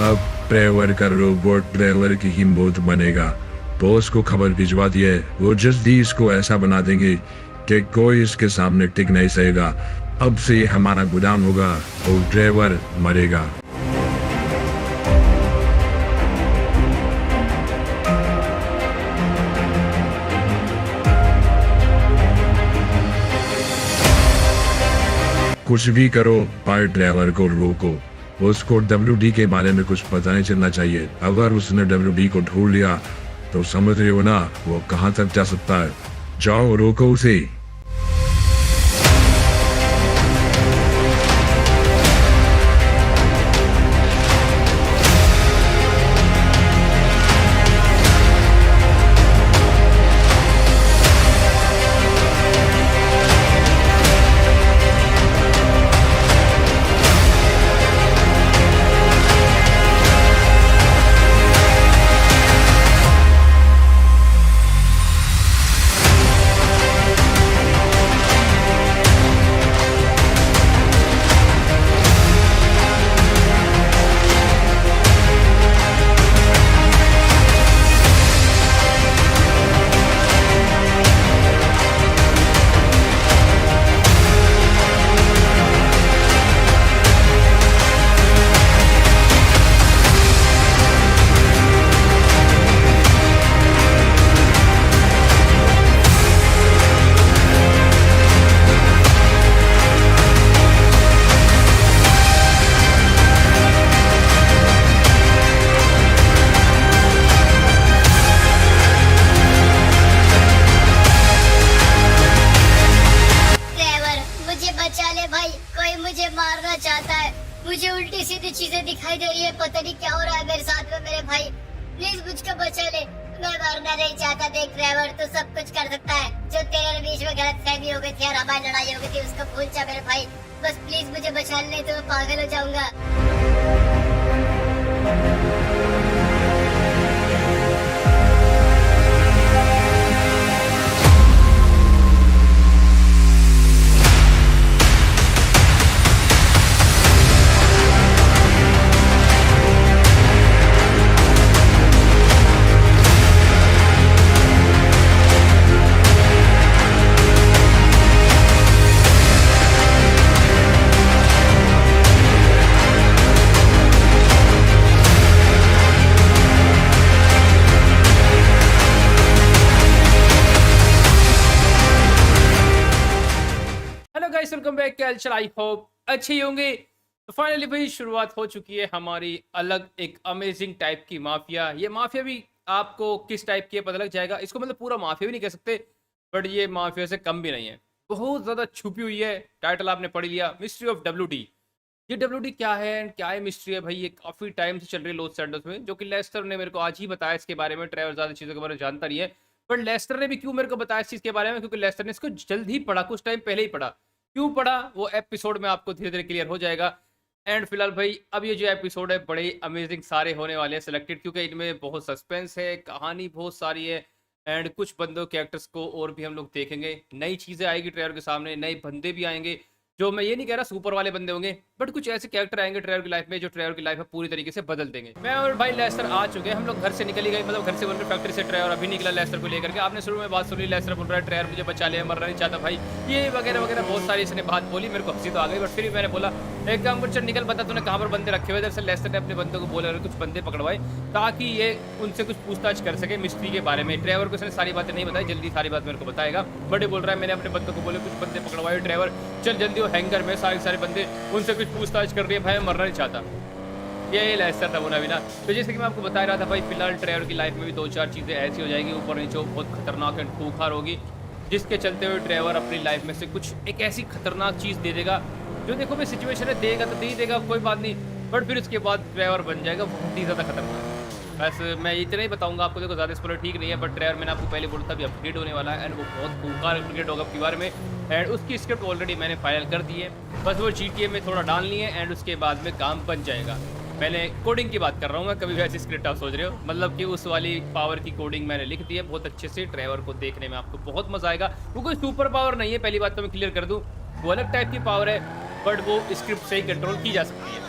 अब ड्राइवर का robot driver की ही मौत बनेगा। बॉस को खबर भिजवा दिए, वो जल्दी इसको ऐसा बना देंगे कि कोई इसके सामने टिक नहीं सकेगा। अब से ये हमारा गुलाम होगा और ड्राइवर मरेगा। कुछ भी करो, पर ड्राइवर को रोको। उसको WD के बारे में कुछ पता नहीं चलना चाहिए। अगर उसने WD को ढूंढ लिया तो समझ रहे हो ना वो कहां तक जा सकता है। जाओ रोको उसे। मुझे उल्टी सीधी चीजें दिखाई दे रही है, पता नहीं क्या हो रहा है मेरे साथ में। मेरे भाई प्लीज मुझको बचा ले, मैं मरना नहीं चाहता। देख ड्राइवर तो सब कुछ कर सकता है। जो तेरे बीच में गलत फहमी हो गई थी और हमारी लड़ाई हो गई थी उसको भूल जा मेरे भाई। बस प्लीज मुझे बचा ले, तो मैं पागल हो जाऊंगा। Welcome back. क्या हालचाल, आई होप अच्छे ही होंगे। तो फाइनली भाई शुरुआत हो चुकी है हमारी अलग एक अमेजिंग टाइप की माफिया। ये माफिया भी आपको किस टाइप की है पता लग जाएगा। इसको मतलब पूरा माफिया भी नहीं कह सकते, बट ये माफिया से कम भी नहीं है, बहुत ज़्यादा छुपी हुई है। टाइटल आपने पढ़ लिया, मिस्ट्री ऑफ WD। ये WD क्या है एंड क्या है मिस्ट्री है भाई, ये काफ़ी टाइम से चल रही है लॉस सैंडोस में, जो कि लेस्टर ने मेरे को आज ही बताया इसके बारे में। ट्रेवर ज़्यादा चीज़ों के बारे में जानता नहीं है, बट लेस्टर ने भी क्यों मेरे को बताया इस चीज़ के बारे में, क्योंकि लेस्टर ने इसको जल्द ही पढ़ा, कुछ टाइम पहले ही पढ़ा। क्यों पढ़ा वो एपिसोड में आपको धीरे धीरे क्लियर हो जाएगा। एंड फिलहाल भाई अब ये जो एपिसोड है बड़े अमेजिंग सारे होने वाले हैं सिलेक्टेड, क्योंकि इनमें बहुत सस्पेंस है, कहानी बहुत सारी है एंड कुछ बंदों के एक्टर्स को और भी हम लोग देखेंगे। नई चीज़ें आएगी ट्रेलर के सामने, नए बंदे भी आएंगे, जो मैं ये नहीं कह रहा सुपर वाले बंदे होंगे, बट कुछ ऐसे कैरेक्टर आएंगे ट्रेलर की लाइफ में जो ट्रेलर की लाइफ है पूरी तरीके से बदल देंगे। मैं और भाई लेस्टर आ चुके हैं, हम लोग घर से निकल ही गए, मतलब घर से बोलकर फैक्ट्री से ट्रेलर अभी निकला लेस्टर को लेकर के। आपने शुरू में बात सुनी, लेस्टर बोल रहा है ट्रेलर मुझे बचा लिया, मरना नहीं चाहता भाई, ये वगैरह वगैरह बहुत सारी इसने बात बोली। मेरे को हंसी तो आ गई, बट फिर भी मैंने बोला एक काम कर, चल निकल, बता तूने कहाँ पर बंदे रखे हुए। जब से लेस्टर ने अपने बंदों को बोला कुछ बंदे पकड़वाए ताकि ये उनसे कुछ पूछताछ कर सके मिस्ट्री के बारे में। ड्राइवर को इसने सारी बातें नहीं बताई, जल्दी सारी बात मेरे को बताएगा। बड़े बोल रहा है मैंने अपने बंदों को बोले कुछ बंदे पकड़वाए, ड्राइवर चल जल्दी, वो हैंगर में सारे बंदे उनसे कुछ पूछताछ कर रही है, भाई मरना नहीं चाहता। ये लेस्टर था वो ना। तो जैसे कि मैं आपको बता रहा था भाई, फिलहाल ट्रेवर की लाइफ में भी 2-4 चीज़ें ऐसी हो जाएगी ऊपर नीचे, बहुत खतरनाक एंड खूंखार होगी, जिसके चलते हुए ट्रेवर अपनी लाइफ में से कुछ एक ऐसी खतरनाक चीज़ दे देगा जो देखो भाई सिचुएशन है, देगा तो दे ही देगा, कोई बात नहीं, बट फिर उसके बाद ट्रेवर बन जाएगा बहुत ही ज़्यादा खतरनाक। बस मैं इतना ही बताऊंगा आपको, देखो ज़्यादा स्पॉइलर ठीक नहीं है, बट ट्रेवर मैंने आपको पहले बोला था भी अपग्रेड होने वाला है एंड वो बहुत खूंखार अपग्रेड होगा आपके बारे में। एंड उसकी स्क्रिप्ट ऑलरेडी मैंने फाइनल कर दी है, बस वो GTA में थोड़ा डालनी है एंड उसके बाद में काम बन जाएगा। मैंने कोडिंग की बात कर रहा हूँ मैं, कभी वैसी स्क्रिप्ट आप सोच रहे हो, मतलब कि उस वाली पावर की कोडिंग मैंने लिख दी है बहुत अच्छे से। ट्रेवर को देखने में आपको बहुत मजा आएगा। वो कोई सुपर पावर नहीं है, पहली बात तो मैं क्लियर कर दूँ, वो अलग टाइप की पावर है, बट वो स्क्रिप्ट से ही कंट्रोल की जा सकती है।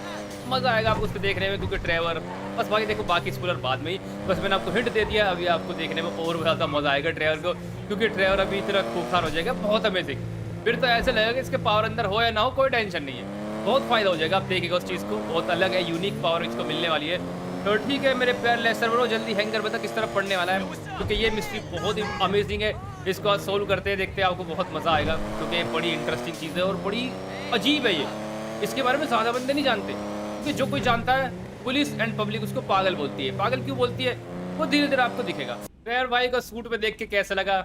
मजा आएगा आपको उसको देखने में, क्योंकि ट्रेवर बस बाकी देखो बाकी स्पॉइलर बाद में ही, बस मैंने आपको हिंट दे दिया, अभी आपको देखने में और ज़्यादा मजा आएगा ट्रेवर को, क्योंकि ट्रेवर अभी इतना खूंखार हो जाएगा, बहुत अमेजिंग। फिर तो ऐसा लगेगा कि इसके पावर अंदर हो या ना हो कोई टेंशन नहीं है, बहुत फायदा हो जाएगा, आप देखिएगा उस चीज़ को, बहुत अलग है, यूनिक पावर इसको मिलने वाली है। तो ठीक है मेरे प्यार लेस्टर ब्रो, जल्दी हैंगर बता किस तरह पढ़ने वाला है, क्योंकि ये मिस्ट्री बहुत ही अमेजिंग है, इसको आज सोल्व करते हैं, देखते हैं आपको बहुत मज़ा आएगा, क्योंकि ये बड़ी इंटरेस्टिंग चीज़ है और बड़ी अजीब है ये, इसके बारे में ज़्यादा बंदे नहीं जानते, क्योंकि जो कोई जानता है पुलिस एंड पब्लिक उसको पागल बोलती है। पागल क्यों बोलती है वो धीरे धीरे आपको दिखेगा। ट्रेवर भाई का सूट में देख के कैसा लगा,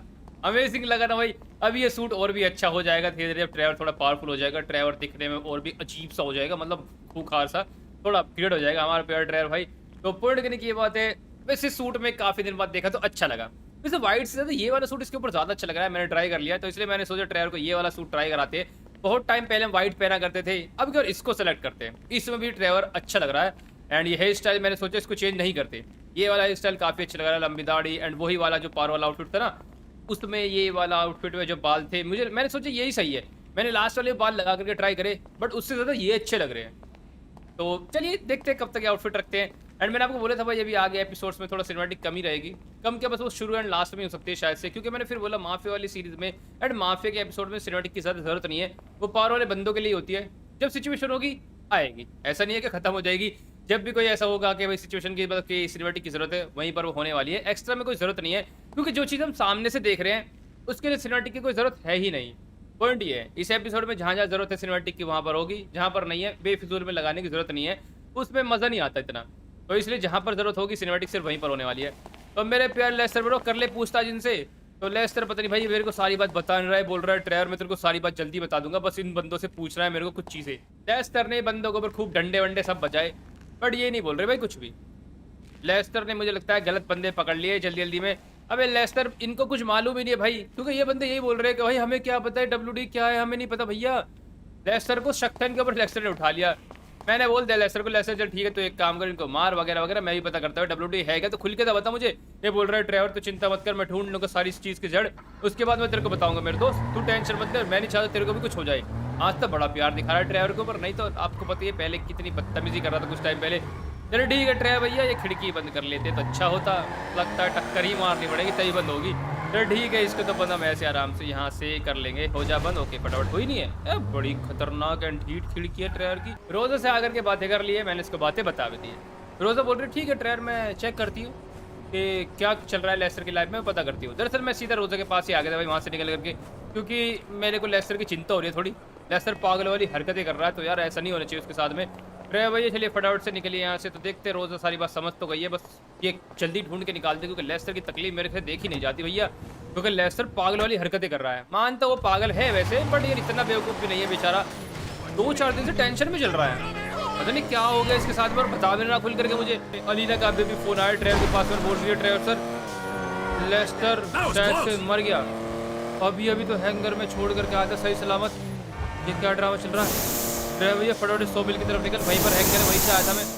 अमेजिंग लगा ना भाई। अभी ये सूट और भी अच्छा हो जाएगा धीरे धीरे, ट्रेवर थोड़ा पावरफुल हो जाएगा, ट्रेवर दिखने में और भी अजीब सा हो जाएगा, मतलब खूंखार सा, थोड़ा अपग्रेड हो जाएगा हमारा प्यार ट्रेवर भाई। तो पॉइंट करने की ये बात है, वैसे सूट में काफ़ी दिन बाद देखा तो अच्छा लगा, वैसे व्हाइट से ज़्यादा ये वाला सूट इसके ऊपर ज़्यादा अच्छा लग रहा है, मैंने ट्राई कर लिया, तो इसलिए मैंने सोचा ट्रेवर को ये वाला सूट ट्राई कराते हैं। बहुत टाइम पहले हम व्हाइट पहना करते थे, अब क्या इसको सेलेक्ट करते हैं, इसमें भी ट्रेवर अच्छा लग रहा है। एंड ये हेयर स्टाइल मैंने सोचा इसको चेंज नहीं करते, ये वाला हेयर स्टाइल काफ़ी अच्छा लग रहा है, लंबी दाढ़ी एंड वही वाला जो पार वाला आउटफिट था ना, उसमें ये वाला आउटफिट में जो बाल थे, मैंने सोचा यही सही है, मैंने लास्ट वाले बाल लगा करके ट्राई करे, बट उससे ज़्यादा ये अच्छे लग रहे हैं। तो चलिए देखते हैं कब तक ये आउटफिट रखते हैं। एंड मैंने आपको बोला था भाई अभी आगे एपिसोड्स में थोड़ा सिनेमैटिक कमी रहेगी, कम क्या बस वो शुरू एंड लास्ट में हो सकती है शायद से, क्योंकि मैंने फिर बोला माफिया वाली सीरीज में एंड माफिया के एपिसोड में सिनेमैटिक की ज़्यादा जरूरत नहीं है, वो पावर वाले बंदों के लिए होती है, जब सिचुएशन होगी आएगी, ऐसा नहीं है कि खत्म हो जाएगी। जब भी कोई ऐसा होगा कि भाई सिचुएशन की मतलब कि सिनेमैटिक की जरूरत है, वहीं पर वो होने वाली है, एक्स्ट्रा में कोई जरूरत नहीं है, क्योंकि जो चीज़ हम सामने से देख रहे हैं उसके लिए सिनेमैटिक की कोई जरूरत है ही नहीं। पॉइंट ये है इस एपिसोड में जहाँ जहाँ जरूरत है सिनेमैटिक की वहाँ पर होगी, जहाँ पर नहीं है बेफिजूल में लगाने की जरूरत नहीं है, उसमें मज़ा नहीं आता इतना, तो इसलिए जहाँ पर जरूरत होगी सिनेमैटिक सिर्फ वहीं पर होने वाली है। तो मेरे प्यार लेस्टर ब्रो कर ले पूछताछ इनसे, तो लेस्टर पता नहीं भाई मेरे को सारी बात बता नहीं रहा है, बोल रहा है ट्रेवर मैं तेरे को सारी बात जल्दी बता दूंगा, बस इन बंदों से पूछ रहा है मेरे को कुछ चीज़ें। लेस्टर ने बंदों के ऊपर खूब डंडे वंडे सब बजाए, बट ये नहीं बोल रहे भाई कुछ भी। लेस्टर ने मुझे लगता है गलत बंदे पकड़ लिए जल्दी जल्दी में। अबे लेस्टर इनको कुछ मालूम ही नहीं है भाई, क्योंकि ये बंदे यही बोल रहे हैं कि भाई हमें क्या पता है WD क्या है, हमें नहीं पता भैया। लेस्टर को शक था इनके ऊपर, लेस्टर ने उठा लिया। मैंने बोल दिया लेस्टर को, लेस्टर चल ठीक है तो एक काम कर इनको मार वगैरह वगैरह, मैं भी पता करता हूँ WD है क्या, तो खुल के तो बता मुझे। ये बोल रहा है ट्रेवर तो चिंता मत कर, मैं ढूंढ लूँगा सारी चीज़ की जड़, उसके बाद मैं तेरे को बताऊंगा मेरे दोस्त, तू टेंशन मत कर, मैं नहीं चाहता तेरे को भी कुछ हो जाए। आज तो बड़ा प्यार दिखा रहा है ट्रेवर के ऊपर, नहीं तो आपको पता ही है पहले कितनी बदतमीजी कर रहा था कुछ टाइम पहले। चलो ठीक है ट्रेवर भैया ये खिड़की बंद कर लेते तो अच्छा होता, लगता है टक्कर ही मारनी पड़ेगी तभी बंद होगी। चलो ठीक है इसको तो बंद हम ऐसे आराम से यहाँ से कर लेंगे, हो जा बंद। ओके फटाफट हुई नहीं है, बड़ी खतरनाक एंड हीट खिड़की है ट्रेवर की। रोजा से आकर के बातें कर ली है, मैंने इसको बातें बता भी दी है। रोजा बोल रही ठीक है ट्रेवर मैं चेक करती हूँ कि क्या चल रहा है लेस्टर की लाइफ में, पता करती हूँ। दरअसल मैं सीधा रोजा के पास ही आ गया था भाई वहाँ से निकल करके, क्योंकि मेरे को लेस्टर की चिंता हो रही है थोड़ी, लेस्टर पागल वाली हरकतें कर रहा है, तो यार ऐसा नहीं होना चाहिए उसके साथ में। ट्रेवर भैया चलिए फटाफट से निकलिए यहाँ से। तो देखते रोज़ा सारी बात समझ तो गई है, बस ये जल्दी ढूंढ के निकाल दे, क्योंकि लेस्टर की तकलीफ मेरे से देखी नहीं जाती भैया, क्योंकि लेस्टर पागल वाली हरकतें कर रहा है। मानता वो पागल है वैसे, बट ये इतना बेवकूफ़ भी नहीं है बेचारा, 2-4 दिन से टेंशन में चल रहा है, पता नहीं क्या हो गया इसके साथ में, और बता भी ना खुल करके मुझे। अलीना का अभी भी फोन आया ट्रेवर के पास में, बोल रही है ट्रेवर सर लेस्टर शायद से मर गया, अभी अभी तो हैंगर में छोड़ करके आता सही सलामत। ये क्या ड्रामा चल रहा है। ड्राइवर भैया फटाफट 100 मिल की तरफ निकल, वहीं पर हैंगर है, वहीं से आया था मैं।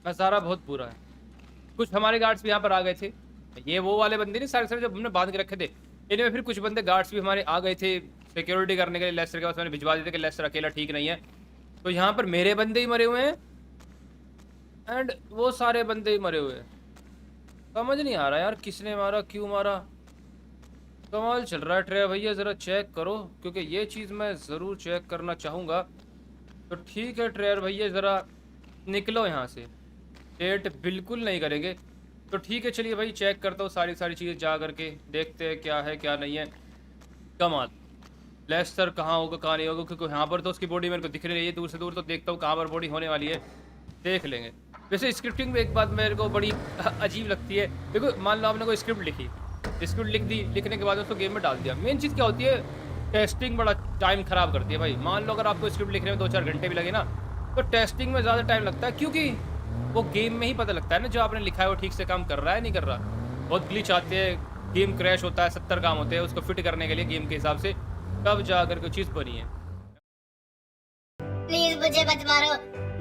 नज़ारा बहुत बुरा है, कुछ हमारे गार्ड्स भी यहाँ पर आ गए थे, ये वो वाले बंदे नहीं सारे जब हमने बांध के रखे थे, इनमें फिर कुछ बंदे गार्ड्स भी हमारे आ गए थे सिक्योरिटी करने के लिए लेस्टर के पास। मैंने भिजवा दिए थे कि लेस्टर अकेला ठीक नहीं है, तो यहाँ पर मेरे बंदे ही मरे हुए हैं एंड वो सारे बंदे ही मरे हुए हैं। समझ नहीं आ रहा यार किसने मारा क्यों मारा, कमाल चल रहा है। ट्रेवर भैया ज़रा चेक करो, क्योंकि ये चीज़ मैं ज़रूर चेक करना चाहूँगा। तो ठीक है ट्रेवर भैया ज़रा निकलो यहाँ से, डेट बिल्कुल नहीं करेंगे। तो ठीक है चलिए भाई चेक करता हूँ सारी चीज़ें जा करके, देखते हैं क्या है क्या नहीं है। कमाल लेस्टर कहाँ होगा कहाँ नहीं होगा, क्योंकि यहाँ पर तो उसकी बॉडी मेरे को दिख रही है, दूर से दूर तो देखता हूँ कहाँ पर बॉडी होने वाली है, देख लेंगे। वैसे स्क्रिप्टिंग में एक बात मेरे को बड़ी अजीब लगती है, देखो मान लो आपने कोई स्क्रिप्ट लिखी, स्क्रिप्ट लिख दी, लिखने के बाद उसको गेम में डाल दिया, मेन चीज़ क्या होती है टेस्टिंग बड़ा टाइम ख़राब करती है भाई। मान लो अगर आपको स्क्रिप्ट लिखने में 2-4 घंटे भी लगे ना, तो टेस्टिंग में ज़्यादा टाइम लगता है, क्योंकि वो गेम में ही पता लगता है ना जो आपने लिखा है वो ठीक से काम कर रहा है नहीं कर रहा। बहुत ग्लिच आते हैं, गेम क्रैश होता है, 70 काम होते हैं उसको फिट करने के लिए गेम के हिसाब से, तब जाकर कोई चीज़ बनी है। प्लीज मुझे मत मारो,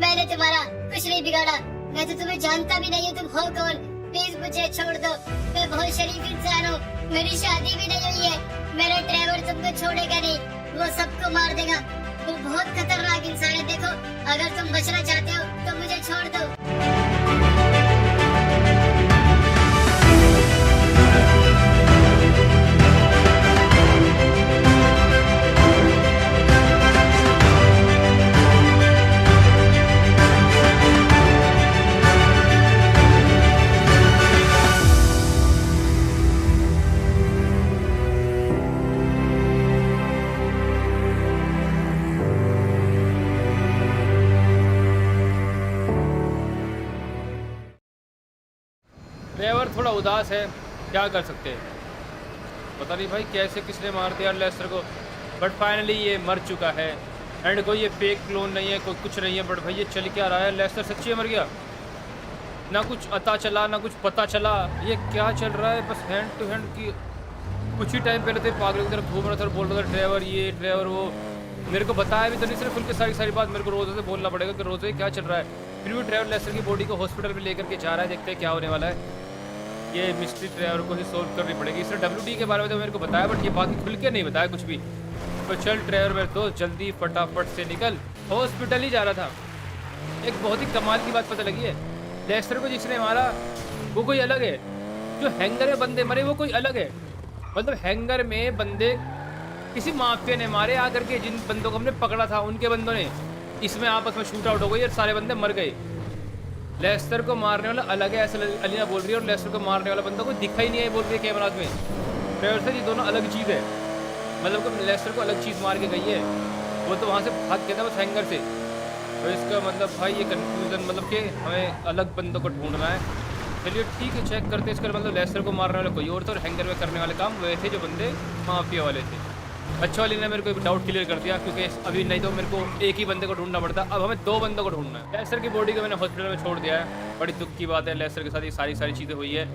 मैंने तुम्हारा कुछ नहीं बिगाड़ा, मैं तो तुम्हें जानता भी नहीं हूँ तुम हो कौन। प्लीज मुझे छोड़ दो, मैं बहुत शरीफ इंसान हूँ, मेरी शादी भी नहीं हुई है, मेरा ड्राइवर तुमको छोड़ेगा नहीं, वो सबको मार देगा, वो बहुत खतरनाक इंसान है। देखो अगर तुम बचना चाहते हो तो मुझे छोड़ दो। ड्राइवर थोड़ा उदास है, क्या कर सकते हैं, पता नहीं भाई कैसे किसने मार दिया लेस्टर को, बट फाइनली ये मर चुका है। एंड कोई ये फेक क्लोन नहीं है, कोई कुछ नहीं है, बट भाई ये चल क्या रहा है, लेस्टर सच्ची मर गया, ना कुछ अता चला ना कुछ पता चला, ये क्या चल रहा है। बस हैंड टू हैंड की कुछ ही टाइम पहले थे पागल की तरफ घूम रहा था और बोल रहा था ड्राइवर ये ड्राइवर वो, मेरे को बताया भी तो नहीं, सिर्फ खुल के सारी बात मेरे को रोज़े से बोलना पड़ेगा कि रोज़े क्या चल रहा है। फिर भी ड्राइवर लेस्टर की बॉडी को हॉस्पिटल में लेकर के जा रहा है, देखते हैं क्या होने वाला है। ये मिस्ट्री ड्राइवर को ही सोल्व करनी पड़ेगी। इसने WD के बारे में तो मेरे को बताया, बट ये बाकी खुल के नहीं बताया कुछ भी। तो चल ड्राइवर मेरे दोस्त जल्दी फटाफट से निकल, हॉस्पिटल ही जा रहा था। एक बहुत ही कमाल की बात पता लगी है, लेस्टर को जिसने मारा वो कोई अलग है, जो हैंगर में बंदे मरे वो कोई अलग है। मतलब हैंगर में बंदे किसी माफिया ने मारे आकर के, जिन बंदों को हमने पकड़ा था उनके बंदों ने, इसमें आपस में शूट आउट हो गई और सारे बंदे मर गए। लेस्टर को मारने वाला अलग है ऐसा अलीना बोल रही है, और लेस्टर को मारने वाला बंदा कोई दिखा ही नहीं है बोल रही है कैमराज में। ड्राइवर से ये दोनों अलग चीज़ है, मतलब कि लेस्टर को अलग चीज़ मार के गई है, वो तो वहाँ से भाग गया था बस हैंगर से। तो इसका मतलब भाई ये कन्फ्यूज़न, मतलब कि हमें अलग बंदों को ढूंढना है। चलिए ठीक है, चेक करते हैं इसका मतलब लेस्टर को मारने वाला कोई और था और हैंगर में करने वाले काम वह थे जो बंदे माफिया वाले थे। अच्छा वाली ने मेरे को एक डाउट क्लियर कर दिया, क्योंकि अभी नहीं तो मेरे को एक ही बंदे को ढूंढना पड़ता, अब हमें 2 बंदों को ढूंढना है। लेस्टर की बॉडी को मैंने हॉस्पिटल में छोड़ दिया है, बड़ी दुख की बात है। लेस्टर के साथ ये सारी चीज़ें हुई है,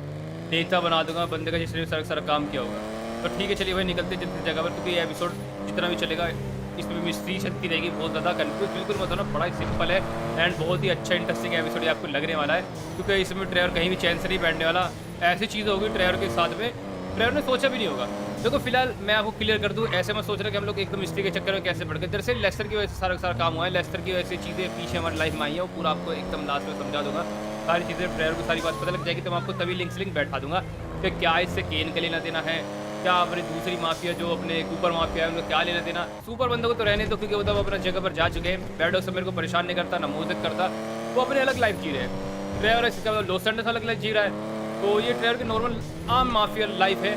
नेता बना दूंगा बंदे का जिसने सारा काम किया होगा। तो ठीक है चलिए भाई निकलते जितनी जगह पर, क्योंकि ये एपिसोड जितना भी चलेगा इसमें भी मिस्ट्री शक्ति रहेगी, बहुत ज़्यादा कन्फ्यूज बिल्कुल मत होना, बड़ा ही सिंपल है एंड बहुत ही अच्छा इंटरेस्टिंग एपिसोड ये आपको लगने वाला है, क्योंकि इसमें ड्राइवर कहीं भी चैन से नहीं बैठने वाला। ऐसी चीज़ होगी ड्राइवर के साथ में ड्राइवर ने सोचा भी नहीं होगा। देखो फिलहाल मैं आपको क्लियर कर दूं, ऐसे मैं सोच रहा कि हम लोग एकदम मिस्ट्री के चक्कर में कैसे बढ़ गए। दरअसल लेस्टर की वजह से सारा काम हुआ है, लेस्टर की वजह से चीज़ें पीछे हमारी लाइफ में आई है, वो पूरा आपको एकदम लास्ट में समझा दूंगा। सारी चीज़ें ड्राइवर को सारी बात पता लग जाएगी, तो मैं आपको तभी लिंक बैठा दूंगा कि क्या इससे केन का लेना देना है, क्या अपनी दूसरी माफिया जो अपने ऊपर माफिया है उनको क्या लेना देना। सुपर बंदों को तो रहने दो, क्योंकि वो तो अपना जगह पर जा चुके हैं, बैडो से मेरे को परेशान नहीं करता ना मोहब्बत करता, वो अपने अलग लाइफ जी रहे हैं। ड्राइवर इसका लॉस एंजल्स अलग लाइफ जी रहा है, तो ये ड्राइवर की नॉर्मल आम माफिया लाइफ है,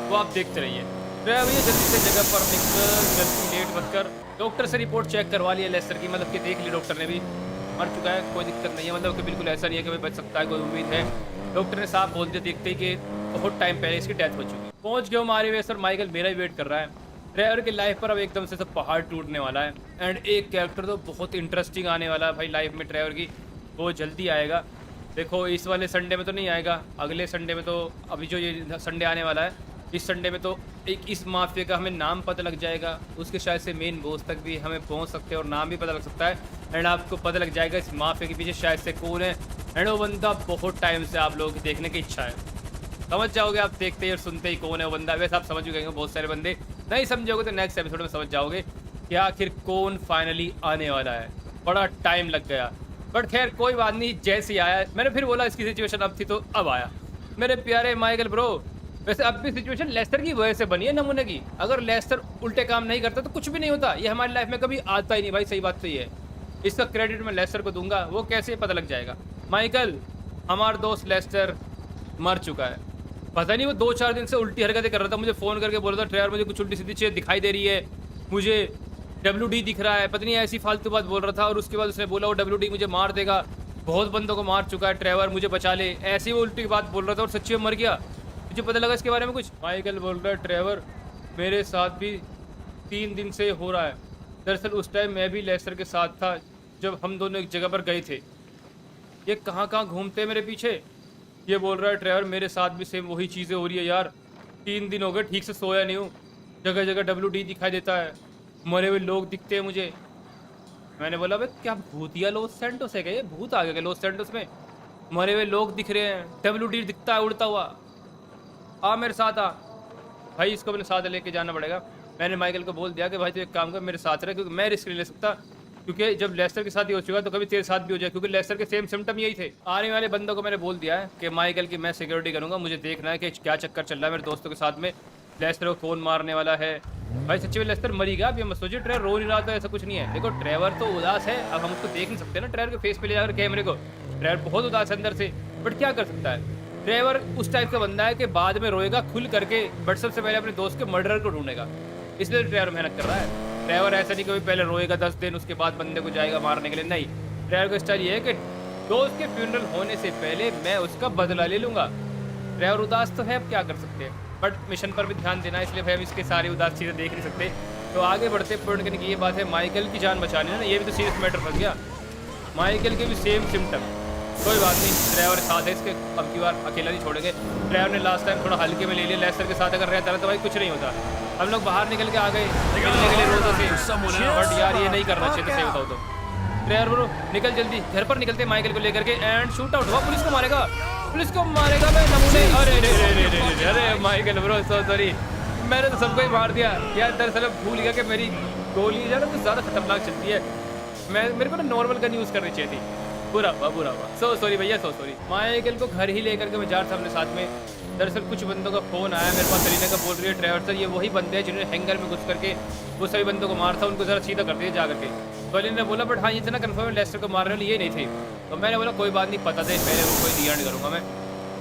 वो आप देखते रहिए। ड्राइवर ये जल्दी से जगह पर निकल, जल्दी लेट मत कर। डॉक्टर से रिपोर्ट चेक करवा लिया लेस्टर की, मतलब कि देख ली डॉक्टर ने भी, मर चुका है, कोई दिक्कत नहीं है, मतलब कि बिल्कुल ऐसा नहीं है कि भाई बच सकता है, कोई उम्मीद है। डॉक्टर ने साफ बोल दिया देखते ही कि बहुत टाइम पहले इसकी डेथ हो चुकी है। पहुंच गया हमारे वे सर, माइकल मेरा ही वेट कर रहा है। ड्राइवर की लाइफ पर अब एकदम से सब पहाड़ टूटने वाला है, एंड एक कैरेक्टर तो बहुत इंटरेस्टिंग आने वाला है भाई लाइफ में ड्राइवर की, वो जल्दी आएगा। देखो इस वाले संडे में तो नहीं आएगा, अगले संडे में, तो अभी जो ये संडे आने वाला है इस संडे में तो एक इस माफिया का हमें नाम पता लग जाएगा, उसके शायद से मेन बॉस तक भी हमें पहुंच सकते हैं और नाम भी पता लग सकता है, एंड आपको पता लग जाएगा इस माफिया के पीछे शायद से कौन है। एंड वो बंदा बहुत टाइम से आप लोगों की देखने की इच्छा है, समझ जाओगे आप देखते ही और सुनते ही कौन है वो बंदा। वैसे आप समझ गए बहुत सारे बंदे, नहीं समझोगे तो नेक्स्ट एपिसोड में समझ जाओगे कि आखिर कौन फाइनली आने वाला है। बड़ा टाइम लग गया, बट खैर कोई बात नहीं, जैसे ही आया मैंने फिर बोला इसकी सिचुएशन अब थी तो अब आया। मेरे प्यारे माइकल ब्रो, वैसे अब भी सिचुएशन लेस्टर की वजह से बनी है नमूने की, अगर लेस्टर उल्टे काम नहीं करता तो कुछ भी नहीं होता, ये हमारी लाइफ में कभी आता ही नहीं भाई, सही बात तो ये है। इसका क्रेडिट मैं लेस्टर को दूंगा, वो कैसे पता लग जाएगा। माइकल हमारा दोस्त लेस्टर मर चुका है, पता नहीं वो 2-4 दिन से उल्टी हरकतें कर रहा था, मुझे फ़ोन करके बोल रहा था ड्राइवर मुझे कुछ उल्टी सीधी चीज़ दिखाई दे रही है, मुझे WD दिख रहा है, पता नहीं ऐसी फालतू बात बोल रहा था। और उसके बाद उसने बोला वो WD मुझे मार देगा, बहुत बंदों को मार चुका है ड्राइवर, मुझे बचा ले, ऐसी वो उल्टी बात बोल रहा था और सच्ची में मर गया। मुझे पता लगा इसके बारे में कुछ। माइकल बोल रहा है ड्राइवर मेरे साथ भी 3 दिन से हो रहा है, दरअसल उस टाइम मैं भी लेस्टर के साथ था जब हम दोनों एक जगह पर गए थे। ये कहाँ घूमते मेरे पीछे, ये बोल रहा है ड्राइवर मेरे साथ भी सेम वही चीज़ें हो रही है यार, 3 दिन हो गए ठीक से सोया नहीं हूँ, जगह जगह WD दिखाई देता है, मरे हुए लोग दिखते हैं मुझे। मैंने बोला भाई क्या भूतिया लॉस सैंटोस है क्या, ये भूत आ गया क्या लॉस सैंटोस में, मरे हुए लोग दिख रहे हैं, WD दिखता है उड़ता हुआ, आ मेरे साथ आ। भाई इसको अपने साथ लेके जाना पड़ेगा। मैंने माइकल को बोल दिया कि भाई तू एक काम कर मेरे साथ रह, क्योंकि मैं रिस्क नहीं ले सकता, क्योंकि जब लेस्टर के साथ ही हो चुका तो कभी तेरे साथ भी हो जाए, क्योंकि लेस्टर के सेम सिम्टम यही थे। आने वाले बंदों को मैंने बोल दिया है कि माइकल की मैं सिक्योरिटी करूंगा, मुझे देखना है कि क्या चक्कर चल रहा है मेरे दोस्तों के साथ में, लेस्टर को कौन मारने वाला है। भाई सच्ची में लेस्टर मरी गया, अब ये मत सोचिए ट्रेवर रो नहीं रहा था, ऐसा कुछ नहीं है। देखो ट्रेवर तो उदास है, अब हम उसको देख नहीं सकते ना ट्रेवर के फेस पे ले जाकर कैमरे को, ट्रेवर बहुत उदास है अंदर से, बट क्या कर सकता है। ट्रेवर उस टाइप का बंदा है कि बाद में रोएगा खुल करके, बट सबसे पहले अपने दोस्त के मर्डर को ढूंढेगा, इसलिए ट्रेवर मेहनत कर रहा है। ट्रेवर ऐसा नहीं कि पहले रोएगा 10 दिन उसके बाद बंदे को जाएगा मारने के लिए, नहीं। ट्रेवर का स्टाइल ये है कि दोस्त के फ्यूनरल होने से पहले मैं उसका बदला ले लूंगा। ट्रेवर उदास तो है, अब क्या कर सकते हैं, बट मिशन पर भी ध्यान देना है, इसलिए भाई हम इसके सारी उदास चीज़ें देख नहीं सकते। तो आगे बढ़ते पॉइंट करने की ये बात है, माइकल की जान बचानी है ना, ये भी तो सीरियस मैटर फंस गया। माइकल के भी सेम सिम्टम, कोई बात नहीं, ड्राइवर साथ है इसके, अब की बार अकेला नहीं छोड़ेंगे। ड्राइवर ने लास्ट टाइम थोड़ा हल्के में ले लिया, लेस्टर के साथ अगर रहता ना तो भाई कुछ नहीं होता। हम लोग बाहर निकल के आ गए निकलने के लिए रोज़ों से, बट यार ये नहीं करना चाहिए, सही बताओ तो। ड्राइवर ब्रो निकल जल्दी, घर पर निकलते माइकल को लेकर के, एंड शूट आउट हुआ, पुलिस को मारेगा, पुलिस को मारेगा मैं नमूने। अरे अरे अरे अरे अरे माइकल ब्रो सॉरी, मैंने तो सबको ही मार दिया यार, दरअसल भूल गया कि मेरी गोली जो है ना तो ज़्यादा खतरनाक चलती है, मेरे को ना नॉर्मल गन यूज़ करनी चाहिए थी, बुरा हुआ सो सॉरी भैया, सो सॉरी। माइकल को घर ही लेकर के मैं जा रहा था अपने साथ में, दरअसल कुछ बंदों का फ़ोन आया मेरे पास, सलीना का बोल रही है ड्राइवर सर ये वही बंदे हैं जिन्होंने हैंगर में घुस करके वो सभी बंदों को मारा था, उनको ज़रा सीधा कर दिया जा करके। तो अली ने बोला बट हाँ ये इतना कन्फर्म है लेस्टर को मार रहे ये नहीं थे, तो मैंने बोला कोई बात नहीं, पता दे मेरे को कोई रिएक्ट करूँगा मैं।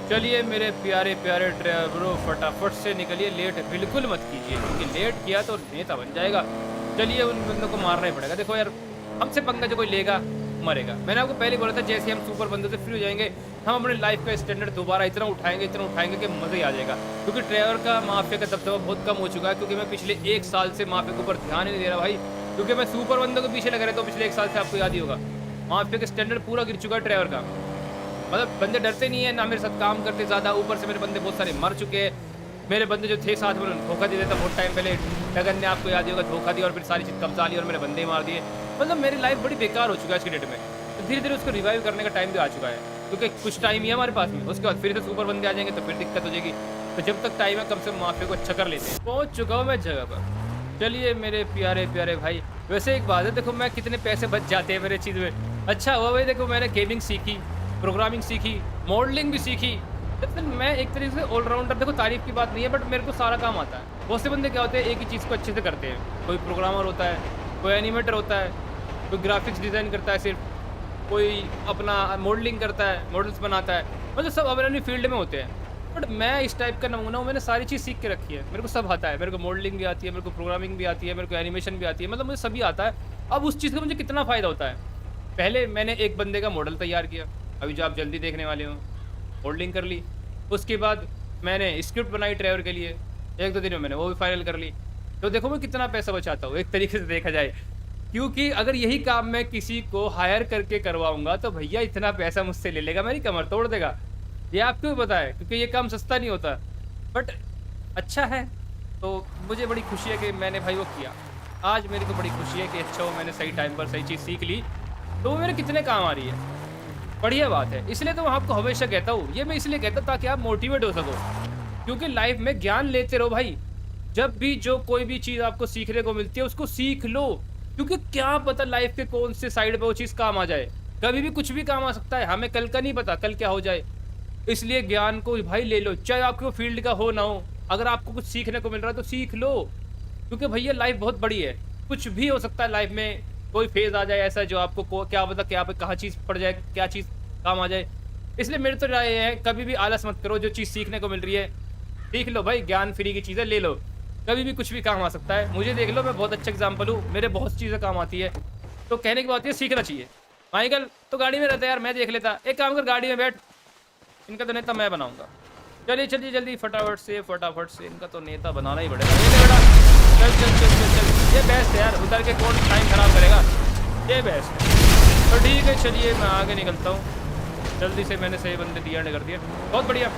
चलिए मेरे प्यारे प्यारे ड्राइवरों फटाफट से निकलिए, लेट बिल्कुल मत कीजिए, क्योंकि लेट किया तो नेता बन जाएगा। चलिए उन बंदों को मारना ही पड़ेगा, देखो यार हमसे पंगा जो कोई लेगा मरेगा। मैंने आपको पहले बोला था जैसे हम सुपर बंदों से फ्री हो जाएंगे हम अपने लाइफ का स्टैंडर्ड दोबारा इतना उठाएंगे कि मज़ा ही आ जाएगा, क्योंकि ड्राइवर का माफिया का दबदबा बहुत कम हो चुका है, क्योंकि मैं पिछले 1 साल से माफिया के ऊपर ध्यान ही नहीं दे रहा भाई, क्योंकि मैं सुपर बंदों के पीछे लगा रहा तो पिछले 1 साल से आपको याद ही होगा माफिया का स्टैंडर्ड पूरा गिर चुका है ड्राइवर का, मतलब बंदे डरते नहीं है ना मेरे साथ काम करते ज़्यादा, ऊपर से मेरे बंदे बहुत सारे मर चुके हैं, मेरे बंदे जो थे साथ में उन्होंने धोखा दे देता बहुत टाइम पहले, लगन ने आपको याद होगा धोखा दिया और फिर सारी चीज़ कब्जा ली और मेरे बंदे मार दिए, मतलब मेरी लाइफ बड़ी बेकार हो चुका है आज की डेट में। तो धीरे धीरे उसको रिवाइव करने का टाइम भी आ चुका है, क्योंकि कुछ टाइम ही है हमारे पास में, उसके बाद फिर से सुपर बंदे आ जाएंगे तो फिर दिक्कत हो जाएगी, तो जब तक टाइम है कम से कम माफिया को अच्छा कर लेते हैं। पहुँच चुका हूँ मैं जगह पर। चलिए मेरे प्यारे प्यारे भाई, वैसे एक बात है देखो मैं कितने पैसे बच जाते हैं मेरे चीज़ में, अच्छा हुआ भाई देखो मैंने गेमिंग सीखी, प्रोग्रामिंग सीखी, मॉडलिंग भी सीखी, मैं एक तरीके से ऑलराउंडर, देखो तारीफ की बात नहीं है बट मेरे को सारा काम आता है। बहुत से बंदे क्या होते हैं एक ही चीज़ को अच्छे से करते हैं, कोई प्रोग्रामर होता है, कोई एनिमेटर होता है, कोई ग्राफिक्स डिज़ाइन करता है सिर्फ, कोई अपना मॉडलिंग करता है, मॉडल्स बनाता है, मतलब सब अपनी अपनी फील्ड में होते हैं, बट मैं इस टाइप का नमूना हूँ, मैंने सारी चीज़ सीख के रखी है, मेरे को सब आता है, मेरे को मॉडलिंग भी आती है, मेरे को प्रोग्रामिंग भी आती है, मेरे को एनिमेशन भी आती है, मतलब मुझे सभी आता है। अब उस चीज़ का मुझे कितना फ़ायदा होता है, पहले मैंने एक बंदे का मॉडल तैयार किया, अभी जो आप जल्दी देखने वाले हो, मॉडलिंग कर ली, उसके बाद मैंने स्क्रिप्ट बनाई ड्राइवर के लिए, 1-2 दिन में मैंने वो भी फाइनल कर ली, तो देखो मैं कितना पैसा बचाता हूँ एक तरीके से देखा जाए, क्योंकि अगर यही काम मैं किसी को हायर करके करवाऊंगा तो भैया इतना पैसा मुझसे ले लेगा, मेरी कमर तोड़ देगा, ये आपको भी पता है, क्योंकि ये काम सस्ता नहीं होता, बट अच्छा है, तो मुझे बड़ी खुशी है कि मैंने भाई वो किया। आज मेरे को बड़ी खुशी है कि अच्छा हो मैंने सही टाइम पर सही चीज़ सीख ली, तो वो मेरे कितने काम आ रही है, बढ़िया बात है। इसलिए तो मैं आपको हमेशा कहता हूँ, ये मैं इसलिए कहता हूँ ताकि आप मोटिवेट हो सको, क्योंकि लाइफ में ज्ञान लेते रहो भाई, जब भी जो कोई भी चीज़ आपको सीखने को मिलती है उसको सीख लो, क्योंकि क्या पता लाइफ के कौन से साइड पे वो चीज़ काम आ जाए, कभी भी कुछ भी काम आ सकता है, हमें कल का नहीं पता कल क्या हो जाए, इसलिए ज्ञान को भाई ले लो, चाहे आपको फील्ड का हो ना हो, अगर आपको कुछ सीखने को मिल रहा है तो सीख लो, क्योंकि भैया लाइफ बहुत बड़ी है, कुछ भी हो सकता है लाइफ में, कोई फेज आ जाए ऐसा जो आपको क्या पता क्या पे कहाँ चीज़ पड़ जाए, क्या चीज़ काम आ जाए, इसलिए मेरी तो राय है कभी भी आलस मत करो, जो चीज़ सीखने को मिल रही है सीख लो भाई, ज्ञान फ्री की चीज़ें ले लो, कभी भी कुछ भी काम आ सकता है। मुझे देख लो मैं बहुत अच्छा एग्जाम्पल हूँ, मेरे बहुत चीज़ें काम आती है, तो कहने की बात है सीखना चाहिए। माइकल तो गाड़ी में रहता है यार, मैं देख लेता, एक काम कर गाड़ी में बैठ, इनका तो नेता मैं बनाऊंगा। चलिए चलिए जल्दी फटाफट से इनका तो नेता बनाना ही पड़ेगा। बेटा चल चल चल चल चल, ये बेस्ट है यार, उतर के कौन टाइम खराब करेगा, ये बेस्ट है। तो ठीक है चलिए मैं आगे निकलता हूँ, जल्दी से मैंने सही बंदे दिया कर दिया, बहुत बढ़िया।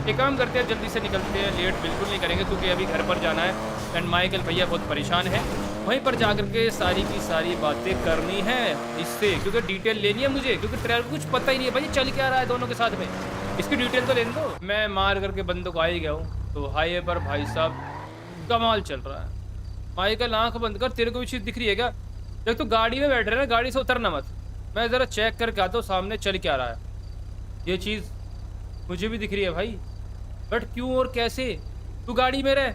एक काम करते हैं, जल्दी से निकलते हैं, लेट बिल्कुल नहीं करेंगे क्योंकि अभी घर पर जाना है एंड माइकल भैया बहुत परेशान है। वहीं पर जाकर के सारी की सारी बातें करनी है इससे, क्योंकि डिटेल लेनी है मुझे, क्योंकि ट्रेलर कुछ पता ही नहीं है भाई चल क्या रहा है दोनों के साथ में, इसकी डिटेल तो लेने दो। मैं मार करके बंदों को आ ही गया हूँ, तो हाईवे पर भाई साहब कमाल चल रहा है। माइकल आंख बंद कर, तेरे को भी चीज़ दिख रही है क्या? देख तो गाड़ी में बैठ रहे ना, गाड़ी से उतरना मत, मैं ज़रा चेक करके आता हूँ सामने चल क्या रहा है। ये चीज़ मुझे भी दिख रही है भाई, बट क्यों और कैसे? तू गाड़ी में रह,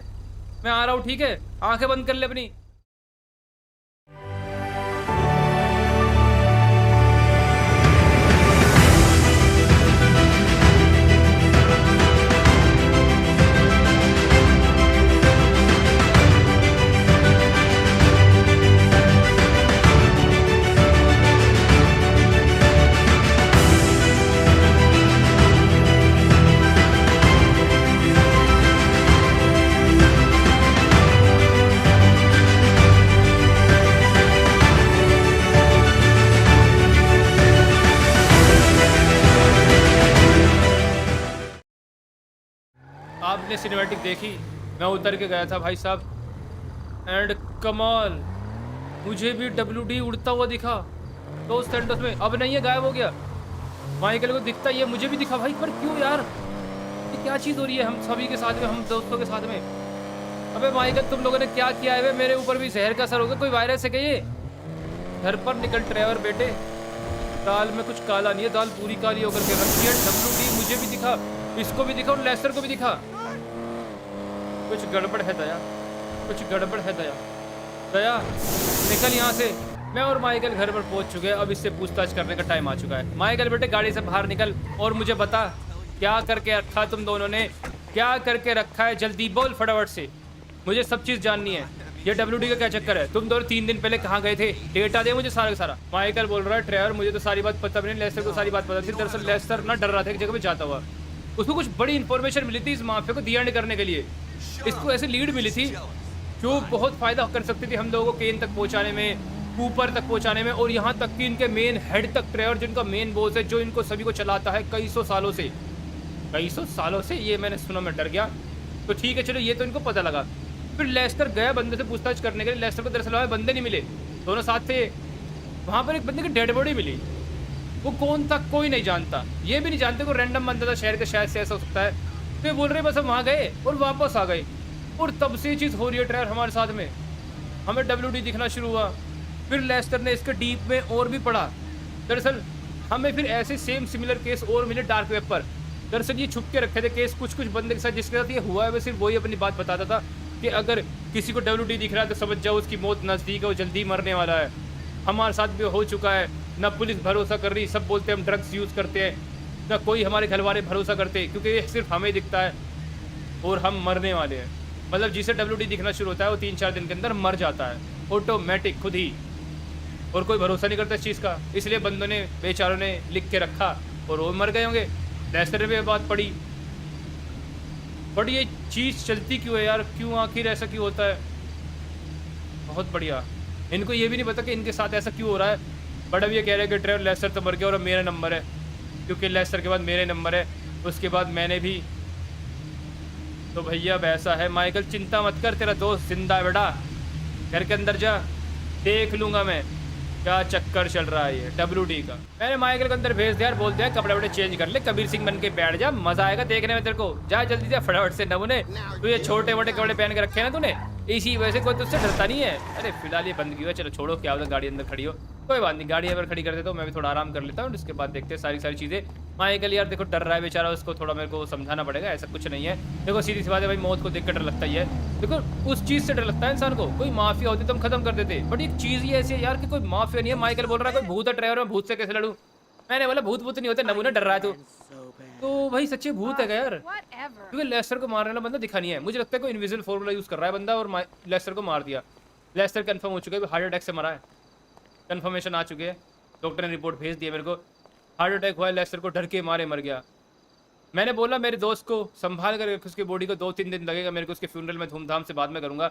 मैं आ रहा हूँ, ठीक है? आंखें बंद कर ले अपनी। आपने सिनेमैटिक देखी, मैं उतर के गया था भाई साहब एंड कमाल, मुझे भी WD उड़ता हुआ दिखा लॉस सैंटोस में, अब नहीं है, गायब हो गया। माइकल को दिखता ही है, मुझे भी दिखा भाई, पर क्यों यार, ये क्या चीज़ हो रही है हम सभी के साथ में, हम दोस्तों के साथ में? अबे माइकल तुम लोगों ने क्या किया है? मेरे ऊपर भी जहर का असर होगा, कोई वायरस है क्या ये? घर पर निकल ट्रेवर बेटे, दाल में कुछ काला नहीं है, दाल पूरी काली होकर के रखी है। WD मुझे भी दिखा, इसको भी दिखा और लेस्टर को भी दिखा। कुछ गड़बड़ है दया, कुछ गड़बड़ है दया। दया निकल यहाँ से। मैं और माइकल घर पर पहुँच चुके हैं, अब इससे पूछताछ करने का टाइम आ चुका है। माइकल बेटे गाड़ी से बाहर निकल और मुझे बता क्या करके रखा तुम दोनों ने, क्या करके रखा है? जल्दी बोल फटाफट से, मुझे सब चीज़ जाननी है। ये WD का क्या चक्कर है? तुम दोनों 3 दिन पहले कहाँ गए थे? डेटा दे मुझे सारा का सारा। माइकल बोल रहा है ट्रेवर मुझे तो सारी बात पता भी नहीं, लेस्टर को सारी बात पता थी। दरअसल लेस्टर ना डर रहा था एक जगह पे जाता हुआ, उसको कुछ बड़ी इंफॉर्मेशन मिली थी इस माफिया को दी एंड करने के लिए। इसको ऐसी लीड मिली थी जो बहुत फायदा कर सकती थी हम लोगों को केन तक पहुंचाने में, कूपर तक पहुंचाने में, और यहाँ तक कि इनके मेन हेड तक, ट्रेवर जिनका मेन बॉस है, जो इनको सभी को चलाता है कई सौ सालों से। कई सौ सालों से ये मैंने सुना, मैं डर गया। तो ठीक है चलो, ये तो इनको पता लगा। फिर लेस्टर गया बंदे से पूछताछ करने के लिए। लेस्टर को दरअसल वहाँ बंदे नहीं मिले, दोनों साथ थे। वहाँ पर एक बंदे की डेड बॉडी मिली, वो कौन था कोई नहीं जानता, ये भी नहीं जानते, कोई रैंडम बंदा था शहर के, शायद से ऐसा हो सकता है। तो ये बोल रहे बस हम वहाँ गए और वापस आ गए, और तब से ये चीज़ हो रही है ट्रेवर हमारे साथ में। हमें WD दिखना शुरू हुआ, फिर लेस्टर ने इसके डीप में और भी पढ़ा। दरअसल हमें फिर ऐसे सेम सिमिलर केस और मिले डार्क वेब पर। दरअसल ये छुप के रखे थे केस कुछ कुछ बंदे के साथ, जिसके साथ ये हुआ है, वह सिर्फ वही अपनी बात बताता था कि अगर किसी को WD दिख रहा है तो समझ जाओ उसकी मौत नज़दीक है, वो जल्दी मरने वाला है। हमारे साथ भी हो चुका है, ना पुलिस भरोसा कर रही, सब बोलते हैं हम ड्रग्स यूज़ करते हैं, ना कोई हमारे घर वाले भरोसा करते, क्योंकि ये सिर्फ हमें दिखता है और हम मरने वाले हैं। मतलब जिसे WD दिखना शुरू होता है वो 3-4 दिन के अंदर मर जाता है ऑटोमेटिक खुद ही, और कोई भरोसा नहीं करता इस चीज़ का। इसलिए बंदों ने, बेचारों ने लिख के रखा और वो मर गए होंगे। लेस्टर ने भी बात पड़ी, बट ये चीज़ चलती क्यों है यार, क्यों आखिर ऐसा क्यों होता है? बहुत बढ़िया। इनको ये भी नहीं पता कि इनके साथ ऐसा क्यों हो रहा है, बट अब ये कह रहे हैं कि ट्रेवर लेस्टर तो मर गया और अब मेरा नंबर है, क्योंकि लेस्टर के बाद मेरे नंबर है, उसके बाद मैंने भी। तो भैया अब ऐसा है, माइकल चिंता मत कर, तेरा दोस्त जिंदा है बेटा, घर के अंदर जा, देख लूँगा मैं क्या चक्कर चल रहा है ये WD का। मैंने माइकल को अंदर भेज दिया, बोल दिया कपड़े वपड़े चेंज कर ले, कबीर सिंह बन के बैठ जा, मजा आएगा देखने में तेरे को। जा जल्दी जा फटाफट से नमूने, तू ये छोटे मोटे कपड़े पहन के रखे ना तूने, इसी वजह से कोई तुझसे डरता नहीं है। अरे फिलहाल ये बंद की है, चलो छोड़ो, क्या होता गाड़ी अंदर खड़ी हो, कोई बात नहीं, गाड़ी अगर खड़ी कर देता हूँ मैं भी थोड़ा आराम कर लेता हूँ, उसके बाद देखते हैं सारी चीज़ें। माइकल यार देखो डर रहा है बेचारा, उसको थोड़ा मेरे को समझाना पड़ेगा, ऐसा कुछ नहीं है। देखो सीधी सी बात है भाई, मौत को देख कर डर लगता ही है। देखो उस चीज़ से डर लगता है इंसान को, कोई माफिया होती तो हम खत्म कर देते, बट एक चीज़ ही ऐसी है यार कि कोई माफिया नहीं है। माइकल बोल रहा है कोई भूत है ट्रेवर, में भूत से कैसे लड़ूं? मैंने बोला भूत नहीं होते, नमूना डर रहा है तो भाई सच्चे भूत है यार, क्योंकि लेस्टर को मारने वाला बंदा दिखा नहीं है। मुझे लगता है कोई इनविजिबल फॉर्मूला यूज़ कर रहा है बंदा और लेस्टर को मार दिया। लेस्टर कंफर्म हो चुका है, हार्ट अटैक से मरा है, कंफर्मेशन आ चुकी है, डॉक्टर ने रिपोर्ट भेज दी है मेरे को, हार्ट अटैक हुआ है, लेस्टर को डर के मारे मर गया। मैंने बोला मेरे दोस्त को संभाल कर उसकी बॉडी को 2-3 दिन लगेगा, मेरे को उसके फ्यूनरल में धूमधाम से बाद में करूँगा,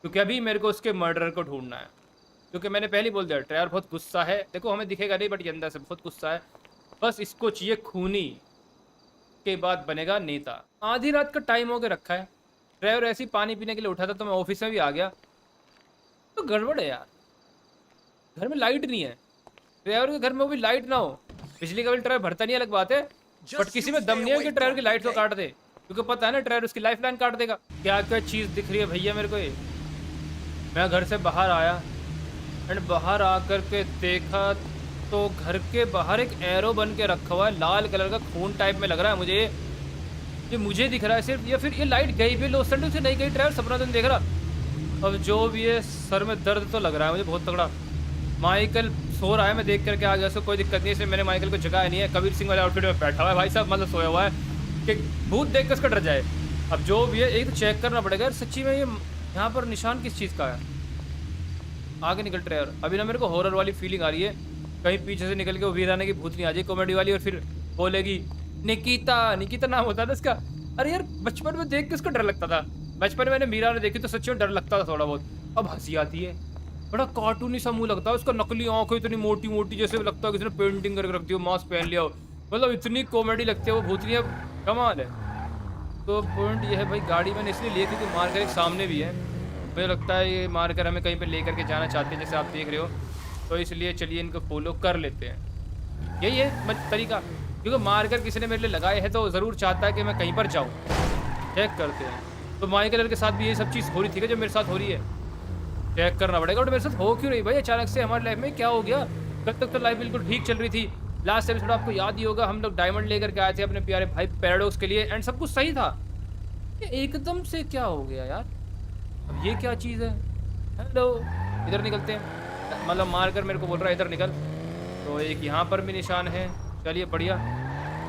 क्योंकि अभी मेरे को उसके मर्डरर को ढूंढना है। क्योंकि मैंने पहले ही बोल दिया ट्रेवर बहुत गुस्सा है, देखो हमें दिखेगा नहीं बट ये अंदर से बहुत गुस्सा है, बस इसको चाहिए खूनी, के बाद बनेगा नेता। आधी रात का टाइम हो के रखा है, ड्राइवर ऐसे ही पानी पीने के लिए उठा था तो मैं ऑफिस में भी आ गया। तो गड़बड़ है यार, घर में लाइट नहीं है, ड्राइवर के घर में वो भी लाइट ना हो, बिजली का बिल ड्राइवर भरता नहीं, अलग बात है, बट किसी में दम नहीं है कि ड्राइवर की लाइट को काट दे, क्योंकि पता है ना ड्राइवर उसकी लाइफ लाइन काट देगा। क्या क्या चीज़ दिख रही है भैया मेरे को ये। मैं घर से बाहर आया एंड बाहर आकर के देखा तो घर के बाहर एक एरो बन के रखा हुआ है, लाल कलर का खून टाइप में लग रहा है मुझे ये मुझे दिख रहा है सिर्फ, या फिर ये लाइट गई भी लो संडे से नहीं गई, ड्राइवर सपना तो नहीं देख रहा। अब जो भी है सर में दर्द तो लग रहा है मुझे बहुत तगड़ा। माइकल सो रहा है, मैं देख करके आ गया, उसको कोई दिक्कत नहीं है, इसलिए मैंने माइकल को जगाया नहीं है, कबीर सिंह वाले आउटफिट में बैठा हुआ है भाई साहब, मतलब सोया हुआ है कि भूत देख कर उसका डर जाए। अब जो भी है एक तो चेक करना पड़ेगा यार सच्ची में ये यहाँ पर निशान किस चीज़ का है। आगे निकल ड्राइवर, अभी ना मेरे को हॉरर वाली फीलिंग आ रही है, कहीं पीछे से निकल के वो वीराने की भूत नहीं आ जाए कॉमेडी वाली और फिर बोलेगी निकिता, निकिता नाम होता था इसका। अरे यार बचपन में देख के उसको डर लगता था, बचपन में मैंने मीरा ने देखी तो सच्ची में डर लगता था थोड़ा बहुत, अब हंसी आती है, बड़ा कार्टूनी सा मुंह लगता है उसका, नकली आंखें इतनी मोटी मोटी जैसे लगता है किसी ने पेंटिंग करके रख दी हो, मास्क पहन लिया हो, मतलब इतनी कॉमेडी लगती है वो भूतनी, अब कमाल है। तो पॉइंट ये है भाई, गाड़ी मैंने इसलिए ली क्योंकि मार्कर एक सामने भी है, मुझे लगता है ये मार्कर हमें कहीं पे लेकर के जाना चाहते हैं जैसे आप देख रहे हो, तो इसलिए चलिए इनको फॉलो कर लेते हैं। यही है तरीका, क्योंकि मार्कर किसी ने मेरे लिए लगाए हैं तो ज़रूर चाहता है कि मैं कहीं पर जाऊँ। चेक करते हैं, तो माइकल के साथ भी ये सब चीज़ हो रही थी कि जो मेरे साथ हो रही है, चेक करना पड़ेगा। और मेरे साथ हो क्यों रही भाई अचानक से, हमारी लाइफ में क्या हो गया? कल तक तो लाइफ बिल्कुल ठीक चल रही थी, लास्ट एपिसोड आपको याद ही होगा, हम लोग डायमंड लेकर के आए थे अपने प्यारे भाई पैराडॉक्स के लिए एंड सब कुछ सही था, ये एकदम से क्या हो गया यार? अब ये क्या चीज़ है? हेलो, इधर निकलते हैं, मतलब मार कर मेरे को बोल रहा है इधर निकल, तो एक यहाँ पर भी निशान है, चलिए बढ़िया।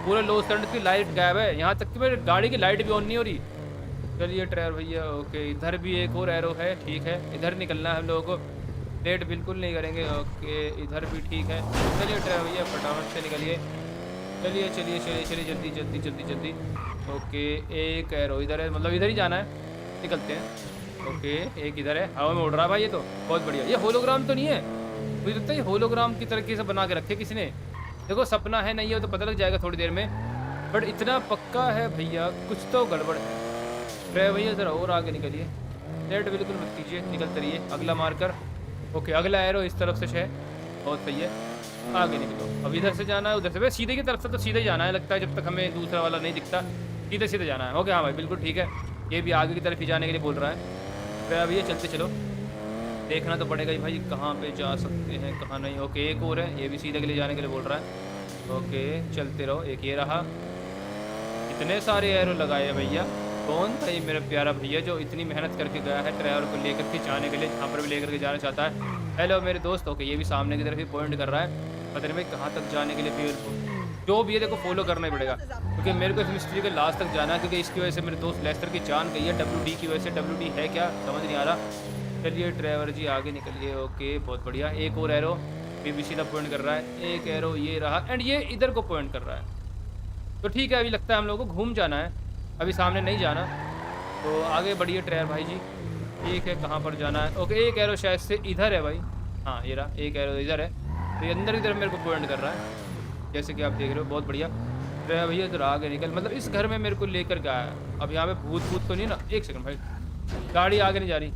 पूरे लो स्टैंड की लाइट गायब है, यहाँ तक कि मेरी गाड़ी की लाइट भी ऑन नहीं हो रही। चलिए ड्राइवर भैया, ओके इधर भी एक और एरो है, ठीक है, इधर निकलना है हम लोगों को, लेट बिल्कुल नहीं करेंगे, ओके इधर भी ठीक है। चलिए ड्राइवर भैया फटाफट से निकलिए, चलिए चलिए चलिए चलिए जल्दी जल्दी जल्दी जल्दी। ओके एक एरो इधर है, मतलब इधर ही जाना है, निकलते हैं। ओके एक इधर है, हवा में उड़ रहा है भाई, ये तो बहुत बढ़िया। ये होलोग्राम तो नहीं है? मुझे लगता है ये होलोग्राम की तरीके से बना के रखे किसी ने, देखो सपना है नहीं है तो पता लग जाएगा थोड़ी देर में, बट इतना पक्का है भैया कुछ तो गड़बड़ है। ड्राइवर भैया ज़रा और आगे निकलिए, लेट बिल्कुल मत कीजिए, निकलते रहिए। अगला मार्कर, ओके अगला एरो इस तरफ से है, बहुत सही है, आगे निकलो। अब इधर से जाना है, उधर से, सीधे की तरफ से तो सीधे ही जाना है लगता है, जब तक हमें दूसरा वाला नहीं दिखता, सीधे सीधे जाना है। ओके हाँ भाई बिल्कुल ठीक है, ये भी आगे की तरफ ही जाने के लिए बोल रहा है। ड्राइवर भैया चलते चलो, देखना तो पड़ेगा ही भाई कहाँ पे जा सकते हैं कहाँ नहीं। ओके एक और है, ये भी सीधे के लिए जाने के लिए बोल रहा है। ओके चलते रहो, एक ये रहा, इतने सारे एरो लगाए हैं भैया। कौन था ये मेरा प्यारा भैया जो इतनी मेहनत करके गया है ड्राइवर को लेकर के जाने के लिए, जहाँ पर भी लेकर के जाना चाहता है। हेलो मेरे दोस्त, ओके ये भी सामने की तरफ ही पॉइंट कर रहा है, पता नहीं भाई कहाँ तक जाने के लिए फिर जो भी है देखो फॉलो करना ही पड़ेगा, क्योंकि मेरे को इस मिस्ट्री के लास्ट तक जाना है, क्योंकि इसकी वजह से मेरे दोस्त लेस्टर की जान गई है, WD की वजह से। WD है क्या समझ नहीं आ रहा। चलिए ड्राइवर जी आगे निकलिए, ओके बहुत बढ़िया। एक और एरो भी सीधा पॉइंट कर रहा है, एक एरो ये रहा एंड ये इधर को पॉइंट कर रहा है, तो ठीक है अभी लगता है हम लोगों को घूम जाना है, अभी सामने नहीं जाना, तो आगे बढ़िए ड्राइवर भाई जी। ठीक है कहाँ पर जाना है? ओके एक एरो शायद से इधर है भाई, हाँ ये रहा, एक एरो इधर है, तो ये अंदर की तरफ मेरे को पॉइंट कर रहा है जैसे कि आप देख रहे हो, बहुत बढ़िया। ड्राइवर भैया इधर आगे निकल, मतलब इस घर में मेरे को लेकर गया है। अब यहाँ पे भूत भूत तो नहीं ना? एक सेकंड भाई, गाड़ी आगे नहीं जा रही,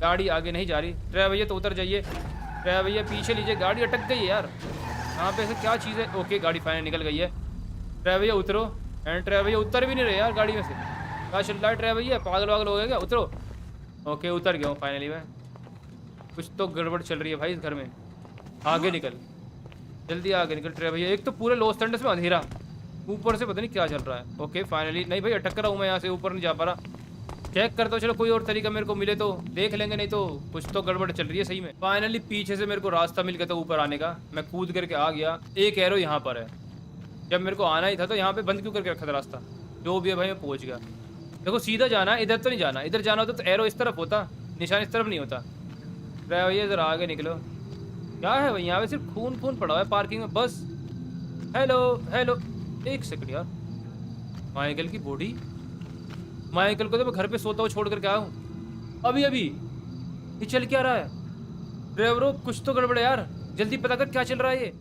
गाड़ी आगे नहीं जा रही। ड्राइवर भैया तो उतर जाइए, ड्राइवर भैया पीछे लीजिए, गाड़ी अटक गई है यार, यहाँ पे ऐसे क्या चीज़ है? ओके गाड़ी फाइनल निकल गई है। ड्राइवर भैया उतरो, एंड ड्राइवर भैया उतर भी नहीं रहे यार गाड़ी में से, क्या चल रहा है ड्राइवर भैया, पागल वागल हो गया क्या? उतरो। ओके उतर गया हूँ फाइनली मैं, कुछ तो गड़बड़ चल रही है भाई इस घर में। आगे निकल, जल्दी आगे निकल ड्राइवर भैया, एक तो पूरे लॉस एंजल्स में अंधेरा, ऊपर से पता नहीं क्या चल रहा है। ओके फाइनली, नहीं भाई अटक रहा हूँ मैं यहाँ से, ऊपर नहीं जा पा रहा। चेक करता हूँ, चलो कोई और तरीका मेरे को मिले तो देख लेंगे, नहीं तो कुछ तो गड़बड़ चल रही है सही में। फाइनली पीछे से मेरे को रास्ता मिल गया था ऊपर आने का, मैं कूद करके आ गया। एक एरो यहाँ पर है, जब मेरे को आना ही था तो यहाँ पे बंद क्यों करके रखा था रास्ता? जो भी है भाई मैं पहुँच गया। देखो सीधा जाना है, इधर तो नहीं जाना, इधर जाना होता तो एरो इस तरफ होता, निशान इस तरफ नहीं होता। ड्राइवर भैया इधर आगे निकलो, क्या है भाई यहाँ पे सिर्फ खून खून पड़ा हुआ है पार्किंग में बस। हेलो हेलो, एक सेकंड यार, माइकल की बॉडी, माइकल को तो मैं घर पे सोता हुआ छोड़ करके आया हूँ अभी अभी, ये चल क्या रहा है? ड्राइवरों कुछ तो गड़बड़ है यार, जल्दी पता कर क्या चल रहा है ये।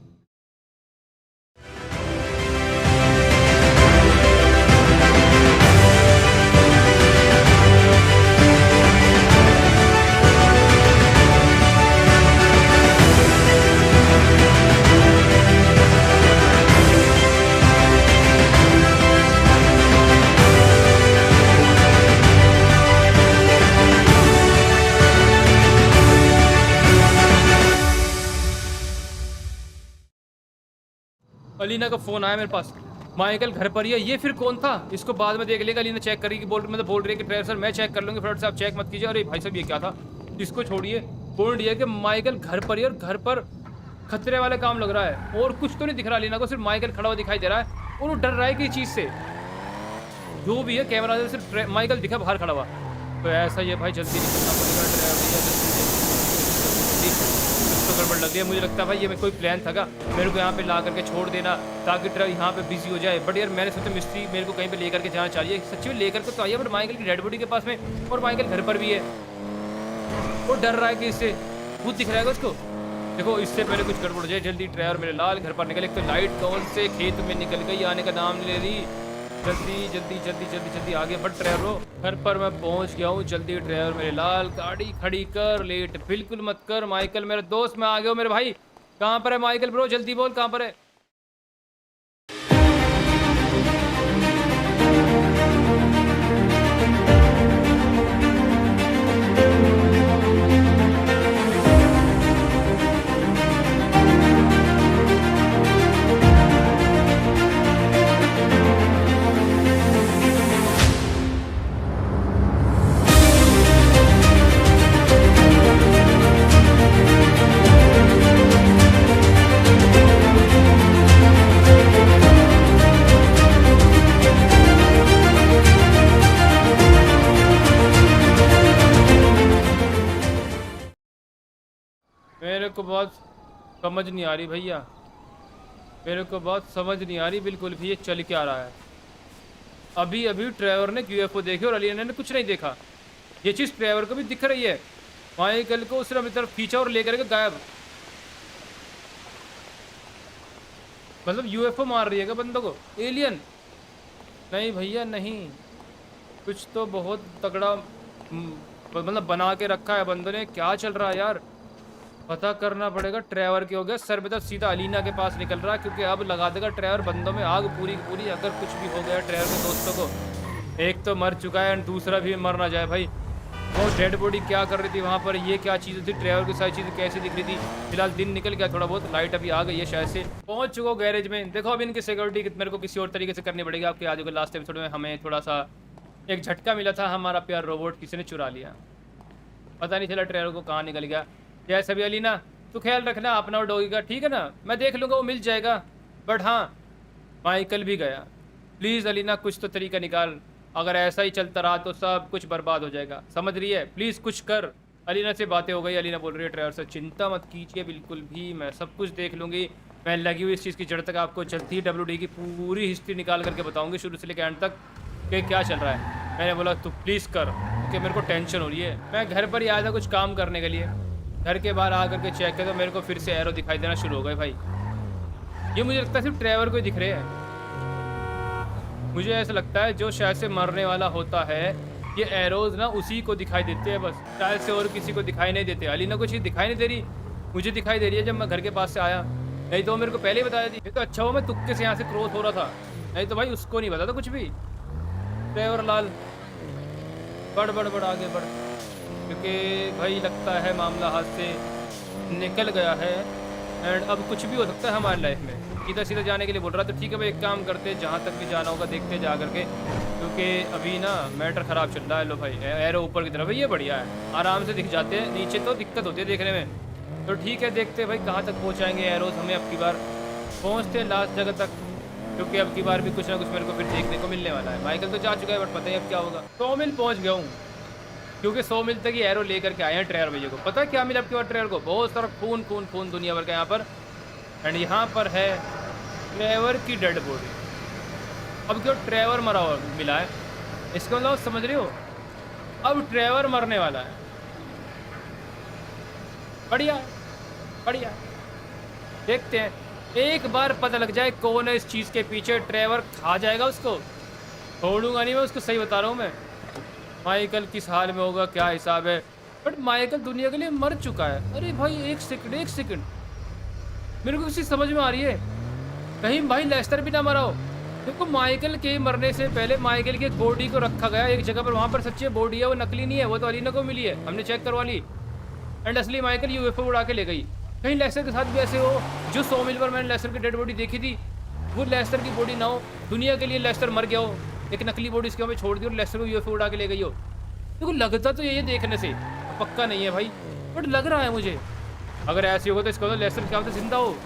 अलीना का फ़ोन आया मेरे पास, माइकल घर पर ही है। ये फिर कौन था? इसको बाद में देख लेगा। अलीना चेक करेगी, बोल रही है कि ड्राइवर सर मैं चेक कर लूँगी, फटाफट से आप चेक मत कीजिए। अरे भाई साहब ये क्या था? इसको छोड़िए, पॉइंट ये है कि माइकल घर पर ही है और घर पर खतरे वाला काम लग रहा है और कुछ तो नहीं दिख रहा अलीना को, सिर्फ माइकल खड़ा हुआ दिखाई दे रहा है और वो डर रहा है किसी चीज़ से। जो भी है कैमरा से सिर्फ माइकल दिखा बाहर खड़ा हुआ। तो ऐसा ही है भाई, जल्दी निकलना पड़ेगा ड्राइवर भैया, जल्दी कुछ तो गड़बड़ लग रही है। मुझे लगता है भाई ये कोई प्लान था मेरे को यहाँ पे ला करके छोड़ देना ताकि ड्राइवर यहाँ पे बिजी हो जाए। बट यार मैंने सोचा मिस्त्री मेरे को कहीं पे लेकर के जाना चाहिए, सच्ची में लेकर के तो आइए, बट माइकल की डेड बॉडी के पास में और माइकल घर पर भी है। वो डर रहा है कि इससे भूत दिख रहा है उसको। देखो इससे पहले कुछ गड़बड़ हो जाए, जल्दी ड्राइवर मेरे लाल घर पर निकले। एक तो लाइट कौन से खेत में निकल गई, आने का नाम नहीं ले रही। जल्दी जल्दी जल्दी जल्दी जल्दी आगे बढ़ ड्राइवर, घर पर मैं पहुंच गया हूँ। जल्दी ड्राइवर मेरे लाल, गाड़ी खड़ी कर, लेट बिल्कुल मत कर। माइकल मेरा दोस्त, मैं आ गया हूँ मेरे भाई। कहाँ पर है माइकल ब्रो? जल्दी बोल कहाँ पर है? मेरे को बहुत समझ नहीं आ रही भैया, मेरे को बहुत समझ नहीं आ रही बिल्कुल भी ये चल क्या रहा है। अभी अभी ड्राइवर ने यूएफओ देखे और अलीना ने कुछ नहीं देखा। ये चीज़ ड्राइवर को भी दिख रही है। माइकल को उसने अपनी तरफ खींचा और लेकर के गायब। मतलब यूएफओ मार रही है क्या बंदों को? एलियन? नहीं भैया नहीं, कुछ तो बहुत तगड़ा मतलब बना के रखा है बंदों ने। क्या चल रहा है यार, पता करना पड़ेगा। ड्राइवर के हो गया सर पे, तो सीधा अलीना के पास निकल रहा है क्योंकि अब लगा देगा ड्राइवर बंदों में आग पूरी की पूरी। अगर कुछ भी हो गया ड्राइवर के दोस्तों को, एक तो मर चुका है एंड दूसरा भी मर ना जाए भाई। वो डेड बॉडी क्या कर रही थी वहाँ पर, ये क्या चीज़ थी, ड्राइवर की सारी चीज़ें कैसे दिख रही थी। फिलहाल दिन निकल गया थोड़ा बहुत, लाइट अभी आ गई है शायद से। पहुँच चुका हूँ गैरेज में। देखो अभी इनकी सिक्योरिटी मेरे को किसी और तरीके से करनी पड़ेगी। आपके आज के लास्ट एपिसोड में हमें थोड़ा सा एक झटका मिला था, हमारा प्यार रोबोट किसी ने चुरा लिया, पता नहीं चला ड्राइवर को कहाँ निकल गया। जैसे भी अलीना तो ख्याल रखना अपना और डॉगी का, ठीक है ना? मैं देख लूँगा, वो मिल जाएगा। बट हाँ माइकल भी गया। प्लीज़ अलीना कुछ तो तरीका निकाल, अगर ऐसा ही चलता रहा तो सब कुछ बर्बाद हो जाएगा, समझ रही है? प्लीज़ कुछ कर। अलीना से बातें हो गई, अलीना बोल रही है ड्राइवर से चिंता मत कीजिए बिल्कुल भी, मैं सब कुछ देख लूँगी। मैं लगी हुई इस चीज़ की जड़ तक आपको जल्दी ही WD की पूरी हिस्ट्री निकाल करके बताऊँगी, शुरू से लेकर एंड तक कि क्या चल रहा है। मैंने बोला तू प्लीज़ कर, क्योंकि मेरे को टेंशन हो रही है। मैं घर पर ही आया था कुछ काम करने के लिए, घर के बाहर आकर के चेक किया तो मेरे को फिर से एरो दिखाई देना शुरू हो गए भाई। ये मुझे लगता है सिर्फ ड्राइवर को ही दिख रहे हैं। मुझे ऐसा लगता है जो शायद से मरने वाला होता है, ये एरोज ना उसी को दिखाई देते हैं बस, शायद से और किसी को दिखाई नहीं देते। अलीना को चीज़ दिखाई नहीं दे रही, मुझे दिखाई दे रही है जब मैं घर के पास से आया। नहीं तो मेरे को पहले ही बताया थी। ये तो अच्छा हो मैं तुक्के से यहाँ से क्रॉस हो रहा था, नहीं तो भाई उसको नहीं पता था कुछ भी। ड्राइवर लाल बढ़ बढ़ बढ़ आगे बढ़, क्योंकि भाई लगता है मामला हाथ से निकल गया है एंड अब कुछ भी हो सकता है हमारी लाइफ में। सीधा सीधा जाने के लिए बोल रहा तो ठीक है भाई, एक काम करते हैं, जहाँ तक भी जाना होगा देखते जा करके, क्योंकि अभी ना मैटर ख़राब चल रहा है। लो भाई एरो ऊपर की तरफ है, ये बढ़िया है, आराम से दिख जाते हैं, नीचे तो दिक्कत होती है देखने में। तो ठीक है देखते हैं भाई कहाँ तक पहुँचाएँगे एरोज हमें। अब की बार पहुँचते हैं लास्ट जगह तक, क्योंकि अब की बार भी कुछ ना कुछ मेरे को फिर देखने को मिलने वाला है। माइकल तो जा चुका है बट पता ही अब क्या होगा। 100 मील पहुँच गया हूँ, क्योंकि 100 मील तक ही एरो लेकर के आए हैं ड्राइवर भैया को। पता है क्या मिला आपके बाद ड्राइवर को? बहुत सारा खून खून खून दुनिया भर का यहाँ पर, एंड यहाँ पर है ड्राइवर की डेड बॉडी। अब क्यों ड्राइवर मरा हुआ मिला है, इसका मतलब समझ रहे हो, अब ड्राइवर मरने वाला है। बढ़िया बढ़िया, देखते हैं, एक बार पता लग जाए कौन है इस चीज़ के पीछे, ड्राइवर खा जाएगा उसको, छोड़ूंगा नहीं मैं उसको, सही बता रहा हूँ मैं। माइकल किस हाल में होगा, क्या हिसाब है, बट माइकल दुनिया के लिए मर चुका है। अरे भाई एक सेकंड, मेरे को किसी समझ में आ रही है, कहीं भाई लेस्टर भी ना मरा हो। देखो माइकल के मरने से पहले माइकल की एक बॉडी को रखा गया एक जगह पर, वहाँ पर सच्ची बॉडी है, वो नकली नहीं है, वो तो अलीना को मिली है, हमने चेक करवा ली। एंड असली माइकल यूएफओ उड़ा के ले गई। कहीं लेस्टर के साथ भी ऐसे हो, जो 100 मील पर मैंने लेस्टर की डेड बॉडी देखी थी, वो लेस्टर की बॉडी ना हो, दुनिया के लिए लेस्टर मर गया हो, एक नकली बॉडी इसके वहाँ पे छोड़ दी और लेस्टर को यूएफओ उड़ा के ले गई हो। देखो लगता तो यही है देखने से, पक्का नहीं है भाई, बट लग रहा है मुझे। अगर ऐसे होगा तो इसका मतलब लेस्टर क्या होता है जिंदा हो,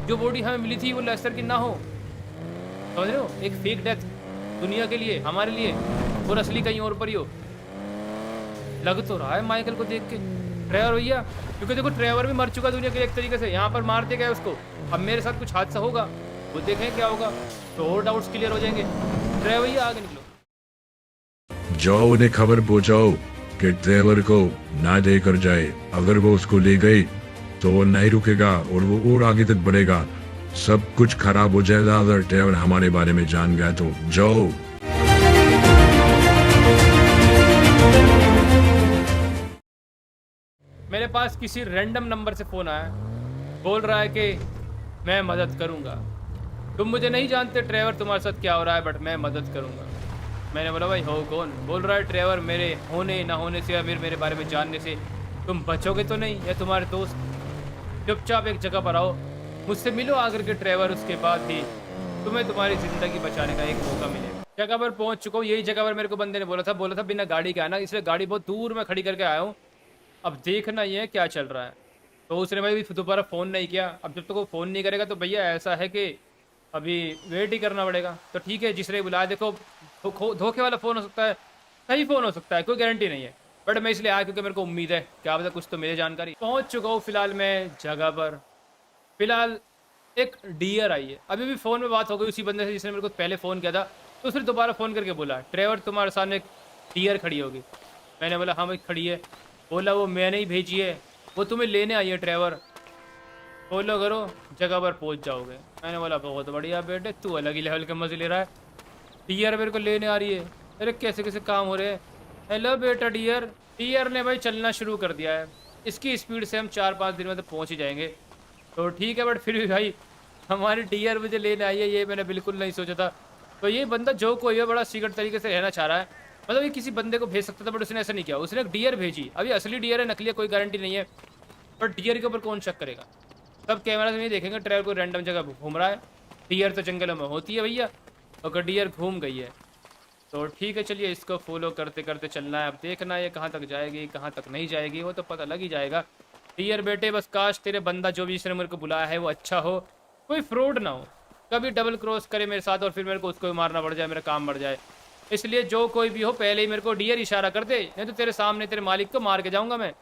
जो बॉडी हमें मिली थी वो लेस्टर की ना हो, समझ रहे हो? एक फेक डेथ दुनिया के लिए, हमारे लिए, और असली कहीं और पर ही हो। लग तो रहा है माइकल को देख के ट्रेवर भैया, क्योंकि देखो ट्रेवर भी मर चुका दुनिया के लिए एक तरीके से, यहाँ पर मारते गए उसको। अब मेरे साथ कुछ हादसा होगा, वो देखें क्या होगा, तो और डाउट्स क्लियर हो जाएंगे। ट्रेवर भैया आगे निकलो। जाओ उन्हें खबर पहुंचाओ कि ड्राइवर को ना देकर जाए। अगर वो उसको ले गई तो वो नहीं रुकेगा और वो और आगे तक बढ़ेगा। सब कुछ खराब हो जाएगा अगर ड्राइवर हमारे बारे में जान गया तो। जाओ। मेरे पास किसी रैंडम नंबर से फ़ोन आया, बोल रहा है कि मैं मदद करूंगा। तुम मुझे नहीं जानते ट्रेवर, तुम्हारे साथ क्या हो रहा है, बट मैं मदद करूंगा। मैंने बोला भाई हो कौन? बोल रहा है ट्रेवर, मेरे होने ना होने से या फिर मेरे बारे में जानने से तुम बचोगे तो नहीं, या तुम्हारे दोस्त। चुपचाप एक जगह पर आओ, मुझसे मिलो आकर के ट्रेवर, उसके बाद ही तुम्हें तुम्हारी ज़िंदगी बचाने का एक मौका मिलेगा। जगह पर पहुंच चुका हूँ, यही जगह पर मेरे को बंदे ने बोला था बिना गाड़ी के आना, इसलिए गाड़ी बहुत दूर में खड़ी करके आया हूँ। अब देखना ही है क्या चल रहा है। तो उसने भाई दोबारा फ़ोन नहीं किया। अब जब तक वो फ़ोन नहीं करेगा तो भैया ऐसा है कि अभी वेट ही करना पड़ेगा। तो ठीक है, जिसने बुलाया, देखो धोखे वाला फ़ोन हो सकता है, सही फ़ोन हो सकता है, कोई गारंटी नहीं है, बट मैं इसलिए आया क्योंकि मेरे को उम्मीद है क्या पता कुछ तो मिले जानकारी। पहुंच चुका हूँ फिलहाल मैं जगह पर। फिलहाल एक डियर आई है, अभी भी फ़ोन में बात हो गई उसी बंदे से जिसने मेरे को पहले फ़ोन किया था। तो उसने दोबारा फ़ोन करके बोला ट्रेवर तुम्हारे सामने एक डियर खड़ी होगी। मैंने बोला हाँ भाई खड़ी है। बोला वो मैंने ही भेजी है, वो तुम्हें लेने आई है ट्रेवर, फॉलो करो जगह पर पहुंच जाओगे। मैंने बोला बहुत बढ़िया बेटे, तू अलग ही लेवल के मजे ले रहा है, डियर मेरे को लेने आ रही है। अरे कैसे कैसे काम हो रहे हैं। हेलो बेटा डियर। डियर ने भाई चलना शुरू कर दिया है, इसकी स्पीड से हम 4-5 दिन में तो पहुँच ही जाएंगे। तो ठीक है, बट फिर भी भाई हमारी डियर मुझे लेने आई है, ये मैंने बिल्कुल नहीं सोचा था। तो ये बंदा जो कोई है बड़ा सीक्रेट तरीके से रहना चाह रहा है, मतलब ये किसी बंदे को भेज सकता था बट उसने ऐसा नहीं किया, उसने एक डियर भेजी। अभी असली डियर है नकली है कोई गारंटी नहीं है, पर डियर के ऊपर कौन शक करेगा। सब कैमरा से नहीं देखेंगे ट्रेवल को रैंडम जगह घूम रहा है। डियर तो जंगलों में होती है भैया, अगर डियर घूम गई है तो ठीक है, चलिए इसको फॉलो करते करते चलना है। अब देखना है ये कहाँ तक जाएगी कहाँ तक नहीं जाएगी, वो तो पता लग ही जाएगा। डियर बेटे बस काश तेरे बंदा जो भी इसने मेरे को बुलाया है वो अच्छा हो, कोई फ्रॉड ना हो, कभी डबल क्रॉस करे मेरे साथ और फिर मेरे को उसको भी मारना पड़ जाए, मेरा काम बढ़ जाए। इसलिए जो कोई भी हो पहले ही मेरे को डियर इशारा कर दे, नहीं तो तेरे सामने तेरे मालिक को मार के जाऊंगा मैं।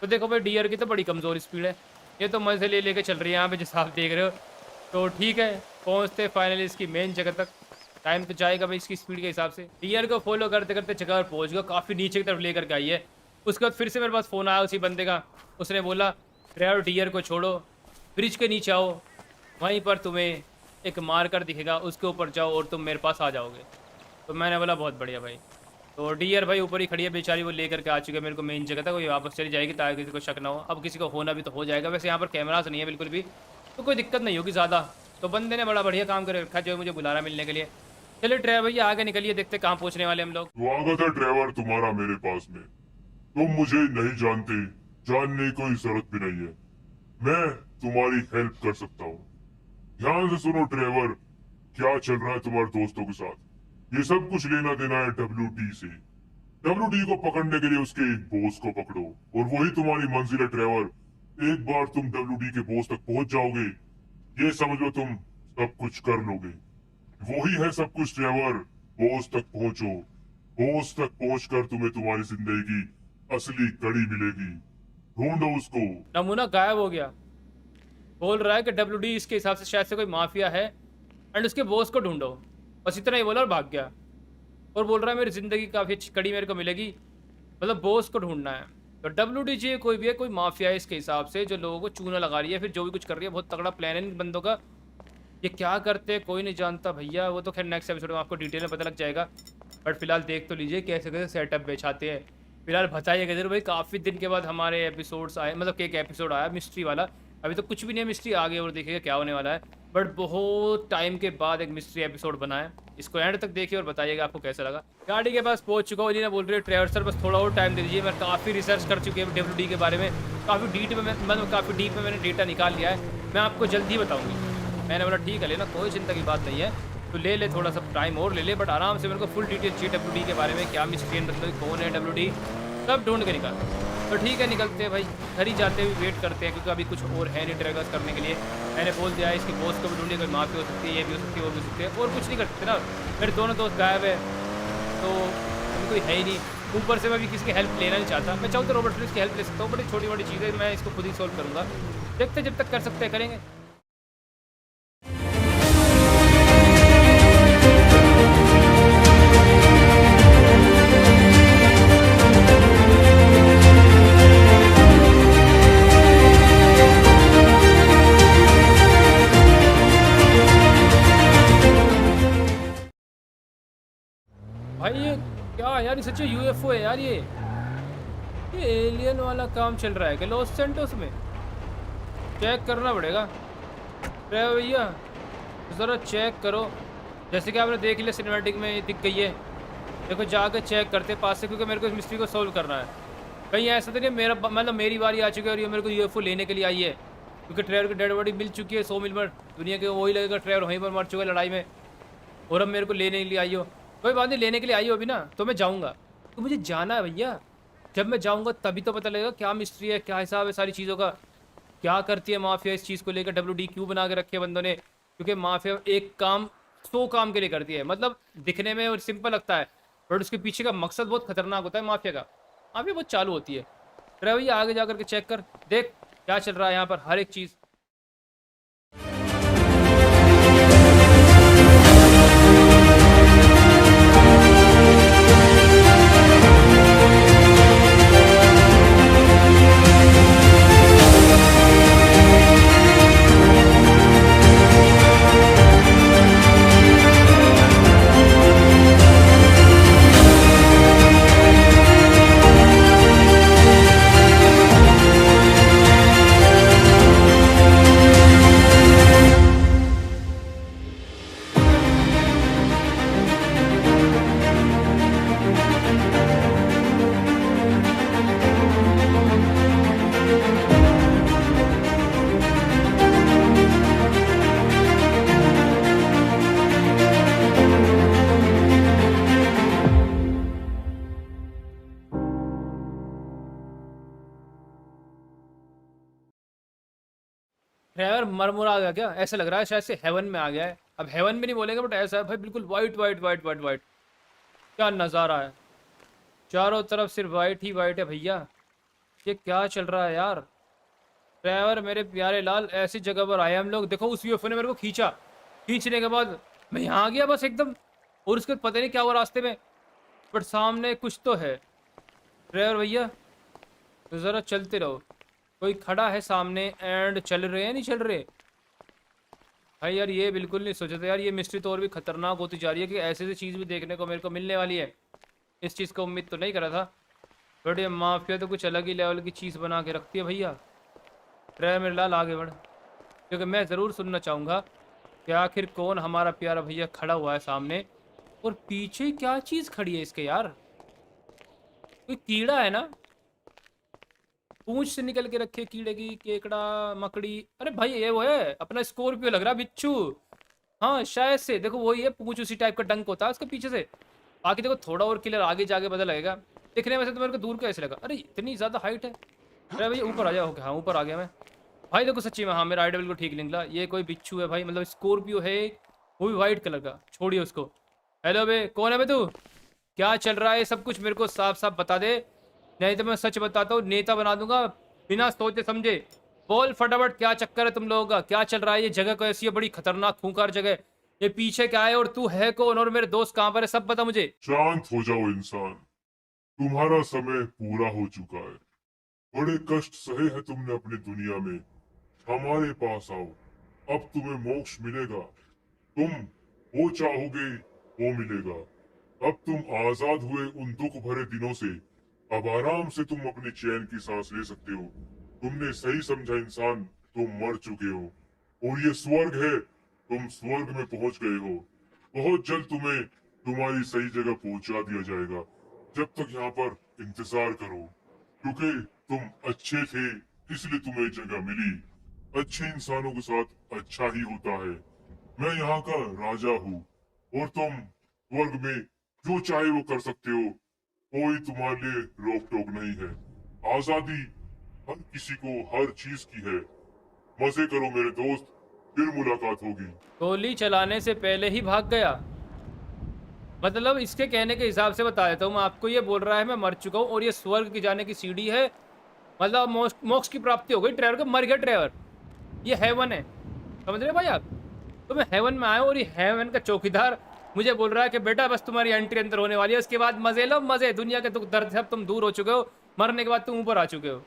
तो देखो भाई डियर की तो बड़ी कमज़ोर स्पीड है, ये तो मज़े ले लेके चल रही है यहाँ पे जैसा आप देख रहे हो। तो ठीक है, पहुँचते फाइनली इसकी मेन जगह तक। टाइम तो जाएगा भाई इसकी स्पीड के हिसाब से। डियर को फॉलो करते करते जगह पर पहुँच गया, काफ़ी नीचे की तरफ लेकर के आई है। उसके बाद फिर से मेरे पास फ़ोन आया उसी बंदे का, उसने बोला ड्राइवर डियर को छोड़ो, ब्रिज के नीचे आओ, वहीं पर तुम्हें एक मार्कर दिखेगा, उसके ऊपर जाओ और तुम मेरे पास आ जाओगे। तो मैंने बोला बहुत बढ़िया भाई। तो डियर भाई ऊपर ही खड़ी है बेचारी, वो लेकर के आ चुके हैं मेरे को मेन जगह तक, वो वापस चली जाएगी ताकि किसी को शक ना हो। अब किसी को होना भी तो हो जाएगा, वैसे यहाँ पर कैमरास नहीं है बिल्कुल भी, तो कोई दिक्कत नहीं होगी ज़्यादा। तो बंदे ने बड़ा बढ़िया काम कर रखा जो मुझे बुला रहा मिलने के लिए। चलिए ड्राइवर भैया आगे निकलिए, देखते कहाँ पहुँचने वाले हम लोग। स्वागत है ड्राइवर तुम्हारा मेरे पास में। तुम मुझे नहीं जानते, जानने की कोई जरूरत भी नहीं है, मैं तुम्हारी हेल्प कर सकता हूँ। ध्यान से सुनो ड्राइवर, क्या चल रहा है तुम्हारे दोस्तों के साथ, ये सब कुछ लेना देना है WD से। WD को पकड़ने के लिए उसके बॉस को पकड़ो और वही तुम्हारी मंजिल है ड्राइवर। एक बार तुम WD के बॉस तक पहुंच जाओगे, ये समझ लो तुम सब कुछ कर लोगे। वही है सब कुछ ड्राइवर, बॉस तक पहुंचो, बॉस तक पहुंचकर तुम्हें तुम्हारी जिंदगी की असली कड़ी मिलेगी। ढूंढो उसको। नमूना गायब हो गया, बोल रहा है कि WD इसके हिसाब से शायद से कोई माफिया है एंड उसके बॉस को ढूंढो, बस इतना ही बोला और भाग गया। और बोल रहा है मेरी ज़िंदगी काफ़ी अच्छी कड़ी मेरे को मिलेगी, मतलब बॉस को ढूंढना है। तो WD कोई भी है, कोई माफिया है इसके हिसाब से, जो लोगों को चूना लगा रही है, फिर जो भी कुछ कर रही है, बहुत तगड़ा प्लान है इन बंदों का। ये क्या करते हैं कोई नहीं जानता भैया, वो तो खैर नेक्स्ट एपिसोड में आपको डिटेल में पता लग जाएगा। बट फिलहाल देख तो लीजिए कैसे कैसे सेटअप बेचाते हैं। फिलहाल बताइएगा जरूर भाई, काफ़ी दिन के बाद हमारे एपिसोड्स आए, मतलब एक एपिसोड आया मिस्ट्री वाला। अभी तो कुछ भी नहीं है मिस्ट्री, आगे और देखिएगा क्या होने वाला है, बट बहुत टाइम के बाद एक मिस्ट्री एपिसोड बना है। इसको एंड तक देखिए और बताइएगा आपको कैसा लगा। गाड़ी के पास पहुंच चुका हूँ, इन्हें बोल रही है ट्रेवर सर बस थोड़ा और टाइम दे दीजिए, मैं काफ़ी रिसर्च कर चुकी हूँ WD के बारे में, काफ़ी डीप में मैंने डेटा निकाल लिया है, मैं आपको जल्दी बताऊँगी। मैंने बोला ठीक है लेना, कोई चिंता की बात नहीं है, तो ले ले, थोड़ा सा टाइम और ले ले, बट आराम से मेरे को फुल डिटेल चाहिए डब्ल्यू के बारे में, क्या मिस्ट्री है, कौन है डब्ल्यू, सब ढूंढ के निकाल। तो ठीक है निकलते हैं भाई, घर ही जाते हुए वेट करते हैं क्योंकि अभी कुछ और है नहीं ट्रैगर्स करने के लिए। मैंने बोल दिया है इसकी बॉस को भी ढूंढिए, कोई माफी हो सकती है, ये भी हो सकती है, वो भी हो सकती है, और कुछ नहीं कर सकते ना, मेरे दोनों दोस्त गायब है तो अभी कोई है ही नहीं। ऊपर से मैं भी किसी की हेल्प लेना नहीं चाहता, मैं चाहूँ तो रॉबर्ट फिलिप्स की हेल्प ले सकता हूँ, बड़ी छोटी मोटी चीज़ें मैं इसको खुद ही सोल्व करूँगा, देखते जब तक कर सकते हैं करेंगे। भाई ये क्या है यार, ये सच्ची यूएफओ है यार, ये एलियन वाला काम चल रहा है क्या लॉस सेंटोस में? चेक करना पड़ेगा। अरे भैया ज़रा चेक करो, जैसे कि आपने देख लिया सिनेमैटिक में ये दिख गई है, देखो जाकर चेक करते पास से, क्योंकि मेरे को इस मिस्ट्री को सोल्व करना है। कहीं ऐसा तो नहीं मेरा मतलब मेरी बारी आ चुकी है और ये मेरे को यूएफओ लेने के लिए आई है, क्योंकि ट्रेवर की डेड बॉडी मिल चुकी है 100 मील पर, दुनिया के वही लगेगा ट्रेवर वहीं पर मर चुका है लड़ाई में, और अब मेरे को लेने के लिए आई हो। कोई बात नहीं, लेने के लिए आई हो अभी ना, तो मैं जाऊँगा, तो मुझे जाना है भैया, जब मैं जाऊँगा तभी तो पता लगेगा क्या मिस्ट्री है, क्या हिसाब है सारी चीज़ों का, क्या करती है माफिया इस चीज़ को लेकर, डब्ल्यू क्यों बना के रखे बंदों ने, क्योंकि माफिया एक काम 100 काम के लिए करती है, मतलब दिखने में और सिंपल लगता है बट उसके पीछे का मकसद बहुत खतरनाक होता है माफिया का। माफिया बहुत चालू होती है। अरे भैया आगे जा करके चेक कर, देख क्या चल रहा है यहाँ पर, हर एक चीज़। ट्रेवर मरमुरा गया क्या, ऐसा लग रहा है शायद से हेवन में आ गया है। अब हेवन में नहीं बोलेंगे बट ऐसा है भाई, बिल्कुल white white white white white, क्या नज़ारा है, चारों तरफ सिर्फ वाइट ही वाइट है भैया। ये क्या चल रहा है यार। ट्रेवर मेरे प्यारे लाल, ऐसी जगह पर आए हम लोग, देखो उस यूएफओ ने मेरे को खींचा, खींचने के बाद मैं यहाँ आ गया बस एकदम, और उसके बाद पता नहीं क्या हुआ रास्ते में, बट सामने कुछ तो है। ट्रेवर भैया तो ज़रा चलते रहो, कोई खड़ा है सामने एंड चल रहे हैं नहीं चल रहे भाई यार, ये बिल्कुल नहीं सोचा था यार, ये मिस्ट्री तो और भी खतरनाक होती जा रही है कि ऐसी ऐसी चीज़ भी देखने को मेरे को मिलने वाली है। इस चीज़ को उम्मीद तो नहीं करा था, बट ये माफिया तो कुछ अलग ही लेवल की चीज़ बना के रखती है भैया। ट्रे मेरे लाल आगे बढ़, क्योंकि मैं ज़रूर सुनना चाहूँगा कि आखिर कौन हमारा प्यारा भैया खड़ा हुआ है सामने, और पीछे क्या चीज़ खड़ी है इसके यार, कोई कीड़ा है ना, पूंछ से निकल के रखे कीड़े की, केकड़ा मकड़ी, अरे भाई ये वो है अपना स्कॉर्पियो लग रहा बिच्छू, हाँ शायद से, देखो वही है, पूंछ उसी टाइप का डंक होता है उसके पीछे से। बाकी देखो थोड़ा और क्लियर आगे जाके पता लगेगा, दिखने में से तो मेरे को दूर कैसे लगा, अरे इतनी ज़्यादा हाइट है। अरे भाई ऊपर आ जाओ, हाँ ऊपर आ गया मैं भाई, देखो सच्ची में हाँ मेरा आइडिया बिल्कुल ठीक निकला, ये कोई बिच्छू है भाई, मतलब स्कॉर्पियो है, वो भी वाइट कलर का, छोड़िए उसको। हेलो बे, कौन है बे तू, क्या चल रहा है सब कुछ मेरे को साफ साफ बता दे, नहीं तो मैं सच बताता हूँ नेता बना दूंगा बिना सोचे समझे। बोल फटाफट क्या चक्कर है तुम लोगों का, क्या चल रहा है, ये जगह कैसी है, बड़ी खतरनाक खूंखार जगह, ये पीछे क्या है और तू है कौन और मेरे दोस्त कहाँ पर है, सब बता मुझे। शांत हो जाओ इंसान, तुम्हारा समय पूरा हो चुका है, बड़े कष्ट सहे हैं तुमने अपनी दुनिया में, हमारे पास आओ, अब तुम्हें मोक्ष मिलेगा, तुम वो चाहोगे वो मिलेगा, अब तुम आजाद हुए उन दुख भरे दिनों से, अब आराम से तुम अपनी चैन की सांस ले सकते हो, तुमने सही समझा इंसान, तुम मर चुके हो, और ये स्वर्ग है, तुम स्वर्ग में पहुंच गए हो, बहुत जल्द तुम्हें तुम्हारी सही जगह पहुंचा दिया जाएगा, जब तक यहाँ पर इंतजार करो, क्योंकि तुम अच्छे थे इसलिए तुम्हें जगह मिली, अच्छे इंसानों के साथ अच्छा ही होता है। मैं यहाँ का राजा हूँ और तुम स्वर्ग में जो चाहे वो कर सकते हो, कोई तुम्हारे लिए रोक टोक नहीं है। आजादी हर किसी को हर चीज की है। मजे करो मेरे दोस्त, फिर मुलाकात होगी। गोली चलाने से पहले ही भाग गया। मतलब इसके कहने के हिसाब से बता देता हूँ मैं आपको, ये बोल रहा है मैं मर चुका हूँ और ये स्वर्ग की जाने की सीढ़ी है, मतलब मोक्ष की प्राप्ति हो गई ट्रेवर को। मर गया ट्रेवर, ये हेवन है, समझ रहे भाई आप? तो मैं हेवन में आया और ये हेवन का चौकीदार मुझे बोल रहा है कि बेटा बस तुम्हारी एंट्री अंदर होने वाली है, उसके बाद मजे लो मजे, दुनिया के दुख दर्द सब तुम दूर हो चुके हो, मरने के बाद तुम ऊपर आ चुके हो।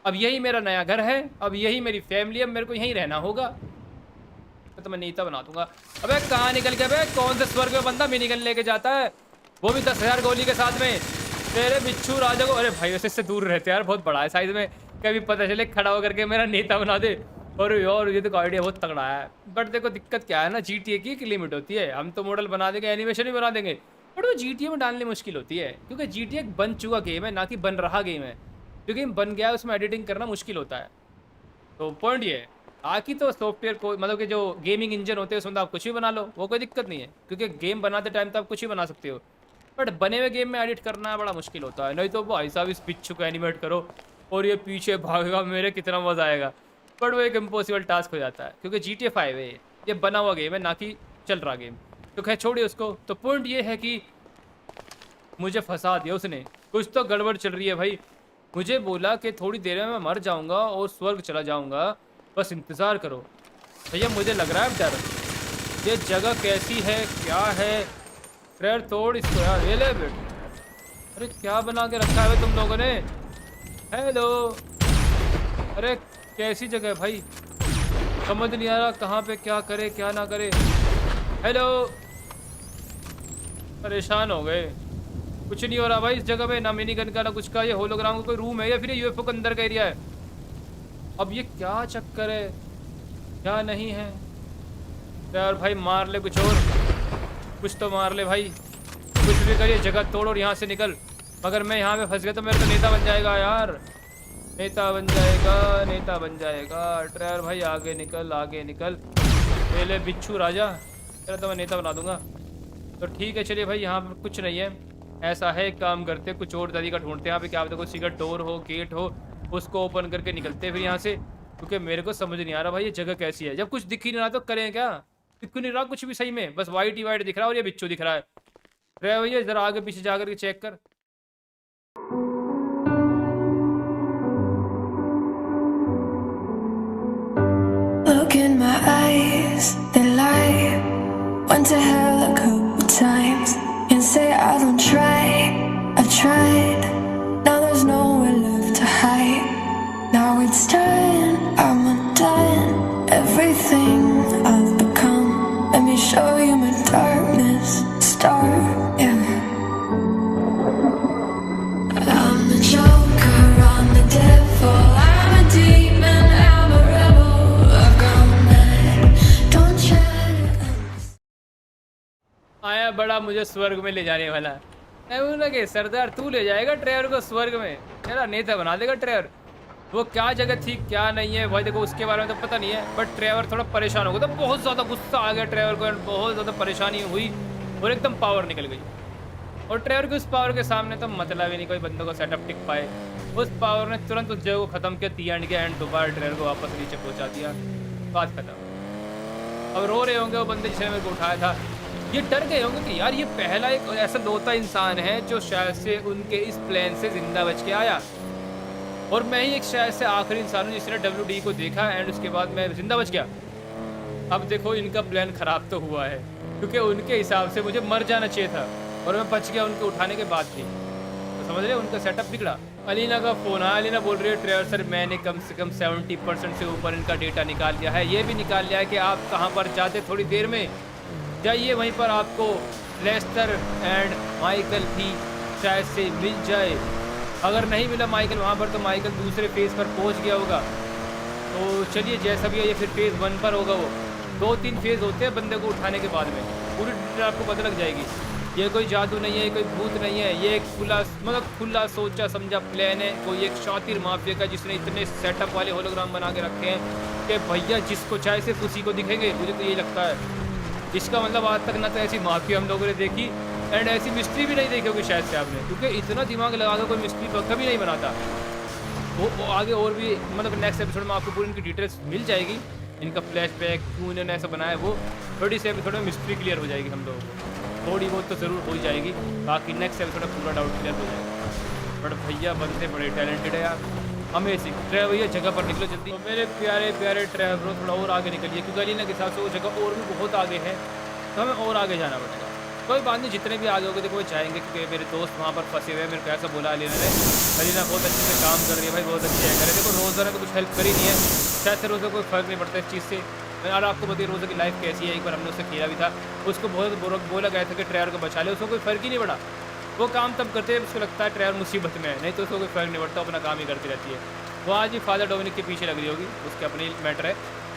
अब यही मेरा नया घर है, अब यही मेरी फैमिली है, मेरे को यहीं रहना होगा। तो मैं नीता बना दूंगा। अबे कहाँ निकल गया बे? कौन से स्वर्ग में बंदा मिनी गन लेके जाता है, वो भी 10,000 गोली के साथ में? तेरे बिच्छू राजा को, अरे भाई वैसे इससे दूर रहते यार, बहुत बड़ा है साइज में, कभी पता चले खड़ा होकर के मेरा नेता बना दे। और ये तो आइडिया बहुत तगड़ा है। बट देखो दिक्कत क्या है ना, GTA की एक लिमिट होती है। हम तो मॉडल बना देंगे, एनिमेशन भी बना देंगे, बट वो GTA में डालने मुश्किल होती है, क्योंकि GTA एक बन चुका गेम है, ना कि बन रहा गेम है। जो गेम बन गया है उसमें एडिटिंग करना मुश्किल होता है। तो पॉइंट ये है, बाकी तो सॉफ्टवेयर को मतलब कि जो गेमिंग इंजन होते हैं उसमें तो आप कुछ भी बना लो, वो कोई दिक्कत नहीं है, क्योंकि गेम बनाते टाइम तो आप कुछ भी बना सकते हो। बट बने हुए गेम में एडिट करना बड़ा मुश्किल होता है। नहीं तो भाई साहब इस पिच्चू को एनिमेट करो और ये पीछे भागेगा, मेरे कितना मज़ा आएगा। बट वो एक इम्पॉसिबल टास्क हो जाता है, क्योंकि GTA 5 है, ये बना हुआ गेम है, ना कि चल रहा गेम। तो खैर छोड़िए उसको। तो पॉइंट ये है कि मुझे फंसा दिया उसने, कुछ तो गड़बड़ चल रही है भाई। मुझे बोला कि थोड़ी देर में मैं मर जाऊंगा और स्वर्ग चला जाऊंगा, बस इंतज़ार करो। भैया मुझे लग रहा है डर, ये जगह कैसी है क्या है? ट्रेर तोड़ इसको यार, ये ले बेट। अरे क्या बना के रखा है तुम लोगों ने? हेलो, अरे कैसी जगह है भाई, समझ नहीं आ रहा कहाँ पे क्या करे क्या ना करे। हेलो, परेशान हो गए, कुछ नहीं हो रहा भाई इस जगह पे, ना मिनी गन का ना कुछ का। ये होलोग्राम का कोई रूम है या फिर UFO के अंदर का एरिया है? अब ये क्या चक्कर है, क्या नहीं है यार? भाई मार ले कुछ और, कुछ तो मार ले भाई, कुछ भी करिए, जगह तोड़ और यहाँ से निकल। मगर मैं यहाँ पे फंस गया तो मेरा तो नेता बन जाएगा यार, नेता बन जाएगा, नेता बन जाएगा। ड्राइवर भाई आगे निकल, आगे निकल, पहले बिच्छू राजा, तेरा तो मैं नेता बना दूंगा। तो ठीक है चलिए भाई, यहाँ पे कुछ नहीं है। ऐसा है, काम करते कुछ और तरीका ढूंढते हैं यहाँ पे, क्या पता कोई सीक्रेट डोर हो, गेट हो, उसको ओपन करके निकलते हैं फिर यहाँ से। क्योंकि मेरे को समझ नहीं आ रहा भाई ये जगह कैसी है, जब कुछ दिख ही नहीं रहा तो करें क्या? दिख नहीं रहा कुछ भी सही में, बस वाइट ही वाइट दिख रहा है और ये बिच्छू दिख रहा है। ड्राइवर भैया जरा आगे पीछे जा करके चेक कर। Look in my eyes, they lie. Went to hell a couple times. Can't say I don't try. I've tried. Now there's nowhere left to hide. Now it's done. I'm undone. Everything I've become. Let me show you my darkness. Start, yeah. I'm the Joker. I'm the devil. I'm a demon. I'm a rebel. I've gone mad. Don't try to आया बड़ा मुझे स्वर्ग में ले जाने वाला। मैं बोला कि सरदार तू ले जाएगा ट्रेवर को स्वर्ग में, मेरा नेता बना देगा ट्रेवर। वो क्या जगह थी क्या नहीं है भाई देखो उसके बारे में तो पता नहीं है, बट ट्रेवर थोड़ा परेशान हो गया, तो बहुत ज़्यादा गुस्सा आ गया ट्रेवर को, बहुत ज़्यादा परेशानी हुई और एकदम पावर निकल गई। और ट्रेवर की उस पावर के सामने तो मतलब ही नहीं कोई बंदों को सेटअप टिक पाए। उस पावर ने तुरंत उस जगह को ख़त्म किया, दी एंड किया एंड दोबारा ट्रेवर को वापस नीचे पहुँचा दिया, बात खत्म। अब रो रहे होंगे वो बंदे जिसने मेरे को उठाया था, ये डर गए होंगे कि यार ये पहला एक ऐसा लोता इंसान है जो शायद से उनके इस प्लेन से जिंदा बच के आया, और मैं ही एक शायद से आखिरी इंसान हूँ जिसने WD को देखा एंड उसके बाद मैं जिंदा बच गया। अब देखो इनका प्लान ख़राब तो हुआ है, क्योंकि उनके हिसाब से मुझे मर जाना चाहिए था और मैं बच गया उनके उठाने के बाद भी, तो समझ रहे उनका सेटअप बिगड़ा। अलीना का फ़ोन है, अलीना बोल रही है ट्रेवर सर मैंने कम से कम 70% से ऊपर इनका डेटा निकाल लिया है, ये भी निकाल लिया है कि आप कहाँ पर जाते, थोड़ी देर में जाइए वहीं पर आपको लेस्टर एंड माइकल भी शायद से मिल जाए। अगर नहीं मिला माइकल वहाँ पर तो माइकल दूसरे फेज़ पर पहुँच गया होगा। तो चलिए जैसा भी है ये फिर फेज़ 1 पर होगा, वो 2-3 फेज़ होते हैं बंदे को उठाने के बाद में, पूरी डिटेल आपको पता लग जाएगी। ये कोई जादू नहीं है, ये कोई भूत नहीं है, ये एक खुला सोचा समझा प्लान है कोई एक शातिर माफिया का, जिसने इतने सेटअप वाले होलोग्राम बना के रखे हैं कि भैया जिसको चाहे सिर्फ उसी को दिखेंगे। मुझे तो यही लगता है। इसका मतलब आज तक ना तो ऐसी माफिया हम लोगों ने देखी एंड ऐसी मिस्ट्री भी नहीं देखी होगी शायद से आपने, क्योंकि इतना दिमाग लगा कर कोई मिस्ट्री कभी नहीं बनाता। वो आगे और भी मतलब नेक्स्ट एपिसोड में आपको पूरी इनकी डिटेल्स मिल जाएगी, इनका फ्लैशबैक क्यों इन्होंने ऐसा बनाया, वो थोड़ी सी एपिसोड में मिस्ट्री क्लियर हो जाएगी हम लोगों को, थोड़ी बहुत तो ज़रूर हो ही जाएगी। बाकी नेक्स्ट एपिसोड में पूरा डाउट क्लियर हो जाएगा। बट भैया बनते बड़े टैलेंटेड है यार, अमेजिंग। ट्रैवल भैया जगह पर निकलो जल्दी। तो मेरे प्यारे प्यारे ट्रैवलरों थोड़ा और आगे निकलिए, क्योंकि अलीना के हिसाब से वो जगह और भी बहुत आगे है, तो हमें और आगे जाना पड़ेगा। कोई बात नहीं, जितने भी आगे होंगे देखो वो जाएंगे, क्योंकि मेरे दोस्त वहाँ पर फंसे हुए हैं। मेरे को ऐसा बोला अलीना ने, अलीना बहुत अच्छे से काम कर रही है भाई, बहुत अच्छी है करे। देखो रोज़ा ने तो कुछ हेल्प करी नहीं है, शायद से रोज़ा कोई फ़र्क नहीं पड़ता इस चीज़ से। मैं यार आपको बताइए रोज़ा की लाइफ कैसी है, एक बार हमने उससे खेला भी था, उसको बहुत बोला गया था कि ट्रैवल को बचा ले, उसको कोई फ़र्क ही नहीं पड़ा। वो काम तब करते हैं उसको लगता है ट्रैवल मुसीबत में है, नहीं तो उसको कोई फ़र्क नहीं पड़ता, अपना काम ही करती रहती है। वो आज ही फादर डोमिनिक के पीछे लग रही होगी, उसके अपनी मैटर है।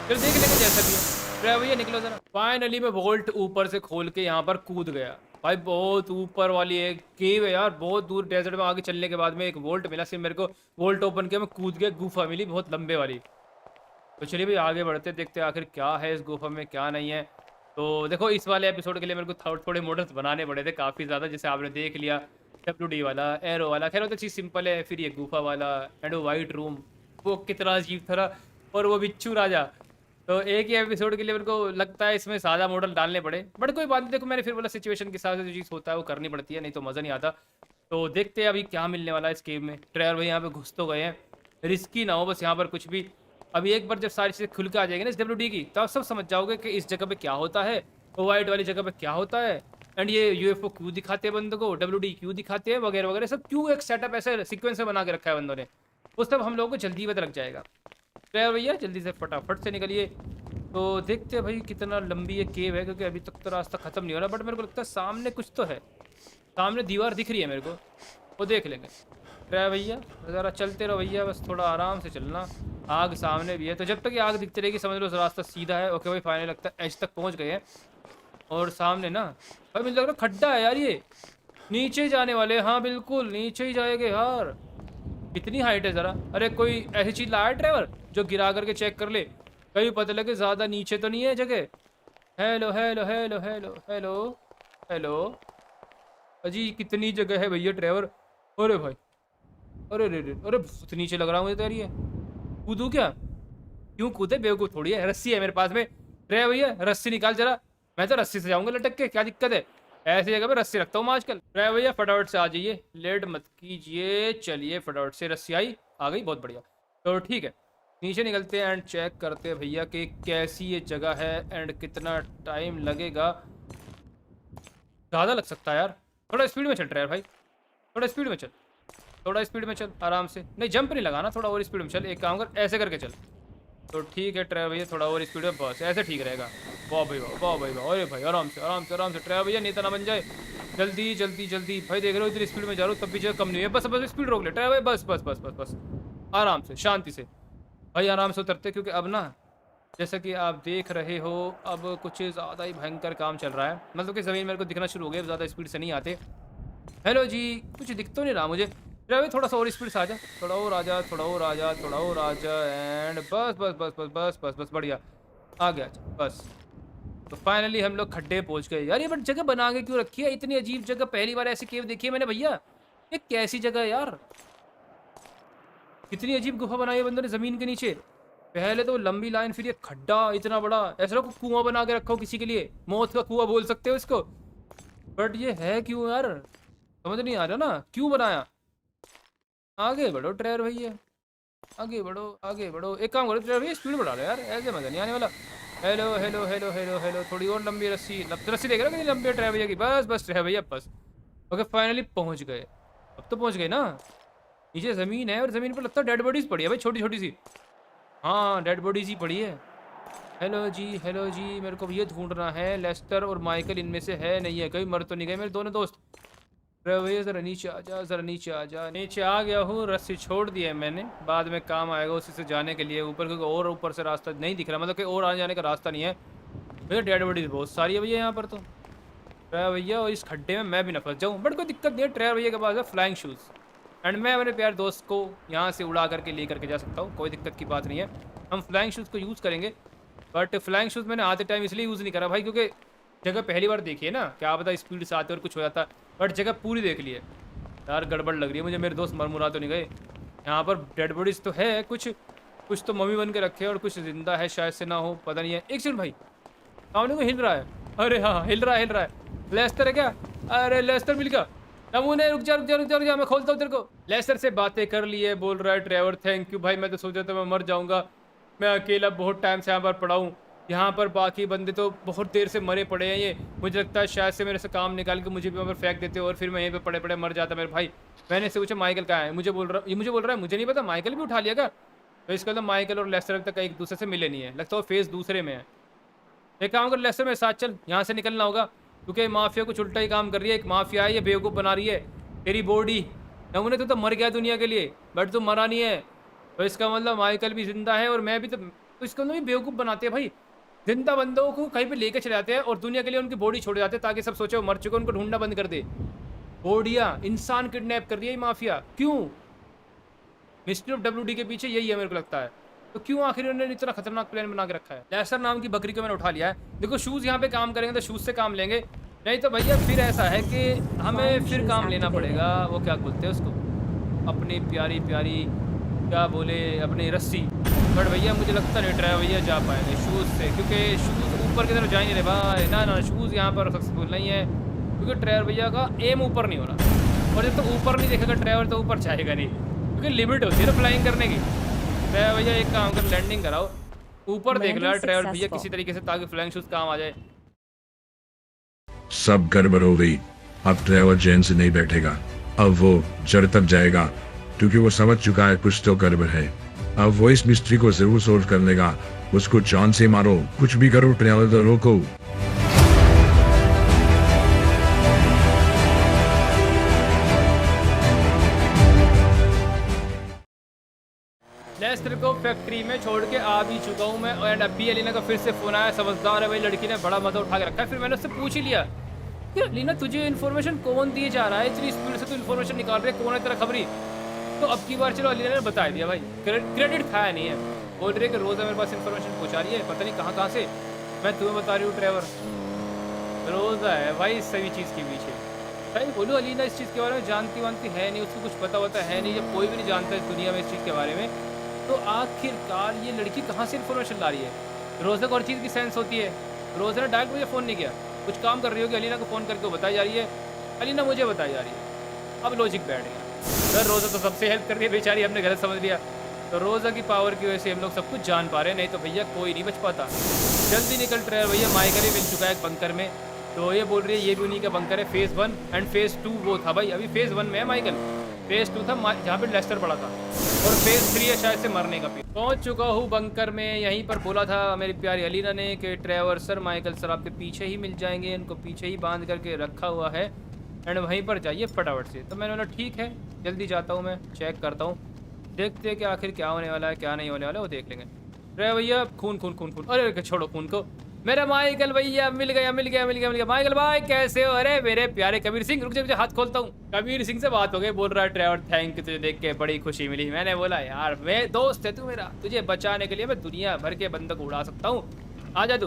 चलो देख लेंगे जैसा भी है। ट्रैवल भैया निकलो जरा। फाइनली मैं वोल्ट ऊपर से खोल के यहाँ पर कूद गया भाई, बहुत ऊपर वाली एक केव है यार, बहुत दूर डेजर्ट में आगे चलने के बाद में एक वोल्ट मिला। सिर्फ मेरे को वोल्ट ओपन किया, मैं कूद गया, गुफा मिली बहुत लंबे वाली। तो चलिए भाई आगे बढ़ते देखते आखिर क्या है इस गुफा में क्या नहीं है। तो देखो इस वाले एपिसोड के लिए मेरे को थोड़े मॉडल्स बनाने पड़े थे काफ़ी ज़्यादा, जैसे आपने देख लिया WD वाला, एरो वाला, खैर वो तो चीज़ सिंपल है। फिर ये गुफा वाला एंड वो वाइट रूम, वो कितना अजीब था, और वो बिच्छू राजा। तो एक ही एपिसोड के लिए मेरे को लगता है इसमें सादा मॉडल डालने पड़े, बट कोई बात नहीं। देखो मैंने फिर बोला सिचुएशन के हिसाब से जो चीज़ होता है वो करनी पड़ती है, नहीं तो मज़ा नहीं आता। तो देखते हैं अभी क्या मिलने वाला है इस गेम में। ट्रेवर भाई यहाँ पे घुस तो गए हैं, रिस्की ना हो बस यहाँ पर कुछ भी। अभी एक बार जब सारी चीज़ें खुल के आ जाएगी ना इस WD की, तो आप सब समझ जाओगे कि इस जगह पे क्या होता है, वो वाइट वाली जगह पे क्या होता है, एंड ये UFO क्यों दिखाते हैं बंदों को, WD क्यों दिखाते हैं, वगैरह वगैरह सब क्यों एक सेटअप ऐसे सीक्वेंस में बना के रखा है बंदों ने, वो सब हम लोगों को जल्दी पता लग जाएगा। ट्रेवर भैया जल्दी से फटाफट से निकलिए। तो देखते हैं भाई कितना लंबी ये केव है, क्योंकि अभी तक तो रास्ता खत्म नहीं हो रहा, बट मेरे को लगता है सामने कुछ तो है, सामने दीवार दिख रही है मेरे को, वो देख लेंगे। ट्रेवर भैया ज़रा चलते रहो भैया, बस थोड़ा आराम से चलना। आग सामने भी है, तो जब तक ये आग दिखती रहेगी समझ लो रास्ता सीधा है। ओके भाई फाइनली लगता है एज तक पहुंच गए हैं, और सामने ना भाई मुझे लग रहा खड्डा है यार, ये नीचे जाने वाले। हाँ बिल्कुल नीचे ही जाएंगे यार, कितनी हाइट है ज़रा। अरे कोई ऐसी चीज़ लाया ड्राइवर जो गिरा करके चेक कर ले, कहीं पता लगे ज़्यादा नीचे तो नहीं है जगह। Hello hello hello hello hello hello अजी कितनी जगह है भैया ड्राइवर। अरे भाई अरे रे अरे बहुत नीचे लग रहा हूँ मुझे तो यार, ये कूदूँ क्या, क्यों कूदे, बेवकूफ़ थोड़ी है। रस्सी है मेरे पास में, ड्राइवर भैया रस्सी निकाल जरा, मैं तो रस्सी से जाऊँगा लटक के, क्या दिक्कत है, ऐसी जगह पे रस्सी रखता हूँ मैं आजकल। ड्राइवर भैया फटाफट से आ जाइए, लेट मत कीजिए, चलिए फटाफट से। रस्सी आई आ गई, बहुत बढ़िया। तो ठीक है नीचे निकलते हैं एंड चेक करते हैं भैया कि कैसी ये जगह है एंड कितना टाइम लगेगा। ज़्यादा लग सकता है यार, थोड़ा स्पीड में चल रहा है भाई, थोड़ा स्पीड में चल, थोड़ा स्पीड में चल आराम से, नहीं जंप नहीं लगाना, थोड़ा और स्पीड में चल। एक काम कर ऐसे करके चल, तो ठीक है ट्रेवर भैया थोड़ा और स्पीड में, बस ऐसे ठीक रहेगा। वाह भाई वाह, वाह भाई वाह, अरे भाई आराम से आराम से आराम से। ट्रेवर भैया नेता ना बन जाए, जल्दी जल्दी जल्दी। भाई देख रहे हो इतनी स्पीड में जा रहा हूँ तब भी जगह कम नहीं है, बस बस स्पीड रोक ले ट्रेवर, बस बस बस बस बस आराम से शांति से भाई, आराम से उतरते, क्योंकि अब ना जैसा कि आप देख रहे हो अब कुछ ज़्यादा ही भयंकर काम चल रहा है, मतलब कि ज़मीन मेरे को दिखना शुरू हो गई, ज़्यादा स्पीड से नहीं आते। हेलो जी कुछ दिख तो नहीं रहा मुझे, ड्राइवर थोड़ा सा और स्पीड से आ जा, थोड़ा और आ जा, थोड़ा और आ जा, थोड़ा और आ जा, एंड बस बस बस बस बस बस बस बढ़िया आ गया बस। तो फाइनली हम लोग खड्डे पहुंच गए यार। ये बट जगह बना के क्यों रखी है, इतनी अजीब जगह, पहली बार ऐसी केव देखी है मैंने भैया। ये कैसी जगह है यार, कितनी अजीब गुफा बनाई है बंदों ने ज़मीन के नीचे। पहले तो लंबी लाइन, फिर ये खड्डा इतना बड़ा, ऐसा को कुआं बना के रखा हो किसी के लिए, मौत का कुआं बोल सकते हो इसको। बट ये है क्यों यार, समझ नहीं आ रहा ना क्यों बनाया। आगे बढ़ो ड्राइवर भैया, आगे बढ़ो आगे बढ़ो। एक काम करो ड्राइवर भैया स्पीड बढ़ा लो यार, ऐसे मजा नहीं आने वाला। Hello hello hello hello hello थोड़ी और लंबी रस्सी, रस्सी देख रहे हो कितनी लंबी है ड्राइवर भैया की, बस बस ड्राइवर भैया बस। ओके फाइनली पहुंच गए, अब तो पहुंच गए ना। नीचे ज़मीन है और ज़मीन पर लगता है डेड बॉडीज पड़ी है भाई, छोटी छोटी सी। हाँ डेड बॉडीज ही पड़ी है। हेलो जी मेरे को ये ढूंढना है, लेस्टर और माइकल इनमें से है नहीं है, कहीं मर तो नहीं गए मेरे दोनों दोस्त। भैया ज़रा नीचे आ जा, ज़रा नीचे आ जा। नीचे आ गया हूँ, रस्सी छोड़ दी है मैंने, बाद में काम आएगा उसी से जाने के लिए ऊपर, क्योंकि और ऊपर से रास्ता नहीं दिख रहा, मतलब कि और आने जाने का रास्ता नहीं है भैया। डेड बॉडीज बहुत सारी है भैया यहाँ पर तो। ट्रेवर भैया और इस खड्डे में मैं भी ना फंस जाऊँ, बट कोई दिक्कत नहीं है, ट्रेवर भैया के पास है फ्लाइंग शूज़ एंड मैं अपने प्यारे दोस्त को यहाँ से उड़ा करके ले करके जा सकता हूँ, कोई दिक्कत की बात नहीं है। हम फ्लाइंग शूज़ को यूज़ करेंगे, बट फ्लाइंग शूज़ मैंने आते टाइम इसलिए यूज़ नहीं करा भाई क्योंकि जगह पहली बार देखी है ना, क्या पता स्पीड से आते और कुछ हो जाता, बट जगह पूरी देख ली है। यार गड़बड़ लग रही है मुझे, मेरे दोस्त मरमुरा तो नहीं गए? यहाँ पर डेड बॉडीज तो है, कुछ तो मम्मी बन के रखे और कुछ जिंदा है, शायद से ना हो, पता नहीं है। एक सेकंड भाई, सामने को हिल रहा है, अरे हाँ हिल रहा है, लेस्टर है क्या? अरे लेस्टर मिल गया। नमूने रुक जा, मैं खोलता हूँ तेरे को। लेस्टर से बातें कर ली है, बोल रहा है ट्रेवर थैंक यू भाई, मैं तो सोचा था मैं मर जाऊंगा, मैं अकेला बहुत टाइम से यहाँ पर पड़ा हूँ, यहाँ पर बाकी बंदे तो बहुत देर से मरे पड़े हैं, ये मुझे लगता है शायद से मेरे से काम निकाल के मुझे भी वहाँ पर फेंक देते और फिर मैं यहीं पे पड़े पड़े मर जाता मेरे भाई। मैंने इससे पूछा माइकल कहाँ है, मुझे बोल रहा है मुझे नहीं पता, माइकल भी उठा लिया क्या? तो इसका मतलब माइकल और लेस्टर अभी तक एक दूसरे से मिले नहीं है, लगता है फेज दूसरे में है। एक काम कर लेस्टर मेरे साथ चल, यहाँ से निकलना होगा क्योंकि माफिया कुछ उल्टा ही काम कर रही है, एक माफिया है ये बेवकूफ़ बना रही है तेरी बॉडी। नमूने तो मर गया दुनिया के लिए, बट तू मरा नहीं है, तो इसका मतलब माइकल भी जिंदा है और मैं भी, तो इसका मतलब बेवकूफ़ बनाते हैं भाई, जिंदा बंदों को कहीं पे लेके चले जाते हैं और दुनिया के लिए उनकी बॉडी छोड़ जाते हैं ताकि सब सोचे वो मर चुके, उनको ढूंढना बंद कर दे। बॉडियाँ इंसान किडनैप कर रही है माफिया, क्यों? मिस्ट्री ऑफ WD के पीछे यही है मेरे को लगता है, तो क्यों आखिर उन्होंने इतना खतरनाक प्लान बना के रखा है। लेस्टर नाम की बकरी को मैंने उठा लिया है। देखो शूज़ यहाँ पे काम करेंगे तो शूज़ से काम लेंगे, नहीं तो भैया फिर ऐसा है कि हमें फिर काम लेना पड़ेगा, वो क्या बोलते हैं उसको, अपनी प्यारी क्या बोले, अपनी रस्सी। बट भैया मुझे लगता नहीं ट्राई भैया जा पाएंगे शूज़ से, क्योंकि शूज़ ऊपर की तरफ जा ही नहीं रहे भाई, ना शूज़ यहाँ पर सक्सेसफुल नहीं है क्योंकि ड्राइवर भैया का एम ऊपर नहीं हो रहा, और जब तक ऊपर नहीं देखेगा ड्राइवर तो ऊपर जाएगा नहीं, क्योंकि लिमिट होती है ना फ्लाइंग करने की। ड्राइवर भैया एक काम कर, लैंडिंग कराओ, ऊपर देख लो ड्राइवर भैया किसी तरीके से, ताकि फ्लाइंग शूज़ काम आ जाए। सब गड़बड़ हो गई, अब ड्राइवर चैन से नहीं बैठेगा, अब वो जड़ तक जाएगा क्योंकि वो समझ चुका है कुछ तो गड़बड़ है। अब वो इस मिस्ट्री को जरूर सोल्व कर लेगा, उसको जान से मारो, कुछ भी करो ड्राइवर तो रोको। लेस्टर को फैक्ट्री में छोड़ के आ भी चुका हूँ मैं, एंड अभी अलीना का फिर से फोन आया, समझदार है भाई लड़की ने, बड़ा मजा उठा के रखा है। फिर मैंने उससे पूछ ही लिया कि अलीना तुझे इन्फॉर्मेशन कौन दिए जा रहा है, इतनी स्पीड से तू इन्फॉर्मेशन निकाल रहे, कौन है तेरा खबरी? तो अब की बार चलो अलीना ने बता दिया भाई, क्रेडिट खाया नहीं है, बोल रही है कि रोज़ा मेरे पास इन्फॉर्मेशन पहुँचा रही है, पता नहीं कहाँ से, मैं तुम्हें बता रही हूँ ड्राइवर, रोज़ा है भाई सभी चीज़ के पीछे। भाई बोलो अलीना इस चीज़ के बारे में जानती वानती है नहीं, उसको कुछ पता होता है नहीं, जब कोई भी नहीं जानता इस दुनिया में इस चीज़ के बारे में, तो आखिरकार ये लड़की कहाँ से इन्फॉर्मेशन ला रही है? रोज़ा को हर चीज़ की सेंस होती है, रोज़ा ने डायरेक्ट मुझे फ़ोन नहीं किया, कुछ काम कर रही होगी, अलीना को फ़ोन करके बताई जा रही है, अलीना मुझे बताई जा रही है। अब लॉजिक बैठ गया, सर रोज़ा तो सबसे हेल्प कर रही है बेचारी, हमने गलत समझ लिया, तो रोज़ा की पावर की वजह से हम लोग सब कुछ जान पा रहे हैं, नहीं तो भैया कोई नहीं बच पाता। जल्दी निकल ड्राइवर भैया, माइकल ही मिल चुका है एक बंकर में, तो ये बोल रही है ये भी उन्हीं का बंकर है, फेज़ 1 एंड फेज़ 2 वो था भाई, अभी फेज़ 1 में है माइकल, फेज़ 2 था जहाँ पे लेस्टर पड़ा था, और फेज़ 3 है शायद से मरने का। पहुँच चुका हूँ बंकर में, यहीं पर बोला था मेरी प्यारी अलीना ने कि ट्रेवर सर माइकल सर आपके पीछे ही मिल जाएंगे, इनको पीछे ही बांध करके रखा हुआ है एंड वहीं पर जाइए फटाफट से। तो मैंने बोला ठीक है जल्दी जाता हूँ, मैं चेक करता हूँ, देखते हैं कि आखिर क्या होने वाला है क्या नहीं होने वाला है, वो देख लेंगे। ड्राइवर भैया खून खून खून खून, अरे छोड़ो खून को, मेरा माइकल भैया मिल गया। माइकल भाई कैसे हो? अरे मेरे प्यारे कबीर सिंह, रुक जा हाथ खोलता हूँ। कबीर सिंह से बात हो गई, बोल रहा है ड्राइवर थैंक यू, तुझे देख के बड़ी खुशी मिली। मैंने बोला यार मैं दोस्त है तू मेरा, तुझे बचाने के लिए मैं दुनिया भर के बंदों को उड़ा सकता हूँ, आ जा तू।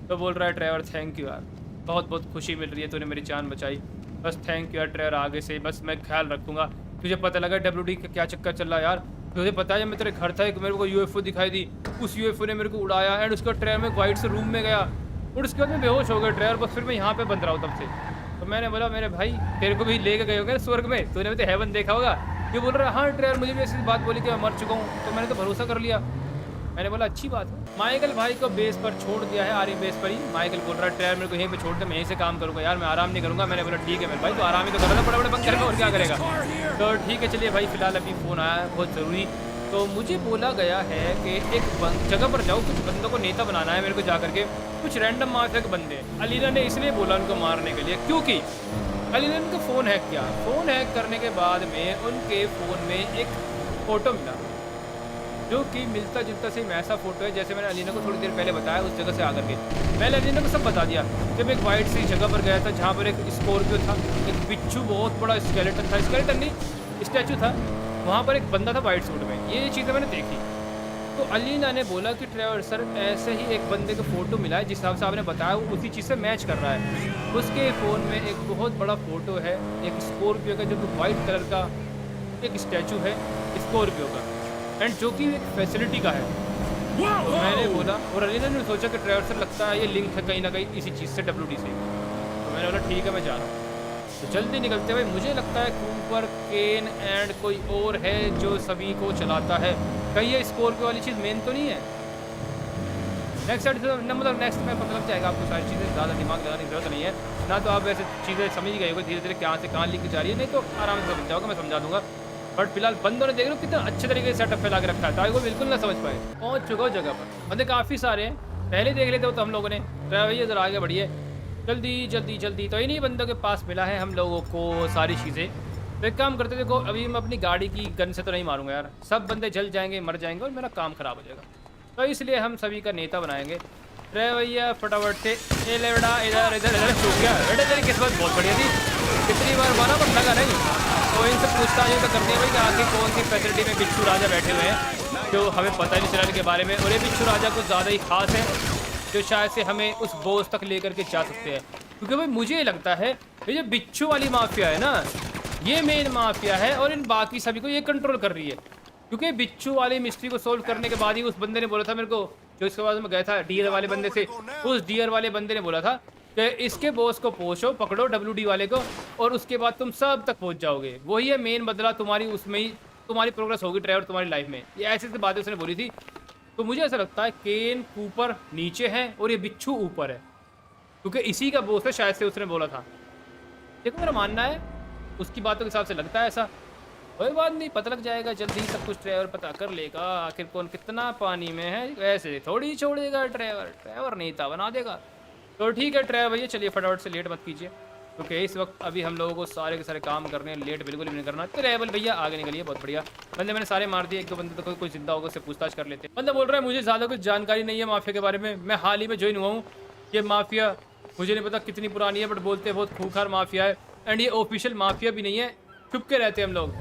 तो बोल रहा है ड्राइवर थैंक यू यार, बहुत बहुत खुशी मिल रही है, तूने मेरी जान बचाई, बस थैंक यू यार ड्राइवर, आगे से बस मैं ख्याल रखूँगा। तुझे पता लगा WD का क्या चक्कर चल रहा है यार, तुझे पता है जब मैं तेरे घर था एक मेरे को UFO दिखाई दी, उस UFO ने मेरे को उड़ाया एंड उसका ट्रेन में वाइट से रूम में गया और उसके बाद मैं बेहोश हो गया ड्राइवर, बस फिर मैं यहाँ पे बंद रहा हूँ तब से। तो मैंने बोला मेरे भाई तेरे को भी लेके गए होंगे स्वर्ग में, तूने भी तो हेवन देखा होगा। ये बोल रहा है हाँ ड्राइवर मुझे भी ऐसी बात बोली कि मैं मर चुका हूँ, तो मैंने तो भरोसा कर लिया। मैंने बोला अच्छी बात है। माइकल भाई को बेस पर छोड़ दिया है, आर्मी बेस पर ही। माइकल बोल रहा है ड्राइवर मेरे को यहीं पे छोड़ दे, मैं यहीं से काम करूँगा यार, मैं आराम नहीं करूँगा। मैंने बोला ठीक है मेरे भाई, तो आराम ही तो कर रहा था बड़े बड़े बंकर में, और क्या करेगा। तो ठीक है चलिए भाई, फिलहाल अभी फ़ोन आया है बहुत ज़रूरी, तो मुझे बोला गया है कि एक जगह पर जाओ, कुछ बंदों को नेता बनाना है मेरे को जा करके, कुछ रैंडम माफिया के बंदे। अलीना ने इसलिए बोला उनको मारने के लिए क्योंकि अलीना ने उनका फ़ोन हैक किया। फ़ोन हैक करने के बाद में उनके फ़ोन में एक फ़ोटो मिला, जो कि मिलता जुलता सेम ऐसा फोटो है जैसे मैंने अलीना को थोड़ी देर पहले बताया उस जगह से आकर के। मैंने अलीना को सब बता दिया। जब एक वाइट सी जगह पर गया था जहाँ पर एक स्कॉर्पियो था, एक बिच्छू बहुत बड़ा स्केलेटन था, स्केलेटन नहीं स्टैचू था, वहाँ पर एक बंदा था वाइट सूट में। ये चीज़ें मैंने देखी। तो अलीना ने बोला कि ट्रेवर सर ऐसे ही एक बंदे का फ़ोटो मिला है जिस हिसाब से आपने बताया वो उसी चीज़ से मैच कर रहा है। उसके फ़ोन में एक बहुत बड़ा फ़ोटो है एक स्कॉर्पियो का, जो कि वाइट कलर का एक स्टैचू है स्कॉर्पियो का, एंड जो कि एक फैसिलिटी का है। तो मैंने बोला, और अलीना ने सोचा कि ट्रेवर सर लगता है ये लिंक है कहीं ना कहीं इसी चीज़ से, WD से। तो मैंने बोला ठीक है मैं जा रहा हूँ। तो जल्दी निकलते भाई। मुझे लगता है कूपर, केन एंड कोई और है जो सभी को चलाता है। कहीं ये स्कॉर्पियो वाली चीज़ मेन तो नहीं है। नेक्स्ट साइड से मतलब नेक्स्ट में पता लग जाएगा आपको सारी चीज़ें, ज़्यादा दिमाग लगाने की जरूरत नहीं है ना। तो आप ऐसे चीज़ें समझ ही गए हो धीरे धीरे कहाँ से कहाँ लिंक जा रही है, नहीं तो आराम से समझ जाओगे, मैं समझा दूंगा। बट फिलहाल बंदों ने देख लो कितना अच्छे तरीके से सेटअप फैला के रखा है ताकि वो बिल्कुल ना समझ पाए। पहुँच चुका हो जगह पर, बंदे काफ़ी सारे हैं, पहले देख लेते हो तो हम लोगों ने। भैया इधर आगे बढ़िए जल्दी जल्दी जल्दी। तो इन्हीं बंदों के पास मिला है हम लोगों को सारी चीज़ें। तो एक काम करते, देखो अभी मैं अपनी गाड़ी की गन से तो नहीं मारूंगा यार, सब बंदे जल जाएंगे, मर जाएंगे और मेरा काम खराब हो जाएगा। तो इसलिए हम सभी का नेता बनाएंगे। रे भैया फटाफट से ये लेवड़ा इधर इधर इधर छूट गया। बेटे तेरी किस्मत बहुत बढ़िया थी, कितनी बार मारा पर लगा नहीं। तो इनसे पूछता ये तो करते हैं भाई कि आखिर कौन सी फैसिलिटी में बिच्छू राजा बैठे हुए हैं जो हमें पता नहीं चला इनके बारे में। और ये बिच्छू राजा कुछ ज़्यादा ही खास है जो शायद से हमें उस बोझ तक लेकर के जा सकते हैं। क्योंकि भाई मुझे लगता है ये जो बिच्छू वाली माफिया है ना, ये मेन माफिया है और इन बाकी सभी को ये कंट्रोल कर रही है। क्योंकि बिच्छू वाली मिस्ट्री को सोल्व करने के बाद ही उस बंदे ने बोला था मेरे को, जो इसके बाद मैं गया था डियर वाले बंदे से, उस डियर वाले बंदे ने बोला था कि इसके बॉस को पोछो, पकड़ो WD वाले को, और उसके बाद तुम सब तक पहुंच जाओगे। वही है मेन बदला तुम्हारी, उसमें ही तुम्हारी प्रोग्रेस होगी ट्रेवर तुम्हारी लाइफ में। ये ऐसी ऐसी बातें उसने बोली थी। तो मुझे ऐसा लगता है केन कूपर नीचे है और ये बिच्छू ऊपर है, क्योंकि इसी का बॉस है शायद से उसने बोला था। देखो मेरा मानना है उसकी बातों के हिसाब से लगता है ऐसा। कोई बात नहीं, पता लग जाएगा जल्दी ही, सब कुछ ट्रेवर पता कर लेगा आखिर कौन कितना पानी में है। ऐसे थोड़ी छोड़ेगा ट्रेवर, ट्रेवर नेता बना देगा। तो ठीक है ट्रेवर भैया चलिए फटाफट से लेट मत कीजिए, क्योंकि इस वक्त अभी हम लोगों को सारे के सारे काम करने हैं, लेट बिल्कुल भी नहीं करना। ट्रेवल भैया आगे निकलिए, बहुत बढ़िया। बंदे मैंने सारे मार दिए, एक दो बंदे तो कोई जिंदा होगा उससे पूछताछ कर लेते हैं। बंदा बोल रहा है मुझे ज़्यादा कुछ जानकारी नहीं है माफिया के बारे में, मैं हाल ही में ज्वाइन हुआ हूँ। ये माफिया मुझे नहीं पता कितनी पुरानी है, बट बोलते हैं बहुत खूंखार माफिया है, एंड ये ऑफिशियल माफिया भी नहीं है, छुप के रहते हैं हम लोग।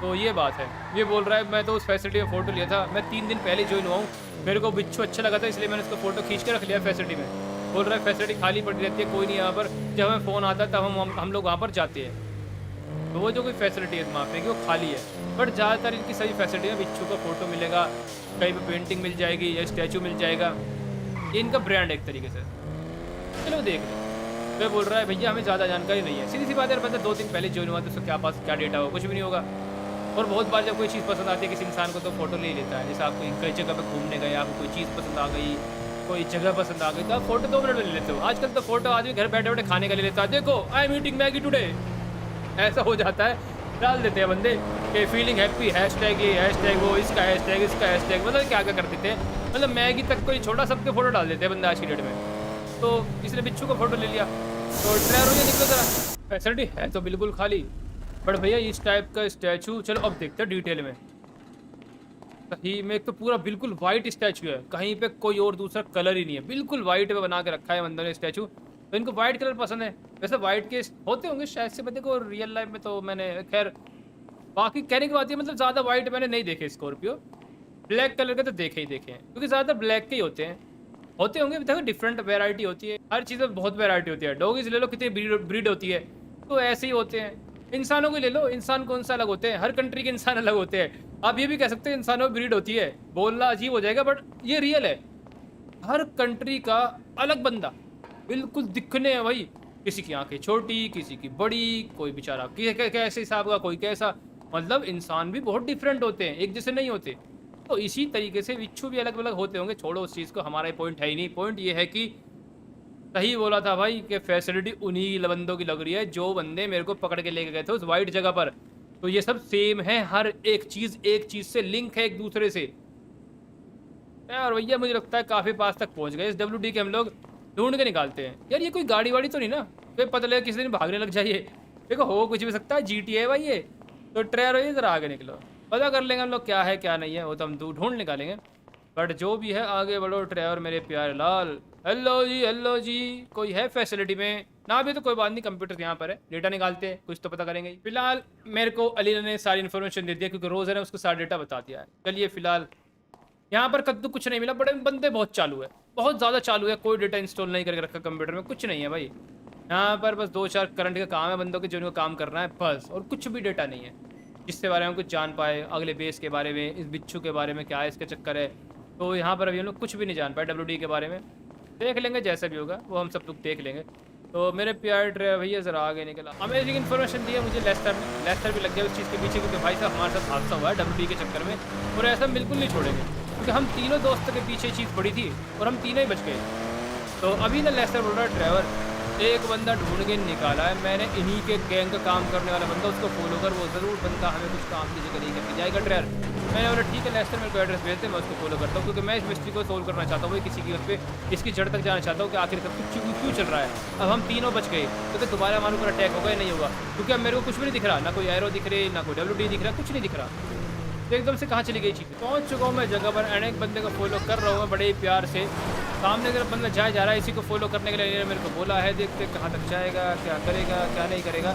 तो ये बात है। ये बोल रहा है मैं तो उस फैसिलिटी में फ़ोटो लिया था, मैं 3 दिन पहले ज्वाइन हुआ हूँ, मेरे को बिच्छू अच्छा लगा था इसलिए मैंने उसको फ़ोटो खींच के रख लिया फैसिलिटी में। बोल रहा है फैसिलिटी खाली पड़ी रहती है, कोई नहीं यहाँ पर, जब हमें फ़ोन आता है तब हम लोग वहाँ पर जाते हैं। तो वो जो कोई फैसिलिटी है माफिया की वो खाली है, बट ज़्यादातर इनकी सभी फैसिलिटी में बिच्छू का फ़ोटो मिलेगा, कहीं पर पेंटिंग मिल जाएगी या स्टैचू मिल जाएगा। ये इनका ब्रांड है एक तरीके से। चलो देख लें। तो बोल रहा है भैया हमें ज़्यादा जानकारी नहीं है। सीधी सी बात है, बंदा 2 दिन पहले ज्वाइन हुआ तो उसको क्या पास क्या डेटा होगा, कुछ भी नहीं होगा। और बहुत बार जब कोई चीज़ पसंद आती है किसी इंसान को तो फोटो ले लेता है। जैसे आप कई जगह पे घूमने गए, आपको कोई चीज़ पसंद आ गई, कोई जगह पसंद आ गई, तो आप फोटो 2 मिनट में ले लेते हो। आजकल तो फोटो आदमी घर बैठे बैठे खाने का ले लेता है, देखो I am eating Maggi today, ऐसा हो जाता है। डाल देते हैं बंदे कि फीलिंग हैप्पी, हैशटैग ये हैशटैग वो, इसका हैशटैग मतलब क्या क्या कर देते हैं। मतलब मैगी तक कोई छोटा सबके फोटो डाल देते हैं बंदे आज की डेट में। तो इसने बिच्छू का फोटो ले लिया। तो ड्राइवर ये निकलो जरा, फैसिलिटी है तो बिल्कुल खाली, बट भैया इस टाइप का स्टैचू, चलो अब देखते हैं डिटेल में। कहीं में एक तो पूरा बिल्कुल वाइट स्टैचू है, कहीं पे कोई और दूसरा कलर ही नहीं है, बिल्कुल वाइट पे बना के रखा है बंदों ने स्टैचू। तो इनको वाइट कलर पसंद है। वैसे वाइट के होते होंगे शायद से, बंदे को रियल लाइफ में तो मैंने खैर, बाकी कहने की बात है मतलब ज़्यादा वाइट मैंने नहीं देखे स्कॉर्पियो, ब्लैक कलर के तो देखे ही देखे हैं, क्योंकि ज़्यादातर ब्लैक के ही होते होंगे। देखो डिफरेंट वैरायटी होती है, हर चीज़ में बहुत वैरायटी होती है। डॉगीज ले लो कितनी ब्रीड होती है, तो ऐसे ही होते हैं। इंसानों को ले लो, इंसान कौन सा अलग होते हैं, हर कंट्री के इंसान अलग होते हैं। आप ये भी कह सकते हैं इंसानों में ब्रीड होती है, बोलना अजीब हो जाएगा बट ये रियल है। हर कंट्री का अलग बंदा बिल्कुल दिखने हैं भाई, किसी की आंखें छोटी, किसी की बड़ी, कोई बेचारा कैसे हिसाब का, कोई कैसा, मतलब इंसान भी बहुत डिफरेंट होते हैं, एक जैसे नहीं होते। तो इसी तरीके से बिच्छू भी अलग अलग होते होंगे। छोड़ो उस चीज़ को, हमारा पॉइंट है ही नहीं। पॉइंट ये है कि सही बोला था भाई कि फैसिलिटी उन्हीं बंदों की लग रही है जो बंदे मेरे को पकड़ के लेके गए थे उस वाइट जगह पर। तो ये सब सेम है, हर एक चीज़ से लिंक है एक दूसरे से। और भैया मुझे लगता है काफ़ी पास तक पहुंच गए। इस WD के हम लोग ढूंढ के निकालते हैं। यार ये कोई गाड़ी वाड़ी तो नहीं ना, तो पता लगे किसी दिन भागने लग जाइए। देखो हो कुछ भी सकता है, GTA है भाई ये। तो ट्रेवर इधर आगे निकलो, पता कर लेंगे हम लोग क्या है क्या नहीं है, वो तो हम ढूंढ निकालेंगे। बट जो भी है आगे बढ़ो ड्राइवर मेरे प्यारे लाल। हेलो जी, कोई है फैसिलिटी में? ना भी तो कोई बात नहीं, कंप्यूटर यहाँ पर है, डेटा निकालते हैं, कुछ तो पता करेंगे ही। फिलहाल मेरे को अली ने सारी इन्फॉर्मेशन दे दिया क्योंकि रोज़ ने उसको सारा डेटा बता दिया है। चलिए फिलहाल यहाँ पर कद्दू कुछ नहीं मिला, बड़े बंदे बहुत चालू है, बहुत ज़्यादा चालू है। कोई डेटा इंस्टॉल नहीं करके रखा कंप्यूटर में, कुछ नहीं है भाई। यहाँ पर बस 2-4 करंट का काम है बंदों के, जिनको काम करना है बस, और कुछ भी डेटा नहीं है जिसके बारे में हम कुछ जान पाए, अगले बेस के बारे में, इस बिच्छू के बारे में क्या है, इसके चक्कर है। तो यहाँ पर अभी हम लोग कुछ भी नहीं जान पाए। WD के बारे में देख लेंगे, जैसा भी होगा वो हम सब लोग देख लेंगे। तो मेरे प्यारे ड्राइवर भैया ज़रा आगे निकला। अमेजिंग इन्फॉर्मेशन दी है मुझे लेस्टर ने। लेस्टर भी लग गया उस चीज़ के पीछे, क्योंकि भाई साहब हमारे साथ हादसा हुआ है WD के चक्कर में, और ऐसा बिल्कुल नहीं छोड़ेंगे क्योंकि हम तीनों दोस्तों के पीछे चीज़ पड़ी थी और हम तीनों ही बच गए। तो अभी ना लेस्टर बोल रहा है ड्राइवर एक बंदा ढूंढ के निकाला है मैंने, इन्हीं के गैंग का काम करने वाला बंदा, उसको फॉलो कर, वो ज़रूर बंदा हमें कुछ काम की जगह नहीं करके जाएगा ड्राइवर। मैंने बोला ठीक है लेस्टर, मेरे को एड्रेस भेज दे, मैं उसको फॉलो करता हूँ, क्योंकि मैं इस मिस्ट्री को सोल्व करना चाहता हूँ, किसी की उस पर इसकी जड़ तक जाना चाहता हूँ कि आखिर तक क्यों चल रहा है। अब हम तीनों बच गए, क्योंकि दोबारा हमारे ऊपर अटैक होगा या नहीं होगा, क्योंकि अब मेरे को कुछ भी नहीं दिख रहा, ना कोई एरो दिख रही, ना कोई WD दिख रहा, कुछ नहीं दिख रहा। तो एकदम से कहाँ चली गई चीज़। पहुँच चुका हूँ मैं जगह पर, अनेक बंदे को फॉलो कर रहा हूँ मैं बड़े ही प्यार से। सामने अगर बंदा जा रहा है, इसी को फॉलो करने के लिए मेरे को बोला है, देखते कहाँ तक जाएगा, क्या करेगा क्या नहीं करेगा।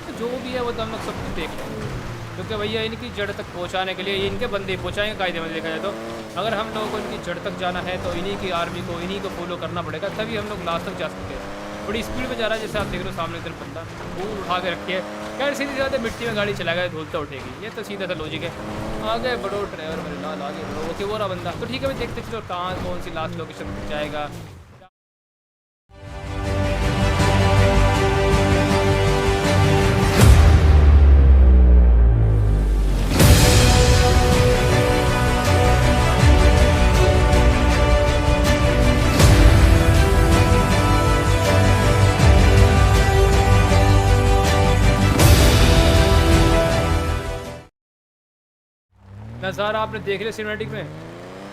तो जो भी है वो तो हम लोग सब कुछ देख लेंगे, क्योंकि भैया इनकी जड़ तक पहुँचाने के लिए इनके बंदे पहुँचाएंगे कायदे में देखा जाए तो। अगर हम लोगों को इनकी जड़ तक जाना है तो इन्हीं की आर्मी को, इन्हीं को फॉलो करना पड़ेगा, तभी हम लोग लास्ट तक जा सकते हैं। बड़ी स्पीड में जा रहा है, जैसे आप देख रहे हो सामने तरफ बंदा फूल उठा के रखे है। खैर सीधी सी मिट्टी में गाड़ी चलाएगा धूल तो उठेगी, ये तो सीधा सा लॉजिक है। आगे बढ़ो ड्राइवर मेरे लाल, आगे बढ़ो। ओके वो रहा बंदा, तो ठीक है मैं देखते चलो कहाँ कौन सी लास्ट लोकेशन जाएगा। नज़ारा आपने देख लिया सिनेमैटिक में,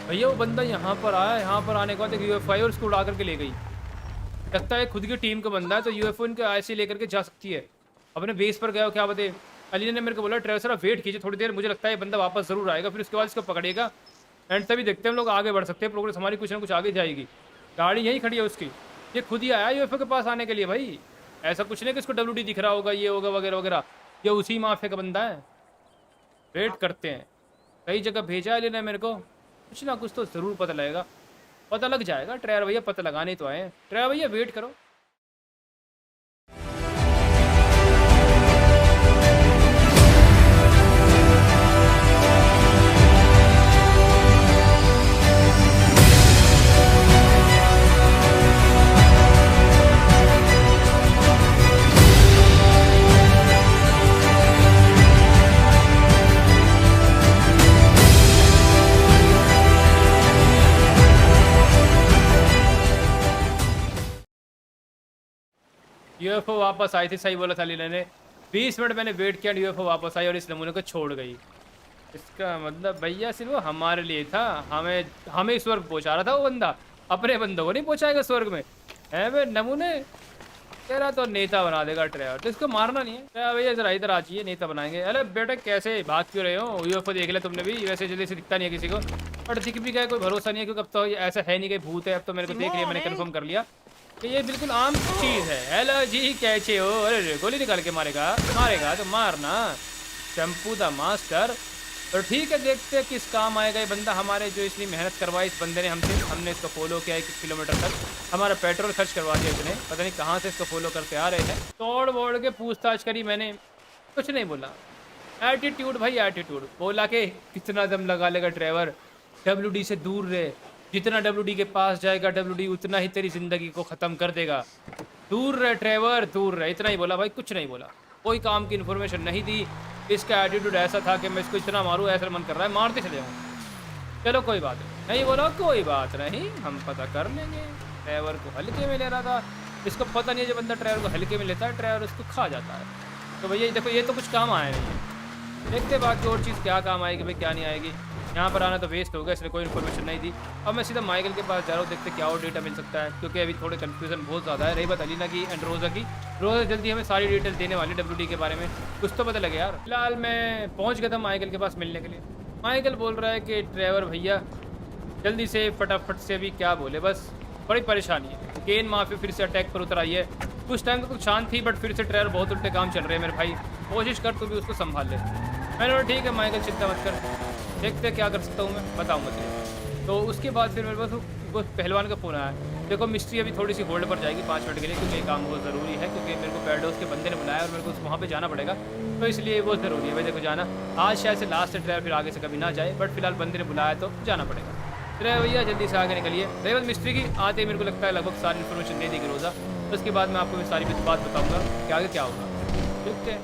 भैया वो बंदा यहाँ पर आया, यहाँ पर आने के बाद एक UFO और उसको उड़ा करके ले गई। लगता है खुद की टीम का बंदा है, तो UFO इनके ऐसे लेकर के जा सकती है। अपने बेस पर गया हो क्या बता। अली ने मेरे को बोला ड्राइवर साहब वेट कीजिए थोड़ी देर, मुझे लगता है ये बंदा वापस ज़रूर आएगा, फिर उसके बाद इसको पकड़ेगा एंड तभी देखते हैं हम लोग आगे बढ़ सकते हैं, प्रोग्रेस हमारी कुछ ना कुछ आगे जाएगी। गाड़ी यहीं खड़ी है उसकी, ये खुद ही आया UFO के पास आने के लिए भाई, ऐसा कुछ नहीं कि इसको WD दिख रहा होगा, ये होगा वगैरह वगैरह, ये उसी माफिया का बंदा है। वेट करते हैं, कई जगह भेजा है लेना मेरे को, कुछ ना कुछ तो ज़रूर पता लगेगा, पता लग जाएगा। ड्राइवर भैया पता लगाने तो आए हैं, ड्राइवर भैया वेट करो। UFO वापस आई थी, सही बोला था लीला ने। 20 मिनट मैंने वेट किया, UFO वापस आई और इस नमूने को छोड़ गई। इसका मतलब भैया सिर्फ वो हमारे लिए था, हमें स्वर्ग पहुंचा रहा था वो बंदा, अपने बंदों को नहीं पहुंचाएगा स्वर्ग में। है वे नमूने, तेरा तो नेता बना देगा ड्राइवर, तो इसको मारना नहीं है। भैया जरा इधर आ जाइए, नेता बनाएंगे। अरे बेटा कैसे भाग क्यों रहे हो? UFO देख लिया तुमने भी, वैसे जल्दी से दिखता नहीं है किसी को, और दिख भी गया कोई भरोसा नहीं है, क्योंकि अब तो ऐसा है नहीं कि भूत है, अब तो मेरे को देख लिया, मैंने कन्फर्म कर लिया कि ये बिल्कुल आम चीज़ है। हेलो जी कैसे हो? अरे गोली निकाल के मारेगा तो मारना, शैम्पू द मास्टर। तो ठीक है, देखते हैं किस काम आएगा ये बंदा हमारे, जो इसलिए मेहनत करवाई इस बंदे ने हमने इसको फॉलो किया 1 किलोमीटर तक, हमारा पेट्रोल खर्च करवा दिया इसने, पता नहीं कहाँ से इसको फॉलो करते आ रहे हैं। तोड़ वोड़ के पूछताछ करी मैंने, कुछ नहीं बोला। एटीट्यूड भाई एटीट्यूड, बोला कि कितना दम लगा लेगा ड्राइवर, WD से दूर रहे, जितना WD के पास जाएगा WD उतना ही तेरी ज़िंदगी को ख़त्म कर देगा, दूर रहे ड्राइवर दूर रहे, इतना ही बोला भाई, कुछ नहीं बोला, कोई काम की इन्फॉर्मेशन नहीं दी। इसका एटीट्यूड ऐसा था कि मैं इसको इतना मारूं, ऐसा मन कर रहा है मारते चले जाऊँ। चलो कोई बात नहीं बोला, कोई बात नहीं, हम पता कर लेंगे। ड्राइवर को हल्के में ले रहा था, इसको पता नहीं है जो बंदा ड्राइवर को हल्के में लेता है ड्राइवर उसको खा जाता है। तो भैया देखो ये तो कुछ काम आया नहीं है, देखते बाकी और चीज़ क्या काम आएगी भाई क्या नहीं आएगी। यहाँ पर आना तो वेस्ट होगा, इसलिए कोई इन्फॉर्मेशन नहीं दी। अब मैं सीधा माइकल के पास जा रहा हूँ, देखते क्या और डेटा मिल सकता है, क्योंकि अभी थोड़े कन्फ्यूजन बहुत ज़्यादा है। रही बात अलीना की एंड रोज़ा की, रोज़ जल्दी हमें सारी डिटेल देने वाली WD के बारे में, कुछ तो पता लगे यार। फिलहाल मैं पहुंच गया था माइकल के पास मिलने के लिए। माइकल बोल रहा है कि ट्रेवर भैया जल्दी से फटाफट से अभी क्या बोले, बस बड़ी परेशानी है। केन माफिया फिर से अटैक पर उतर आई है। कुछ टाइम तक तो शांत थी, बट फिर से ट्रेवर बहुत उल्टे काम चल रहे हैं मेरे भाई। कोशिश कर तू भी उसको संभाल ले। मैंने बोला ठीक है माइकल, चिंता मत कर, देखते क्या कर सकता हूँ मैं, बताऊँगा तुझे। तो उसके बाद फिर मेरे पास वो पहलवान का फ़ोन आया। देखो मिस्ट्री अभी थोड़ी सी होल्ड पर जाएगी 5 मिनट के लिए, क्योंकि ये काम बहुत ज़रूरी है, क्योंकि मेरे को पैराडॉक्स के बंदे ने बुलाया और मेरे को वहाँ पे जाना पड़ेगा, तो इसलिए बहुत ज़रूरी है मेरे को जाना। आज शायद से लास्ट है ट्रेवर, फिर आगे से कभी ना जाए, बट फिलहाल बंदे ने बुलाया तो जाना पड़ेगा। ट्रेवर भैया जल्दी से आगे निकलिए। रेवल मिस्ट्री की आते ही मेरे को लगता है लगभग सारी इन्फॉर्मेशन दे देगी रोज़ा, उसके बाद मैं आपको सारी बात बताऊँगा कि आगे क्या होगा। ठीक है।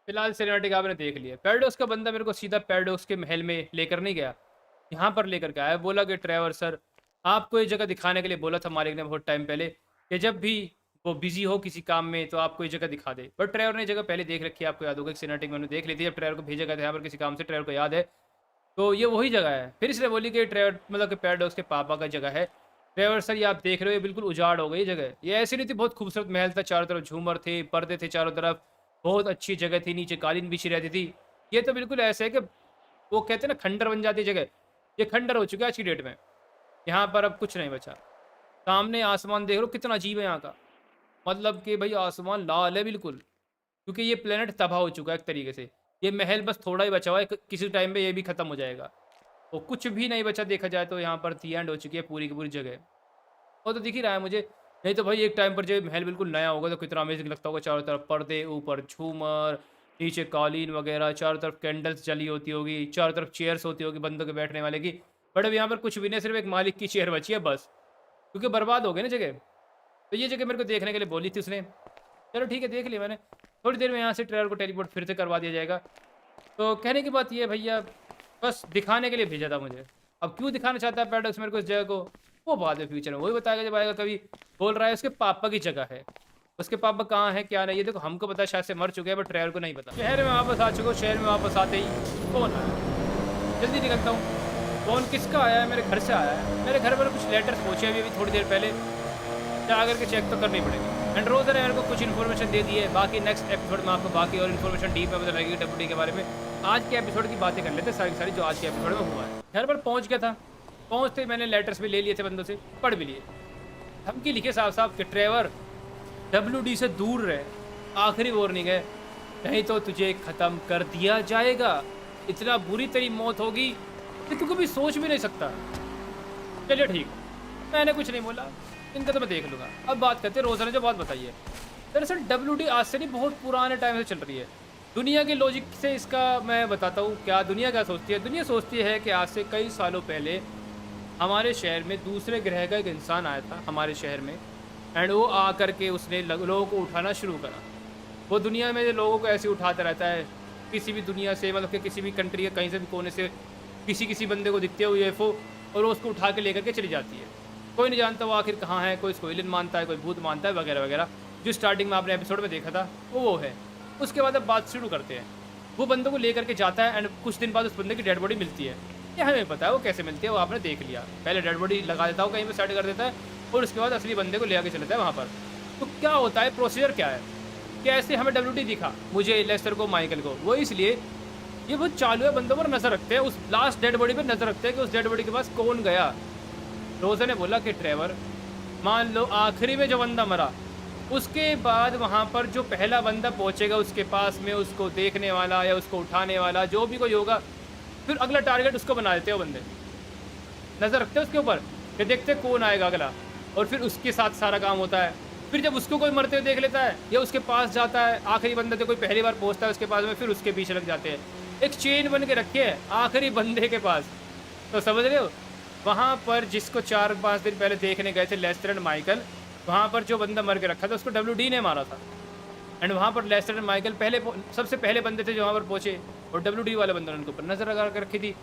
फिलहाल सिनेमैटिक आपने देख लिया। पैराडॉक्स का बंदा मेरे को सीधा पैराडॉक्स के महल में लेकर नहीं गया, यहाँ पर लेकर के आया। बोला कि ट्रेवर सर आपको ये जगह दिखाने के लिए बोला था मालिक ने बहुत टाइम पहले, कि जब भी वो बिजी हो किसी काम में तो आपको ये जगह दिखा दे। बट ट्रेवर ने जगह पहले देख रखी है, आपको याद होगा, सिनेमैटिक मैंने देख ली थी। जब ट्रेवर को भेजा गया था यहाँ पर किसी काम से, ट्रेवर को याद है, तो ये वही जगह है। फिर इसने बोली कि ट्रेवर मतलब कि पैराडॉक्स के पापा का जगह है। ट्रेवर सर ये आप देख रहे हो, ये बिल्कुल उजाड़ हो गई जगह। ये ऐसी नहीं थी, बहुत खूबसूरत महल था, चारों तरफ झूमर थे, पर्दे थे चारों तरफ, बहुत अच्छी जगह थी, नीचे कालीन बिछी रहती थी। ये तो बिल्कुल ऐसे है कि वो कहते हैं ना खंडर बन जाती है जगह, ये खंडर हो चुका है आज की डेट में। यहाँ पर अब कुछ नहीं बचा। सामने आसमान देख लो कितना अजीब है यहाँ का, मतलब कि भाई आसमान लाल है बिल्कुल, क्योंकि ये प्लेनेट तबाह हो चुका है एक तरीके से। ये महल बस थोड़ा ही बचा हुआ है, किसी टाइम पे ये भी ख़त्म हो जाएगा। तो कुछ भी नहीं बचा देखा जाए तो, यहाँ पर दी एंड हो चुकी है पूरी की पूरी जगह। वो तो दिख ही रहा है मुझे। नहीं तो भाई एक टाइम पर जब महल बिल्कुल नया होगा तो कितना अमेजिंग लगता होगा। चारों तरफ पर्दे, ऊपर झूमर, नीचे कालीन वगैरह, चारों तरफ कैंडल्स जली होती होगी, चारों तरफ चेयर्स होती होगी बंदों के बैठने वाले की। बट अब यहाँ पर कुछ भी नहीं, सिर्फ एक मालिक की चेयर बची है बस, क्योंकि बर्बाद हो गई ना जगह। तो ये जगह मेरे को देखने के लिए बोली थी उसने। चलो ठीक है, देख लिया मैंने। थोड़ी देर में यहाँ से ट्रेवर को टेलीपोर्ट फिर से करवा दिया जाएगा। तो कहने की बात ये भैया, बस दिखाने के लिए भेजा था मुझे। अब क्यों दिखाना चाहता है पैराडॉक्स मेरे को इस जगह को, वो बाद में फ्यूचर में वही बताएगा जब आएगा कभी। बोल रहा है उसके पापा की जगह है, उसके पापा कहाँ है क्या नहीं, ये देखो हमको पता शायद से मर चुके हैं, बट ट्रेवर को नहीं पता। शहर में वापस आ चुका हूँ। शहर में वापस आते ही कौन आया, जल्दी निकलता हूँ। कौन किसका आया है, मेरे घर से आया है। मेरे घर पर कुछ लेटर्स पहुँचे अभी थोड़ी देर पहले, जा करके चेक तो करनी पड़ेगी। एंड रोज़र ने मेरे को कुछ इन्फॉर्मेशन दे दी है, बाकी नेक्स्ट एपिसोड में आपको बाकी और इन्फॉर्मेशन डीप में पता लगेगी WD के बारे में। आज के एपिसोड की बातें कर लेते सारी सारी जो आज के एपिसोड में हुआ है। घर पर पहुँच गया था, पहुँचते मैंने लेटर्स भी ले लिए थे बंदों से, पढ़ भी लिए। धमकी लिखे साफ साफ कि ट्रेवर WD से दूर रहे, आखिरी वार्निंग है, नहीं तो तुझे ख़त्म कर दिया जाएगा। इतना बुरी तेरी मौत होगी कि तू कभी सोच भी नहीं सकता। चलिए ठीक, मैंने कुछ नहीं बोला, इनका तो मैं देख लूँगा। अब बात करते हैं रोज़ा ने जो बात बताई है। दरअसल WD आज से नहीं, बहुत पुराने टाइम से चल रही है। दुनिया के लॉजिक से इसका मैं बताता हूँ क्या दुनिया क्या सोचती है। दुनिया सोचती है कि आज से कई सालों पहले हमारे शहर में दूसरे ग्रह का एक इंसान आया था हमारे शहर में, एंड वो आ कर के उसने लोगों को उठाना शुरू करा। वो दुनिया में लोगों को ऐसे उठाता रहता है, किसी भी दुनिया से, मतलब कि किसी भी कंट्री के कहीं से भी कोने से किसी बंदे को दिखते हुए UFO, और वो उसको उठा के लेकर के चली जाती है। कोई नहीं जानता वो आखिर कहाँ है, कोई इसको एलियन मानता है, कोई भूत मानता है वगैरह वगैरह। जो स्टार्टिंग में आपने एपिसोड में देखा था वो है। उसके बाद अब बात शुरू करते हैं। वो बंदों को लेकर के जाता है, एंड कुछ दिन बाद उस बंदे की डेड बॉडी मिलती है। ये हमें पता है वो कैसे मिलती है, वो आपने देख लिया। पहले डेड बॉडी लगा देता हो कहीं पर, सेट कर देता है, और उसके बाद असली बंदे को ले आके चलता है वहाँ पर। तो क्या होता है, प्रोसीजर क्या है, कैसे हमें WD दिखा, मुझे, लेस्टर को, माइकल को। वो इसलिए ये बहुत चालू है, बंदों पर नज़र रखते हैं, उस लास्ट डेड बॉडी पर नज़र रखते हैं कि उस डेड बॉडी के पास कौन गया। रोज़ा ने बोला कि ट्रेवर, मान लो आखिरी में जो बंदा मरा उसके बाद वहाँ पर जो पहला बंदा पहुँचेगा उसके पास में, उसको देखने वाला या उसको उठाने वाला जो भी कोई होगा, फिर अगला टारगेट उसको बना देते हैं वो बंदे। नज़र रखते हैं उसके ऊपर कि देखते हैं कौन आएगा अगला, और फिर उसके साथ सारा काम होता है। फिर जब उसको कोई मरते हुए देख लेता है या उसके पास जाता है, आखिरी बंदे तो कोई पहली बार पहुँचता है उसके पास में, फिर उसके पीछे लग जाते हैं। एक चेन बन के रखी है आखिरी बंदे के पास। तो समझ रहे हो, वहाँ पर जिसको 4-5 दिन पहले देखने गए थे लेस्टर एंड माइकल, वहाँ पर जो बंदा मर के रखा था उसको WD ने मारा था। एंड वहाँ पर लेस्टर एंड माइकल सबसे पहले बंदे थे जो वहाँ पर पहुँचे, और WD वाले बंदे ने उनके ऊपर नज़र लगा कर रखी थी।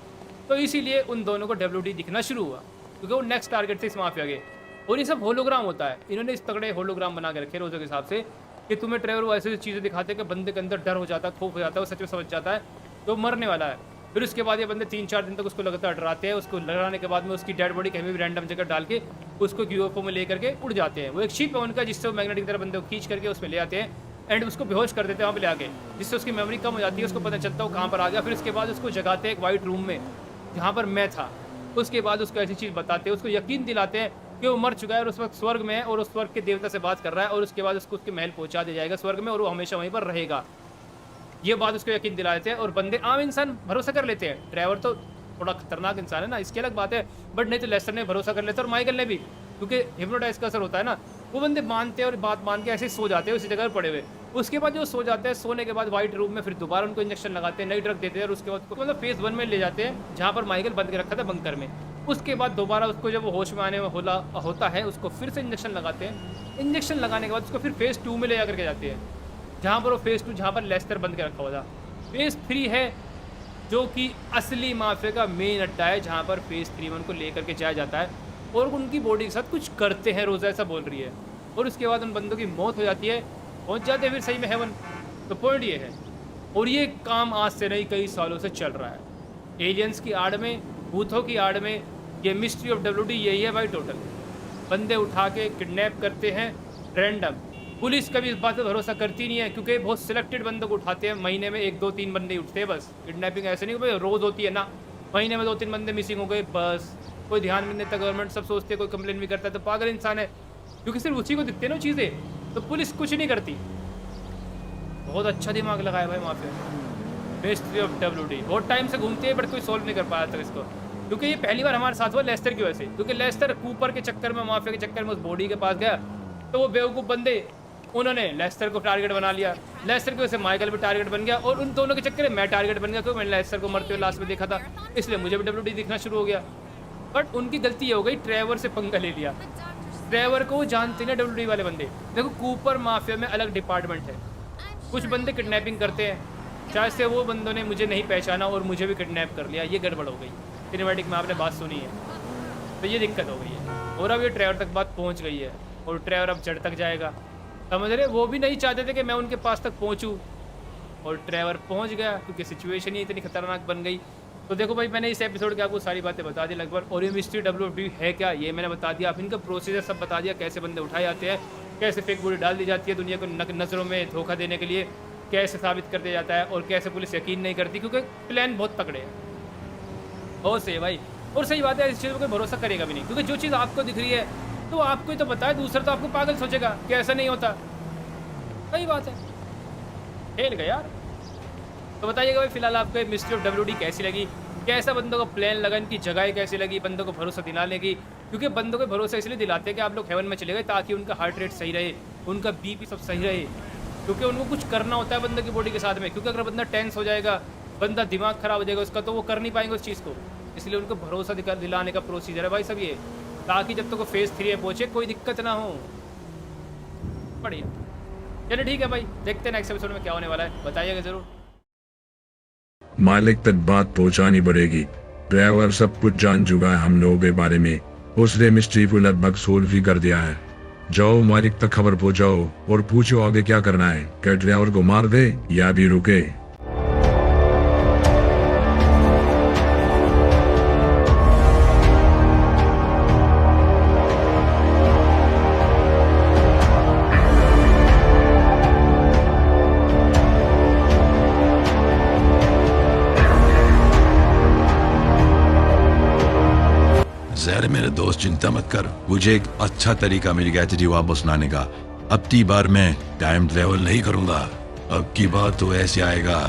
तो इसीलिए उन दोनों को WD दिखना शुरू हुआ, क्योंकि वो नेक्स्ट टारगेट थे इस माफिया के। और ये सब होलोग्राम होता है, इन्होंने इस तगड़े होलोग्राम बना के रखे रोज़ों के हिसाब से कि तुम्हें ट्रेवर वो ऐसी चीज़ें दिखाते हैं कि बंदे के अंदर डर हो जाता है, खौफ हो जाता है, वो सच में समझ जाता है तो मरने वाला है। फिर उसके बाद ये बंदे 3-4 दिन तक उसको लगातार डराते हैं। उसको डराने के बाद में उसकी डेड बॉडी कहीं भी रैंडम जगह डाल के उसको UFO में लेकर के उड़ जाते हैं। वो एक शिप है उनका जिससे वो मैग्नेटिक तरह बंदे को खींच करके उसमें ले आते हैं एंड उसको बेहोश कर देते हैं वहाँ पे ले आके, जिससे उसकी मेमोरी कम हो जाती है, उसको पता चलता है वो कहाँ पर आ गया। फिर उसके बाद उसको जगाते हैं एक वाइट रूम में जहाँ पर मैं था। उसके बाद उसको ऐसी चीज़ बताते हैं, उसको यकीन दिलाते हैं कि वो मर चुका है और उस वक्त स्वर्ग में है और उस स्वर्ग के देवता से बात कर रहा है, और उसके बाद उसको उसके महल पहुँचा दिया जाएगा स्वर्ग में और वो हमेशा वहीं पर रहेगा। ये बात उसको यकीन दिला देते हैं और बंदे आम इंसान भरोसा कर लेते हैं। ड्राइवर तो थोड़ा खतरनाक इंसान है ना, इसकी अलग बात है, बट नहीं तो लेस्टर ने भरोसा कर लेता और माइकल ने भी, क्योंकि हिप्नोटाइज का असर होता है ना। वो बंदे मानते हैं और बात मान के ऐसे सो जाते हैं उसी जगह पर पड़े हुए। उसके बाद जो सो जाते हैं, सोने के बाद वाइट रूम में फिर दोबारा उनको इंजेक्शन लगाते हैं, नई ड्रग देते हैं और उसके बाद मतलब फेज़ 1 में ले जाते हैं जहाँ पर माइकल बंद के रखा था बंकर में। उसके बाद दोबारा उसको जब वो होश में आने में होता है उसको फिर से इंजेक्शन लगाते हैं। इंजेक्शन लगाने के बाद उसको फिर फेज़ 2 में ले जाकर के जाते हैं, जहाँ पर वो फेज़ 2 जहाँ पर लेस्टर बंद के रखा हुआ था। फेज़ 3 है जो कि असली माफिया का मेन अड्डा है, जहाँ पर फेज़ 3 में उनको लेकर के जाया जाता है और उनकी बॉडी के साथ कुछ करते हैं। रोज़ा ऐसा बोल रही है, और उसके बाद उन बंदों की मौत हो जाती है, पहुँच जाते हैं फिर सही में हेवन। तो पॉइंट ये है, और ये काम आज से नहीं कई सालों से चल रहा है। एलियंस की आड़ में, भूतों की आड़ में, ये मिस्ट्री ऑफ WD यही है भाई। टोटल बंदे उठा के किडनैप करते हैं रैंडम। पुलिस कभी इस बात पर भरोसा करती नहीं है, क्योंकि बहुत सिलेक्टेड बंदों को उठाते हैं। महीने में 1-2-3 बंदे ही उठते हैं बस। किडनैपिंग ऐसे नहीं भाई रोज़ होती है ना, महीने में 2-3 बंदे मिसिंग हो गए बस। कोई ध्यान भी नहीं देता, गवर्नमेंट सब सोचते है, कोई कंप्लेन भी करता है तो पागल इंसान है, क्योंकि सिर्फ उसी को दिखते हैं ना चीज़ें। तो पुलिस कुछ नहीं करती। बहुत अच्छा दिमाग लगाया भाई माफिया। मिस्ट्री ऑफ WD बहुत टाइम से घूमती है बट कोई सोल्व नहीं कर पाया था इसको, क्योंकि ये पहली बार हमारे साथ हुआ लेस्टर की वजह से। क्योंकि लेस्टर कूपर के चक्कर में, माफिया के चक्कर में उस बॉडी के पास गया, तो वो बेवकूफ़ बंदे उन्होंने लेस्टर को टारगेट बना लिया। लेस्टर की वजह से माइकल भी टारगेट बन गया और उन दोनों के चक्कर में मैं टारगेट बन गया, क्योंकि मैंने लेस्टर को मरते हुए लास्ट में देखा था, इसलिए मुझे भी WD दिखना शुरू हो गया। बट उनकी गलती ये हो गई, ट्रेवर से पंगा ले लिया। ट्रेवर को जानते ना WD वाले बंदे। देखो कूपर माफिया में अलग डिपार्टमेंट है, कुछ बंदे किडनैपिंग करते हैं, शायद से वो बंदों ने मुझे नहीं पहचाना और मुझे भी किडनैप कर लिया। ये गड़बड़ हो गई, सिनेमैटिक में आपने बात सुनी है, तो ये दिक्कत हो गई है। और अब ये ट्रेवर तक बात पहुंच गई है और ट्रेवर अब जड़ तक जाएगा, समझ रहे। वो भी नहीं चाहते थे कि मैं उनके पास तक पहुंचूं, और ट्रेवर पहुंच गया क्योंकि सिचुएशन ही इतनी खतरनाक बन गई। तो देखो भाई, मैंने इस एपिसोड के आपको सारी बातें बता दी लगभग, और ये मिस्ट्री WD है क्या ये मैंने बता दिया। आप इनका प्रोसीजर सब बता दिया, कैसे बंदे उठाए जाते हैं, कैसे फेक बॉडी डाल दी जाती है दुनिया को नज़रों में धोखा देने के लिए, कैसे साबित कर दिया जाता है, और कैसे पुलिस यकीन नहीं करती, क्योंकि प्लान बहुत तगड़े हैं। और सही भाई, और सही बात है, इस चीज़ पर कोई भरोसा करेगा भी नहीं, क्योंकि जो चीज़ आपको दिख रही है तो आपको ही तो पता है, दूसरा तो आपको पागल सोचेगा कि ऐसा नहीं होता। सही बात है, खेल गए यार। तो बताइएगा भाई फिलहाल आपको मिस्ट्री ऑफ WD कैसी लगी, कैसा बंदों का प्लान लगा, इनकी जगह कैसी लगी, बंदों को भरोसा दिलाने की। क्योंकि बंदों को भरोसा इसलिए दिलाते हैं कि आप लोग हेवन में चले गए, ताकि उनका हार्ट रेट सही रहे, उनका BP सब सही रहे, क्योंकि उनको कुछ करना होता है बंदे की बॉडी के साथ में। क्योंकि अगर बंदा टेंस हो जाएगा, बंदा दिमाग खराब हो जाएगा उसका, तो वो कर नहीं पाएंगे उस चीज़ को। इसलिए उनको भरोसा दिलाने का प्रोसीजर है भाई सब ये, ताकि जब तक वो फेज़ 3 में पहुँचे कोई दिक्कत ना हो। बढ़िया, चलिए ठीक है भाई, देखते हैं नेक्स्ट एपिसोड में क्या होने वाला है, बताइएगा ज़रूर। मालिक तक बात पहुंचानी पड़ेगी। ड्राइवर सब कुछ जान चुका है हम लोगों के बारे में, उसने मिस्ट्री को लगभग सोल्व भी कर दिया है। जाओ मालिक तक खबर पहुंचाओ और पूछो आगे क्या करना है, क्या ड्राइवर को मार दे या भी रुके। जहर मेरे दोस्त चिंता मत कर, मुझे एक अच्छा तरीका मिल गया तुझे वापस लाने का। अब की बार मैं टाइम ट्रेवल नहीं करूंगा। अब की बार तो ऐसे आएगा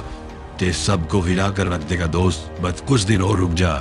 ते सबको हिला कर रख देगा दोस्त, बस कुछ दिन और रुक जा।